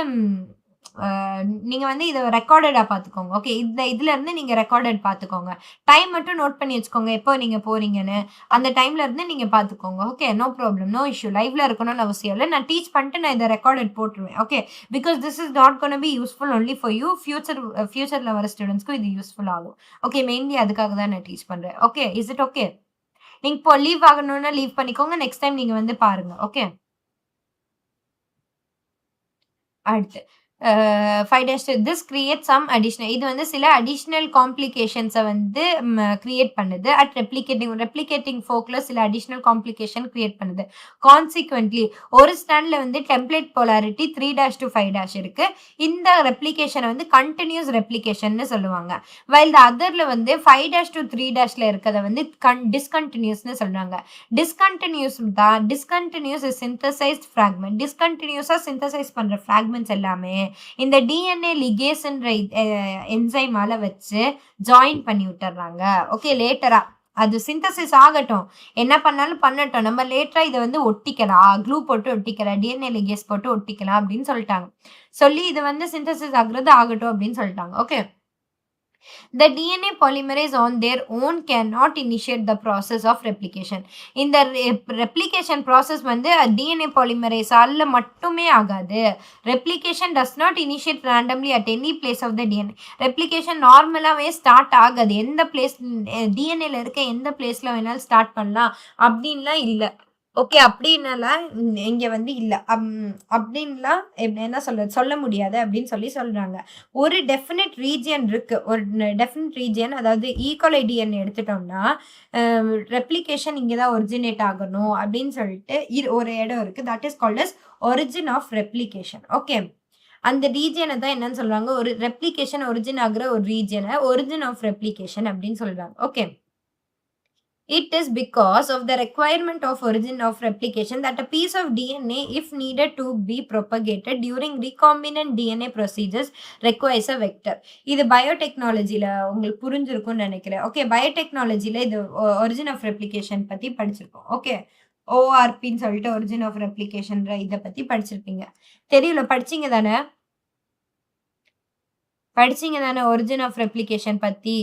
நீங்க வந்து இதை ரெக்கார்டடா பார்த்துக்கோங்க. ஓகே, இதுல இருந்து நீங்க ரெக்கார்டட் பார்த்துக்கோங்க. டைம் மட்டும் நோட் பண்ணி வச்சுக்கோங்க, எப்போ நீங்க போறீங்கன்னு. அந்த டைம்ல இருந்து நீங்க பார்த்துக்கோங்க. Okay, no problem, no issue. லைவ்ல இருக்கணும்னு அவசியம் இல்லை. நான் டீச் பண்ணிட்டு நான் இதை ரெக்கார்டட் போட்டுருவேன். Okay, because this is not gonna be useful only for you. ஃபியூச்சர்ல வர ஸ்டூடெண்ட்ஸ்க்கும் இது யூஸ்ஃபுல் ஆகும். ஓகே, மெயின்லி அதுக்காக தான் நான் டீச் பண்றேன். Okay, is it okay? நீங்க இப்போ லீவ் ஆகணும்னா லீவ் பண்ணிக்கோங்க. நெக்ஸ்ட் டைம் நீங்க வந்து பாருங்க. ஓகே, அடுத்து 5' திஸ் கிரியேட் சம் அடிஷனல். இது வந்து சில அடிஷனல் காம்ப்ளிகேஷன்ஸை வந்து கிரியேட் பண்ணுது. அட் ரெப்ளிகேட்டிங் ஃபோக்ல சில அடிஷனல் காம்ப்ளிகேஷன் கிரியேட் பண்ணுது. கான்சிக்வென்ட்லி ஒரு ஸ்டாண்ட்ல வந்து டெம்ப்ளேட் போலாரிட்டி 3' to 5' இருக்கு. இந்த ரெப்ளிகேஷனை வந்து கண்டினியூஸ் ரெப்ளிகேஷன்னு சொல்லுவாங்க. வைல் த அதர்ல வந்து 5' to 3'ல இருக்கிறத வந்து டிஸ்கண்டினியூஸ்னு சொல்றாங்க. Discontinuous synthesised fragment. டிஸ்கண்டினியூஸா சிந்தசைஸ் பண்ற ஃப்ராக்மெண்ட்ஸ் எல்லாமே இந்த டிஎன்ஏ லிகேஸ்ன்ற என்சைமால வச்சு ஜாயின் பண்ணி விட்டுறாங்க. ஓகே, லேட்டரா அது சிந்தசிஸ் ஆகட்டும், என்ன பண்ணாலும் பண்ணட்டும், நம்ம லேட்டரா இதை வந்து ஒட்டிக்கலாம், க்ளூ போட்டு ஒட்டிக்கலாம், டிஎன்ஏ லிகேஸ் போட்டு ஒட்டிக்கலாம் அப்படின்னு சொல்லிட்டாங்க. சொல்லி இது வந்து சிந்தசிஸ் ஆகுறது ஆகட்டும் அப்படின்னு சொல்லிட்டாங்க. Okay, the DNA polymerase on their own cannot initiate the process of replication. இந்த replication process வந்து DNA polymerase ஆல மட்டுமே ஆகாது. Replication does not initiate randomly at any place of the DNA. Replication நார்மலாவே ஸ்டார்ட் ஆகாது. எந்த பிளேஸ் டிஎன்ஏல இருக்க எந்த பிளேஸ்ல வேணாலும் ஸ்டார்ட் பண்ணலாம் அப்படின்லாம் இல்லை. ஓகே, அப்படின்னாலாம் இங்க வந்து இல்லை, அப்படின்லாம் என்ன சொல்ல முடியாது அப்படின்னு சொல்றாங்க. ஒரு டெஃபினட் ரீஜியன் இருக்கு. ஒரு டெஃபினட் ரீஜியன், அதாவது ஈகோலை டிஎன்ஏ எடுத்துட்டோம்னா ரெப்ளிகேஷன் இங்கதான் ஒரிஜினேட் ஆகணும் அப்படின்னு சொல்லிட்டு ஒரு இடம் இருக்கு. That is called as origin of replication. Okay, அந்த ரீஜியனை தான் என்னன்னு சொல்றாங்க, ஒரு ரெப்ளிகேஷன் ஒரிஜின் ஆகுற ஒரு ரீஜியனை ஒரிஜின் ஆஃப் ரெப்ளிகேஷன் அப்படின்னு சொல்றாங்க. Okay, it is because of the requirement of origin of replication that a piece of DNA, if needed to be propagated during recombinant DNA procedures, requires a vector. இது பயோடெக்னாலஜில உங்களுக்கு புரிஞ்சிருக்கும்னு நினைக்கிறேன். Okay, பயோடெக்னாலஜில இது origin of replication பத்தி படிச்சிருக்கோம். Okay, ஓஆர்பின்னு சொல்லிட்டு origin of ரெப்ளிகேஷன்ற இதை பத்தி படிச்சிருப்பீங்க. தெரியல, படிச்சீங்க தானே? ஒரிஜின் ஆஃப் ரெப்ளிகேஷன் பத்தி?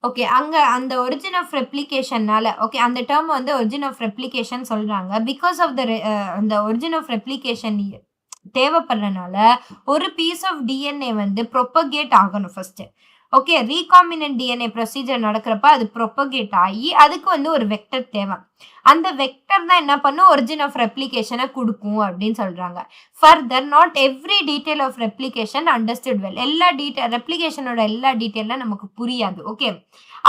ஓகே. அங்க அந்த ஒரிஜின் ஆஃப் ரெப்ளிகேஷன்னால ஓகே, அந்த டெர்ம் வந்து ஒரிஜின் ஆஃப் ரெப்ளிகேஷன் சொல்றாங்க. பிகாஸ் ஆஃப் அந்த ஒரிஜின் ஆஃப் ரெப்ளிகேஷன் தேவைப்படுறனால ஒரு பீஸ் ஆஃப் டிஎன்ஏ வந்து ப்ரொபகேட் ஆகணும் first. Okay, recombinant DNA procedure நடக்கிறப்ப அது ப்ரொபகேட் ஆகி அதுக்கு வந்து ஒரு வெக்டர் தேவை. அந்த வெக்டர் தான் என்ன பண்ணும், ஒரிஜின் ஆஃப் ரெப்ளிகேஷனை கொடுக்கும் அப்படின்னு சொல்றாங்க. Further not every detail of replication understood well. எல்லா ரெப்ளிகேஷனோட எல்லா டீடைல்லாம் நமக்கு புரியாது. ஓகே,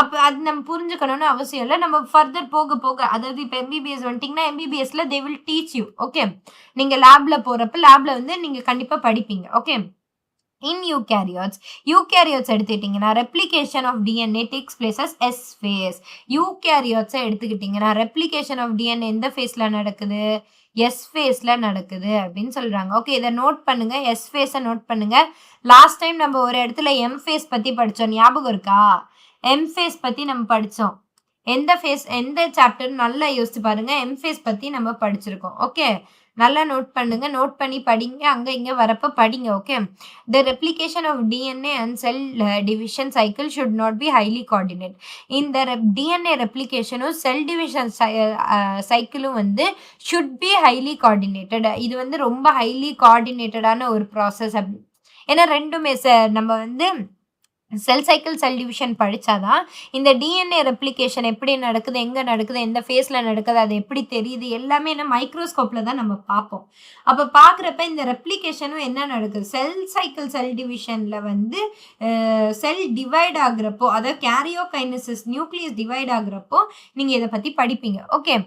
அப்ப அது நம்ம புரிஞ்சுக்கணும்னு அவசியம் இல்லை. நம்ம ஃபர்தர் போக போக, அதாவது இப்போ எம்பிபிஎஸ் வந்துட்டீங்கன்னா எம்பிபிஎஸ்ல they will teach you. Okay, நீங்க லேப்ல போறப்ப லேப்ல வந்து நீங்க கண்டிப்பா படிப்பீங்க. ஓகே, in eukaryotes எடுத்துக்கிட்டீங்கன்னா replication of DNA takes place as S phase. யூகேரியோட்ஸை எடுத்துக்கிட்டீங்கன்னா ரெப்ளிகேஷன் ஆஃப் டிஎன்ஏ எந்த ஃபேஸ்ல நடக்குது, எஸ் ஃபேஸ்ல நடக்குது அப்படின்னு சொல்றாங்க. ஓகே, இதை நோட் பண்ணுங்க, எஸ் ஃபேஸை நோட் பண்ணுங்க. லாஸ்ட் டைம் நம்ம ஒரு இடத்துல எம் ஃபேஸ் பத்தி படிச்சோம், ஞாபகம் இருக்கா? எம் ஃபேஸ் பத்தி நம்ம படிச்சோம். எந்த ஃபேஸ், எந்த சாப்டர் நல்லா யோசிச்சு பாருங்க. எம் ஃபேஸ் பத்தி நம்ம படிச்சிருக்கோம். ஓகே, நல்லா நோட் பண்ணுங்க, நோட் பண்ணி படிங்க, அங்க இங்க வரப்ப படிங்க. Okay, the replication of DNA and cell division cycle should not be highly coordinated. இந்த DNA ரெப்ளிகேஷனும் செல் டிவிஷன் சைக்கிளும் வந்து should be highly coordinated. இது வந்து ரொம்ப ஹைலி கோஆர்டினேட்டடான ஒரு ப்ராசஸ். ஏன்னா ரெண்டுமே நம்ம வந்து செல் சைக்கிள், செல் டிவிஷன் படிச்சாதான் இந்த டிஎன்ஏ ரெப்ளிகேஷன் எப்படி நடக்குது, எங்க நடக்குது, எந்த ஃபேஸ்ல நடக்குது, அது எப்படி தெரியுது, எல்லாமே என்ன மைக்ரோஸ்கோப்ல தான் நம்ம பார்ப்போம். அப்ப பாக்குறப்ப இந்த ரெப்ளிகேஷனும் என்ன நடக்குது, செல் சைக்கிள், செல் டிவிஷன்ல வந்து செல் டிவைட் ஆகுறப்போ, அதாவது கேரியோகைனசிஸ் நியூக்ளியஸ் டிவைட் ஆகுறப்போ நீங்க இதை பத்தி படிப்பீங்க. Okay,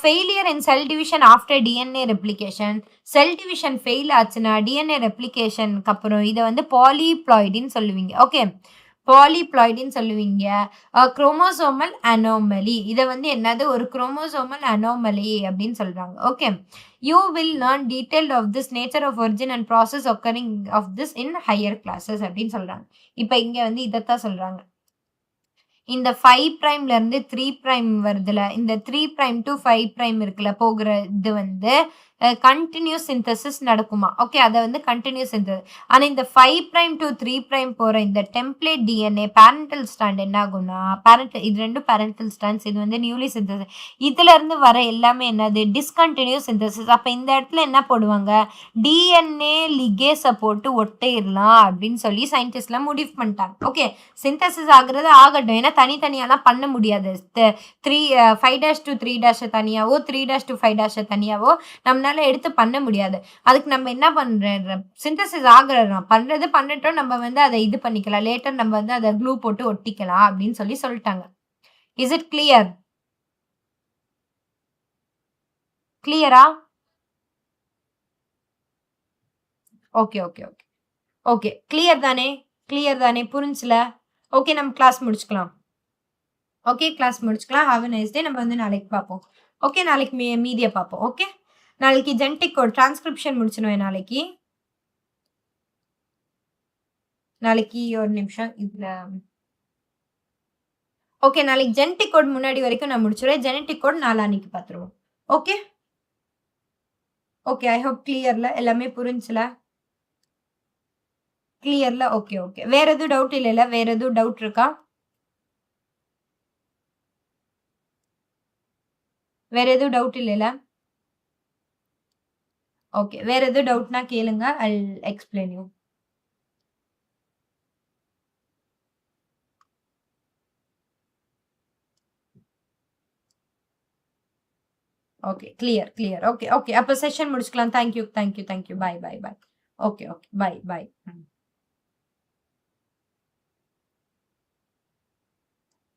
failure in cell division after DNA replication. Cell division fail ஆச்சுன்னா டிஎன்ஏ ரெப்ளிகேஷனுக்கு அப்புறம் இதை வந்து பாலிப்ளாய்டின்னு சொல்லுவீங்க. ஓகே, பாலிப்ளாய்டின்னு சொல்லுவீங்க. குரோமோசோமல் அனோமலி, இதை வந்து என்னது, ஒரு குரோமோசோமல் அனோமலி அப்படின்னு சொல்றாங்க. Okay, you will learn detail of this nature of origin and process occurring of this in higher classes அப்படின்னு சொல்றாங்க. இப்போ இங்க வந்து இதைத்தான் சொல்றாங்க. இந்த 5 பிரைம்ல இருந்து 3 பிரைம் வருதுல, இந்த 3 பிரைம் டு 5 பிரைம் இருக்குல்ல போகிற இது வந்து கண்டினியூஸ் சிந்தசிஸ் நடக்குமா? ஓகே, அதை வந்து கண்டினியூஸ் சிந்தசிஸ். ஆனா இந்த 5 பிரைம் டு 3 பிரைம் போற இந்த டெம்ப்ளேட் டிஎன்ஏ பேரண்டல் ஸ்டாண்ட் என்ன ஆகும்னா, இது ரெண்டும் பேரண்டல் ஸ்டாண்ட்ஸ், இது வந்து நியூலி சிந்தசிஸ். இதுல இருந்து வர எல்லாமே என்னது, டிஸ்கண்டினியூஸ் சிந்தசிஸ். அப்ப இந்த இடத்துல என்ன போடுவாங்க, டிஎன்ஏ லிகேஸை போட்டு ஒட்டையிடலாம் அப்படின்னு சொல்லி சயின்டிஸ்ட்லாம் முடிவு பண்ணிட்டாங்க. ஓகே, சிந்தசிஸ் ஆகுறது ஆகட்டும், ஏன்னா தனித்தனியாலாம் பண்ண முடியாது. 5' to 3' தனியாவோ 3' to 5' தனியாவோ நம்மளால எடுத்து பண்ண முடியாது. அதுக்கு நம்ம என்ன பண்றோம், சிந்தசிஸ் ஆகுற பண்ணட்டும், நம்ம வந்து அதை இது பண்ணிக்கலாம், லேட்டர் நம்ம வந்து அதை க்ளூ போட்டு ஒட்டிக்கலாம் அப்படின்னு சொல்லிட்டாங்க. Is it clear? கிளியரா? Okay okay okay okay, clear தானே, புரிஞ்சுல? ஓகே, நம்ம கிளாஸ் முடிச்சுக்கலாம். ஓகே, கிளாஸ் முடிச்சுக்கலாம். Have a nice day. நம்ம வந்து நாளைக்கு பார்ப்போம். ஓகே, நாளைக்கு மீதியை பார்ப்போம். ஓகே, நாளைக்கு ஜெனடிக் கோட் டிரான்ஸ்கிரிப்ஷன் முடிச்சிடுவேன். நாளைக்கு ஒரு நிமிஷம் இதுல. ஓகே, நாளைக்கு ஜெனடிக் கோட் முன்னாடி வரைக்கும் நான் முடிச்சிடுவேன். ஜெனடிக் கோட் நாளான்னைக்கு பார்த்துருவோம். ஓகே ஓகே, ஐ ஹோப் கிளியர்ல, எல்லாமே புரிஞ்சுல? கிளியர்ல? ஓகே ஓகே, வேற எதுவும் டவுட் இல்லைல்ல? வேற எதுவும் டவுட் இருக்கா? வேற எதுவும் டவுட் இல்லைல்ல? ஓகே, வேற எதுவும் டவுட்னா கேளுங்க, I'll explain you. Okay, clear. Okay okay, அப்ப செஷன் முடிச்சுக்கலாம். தேங்க்யூ. பாய். Okay, by.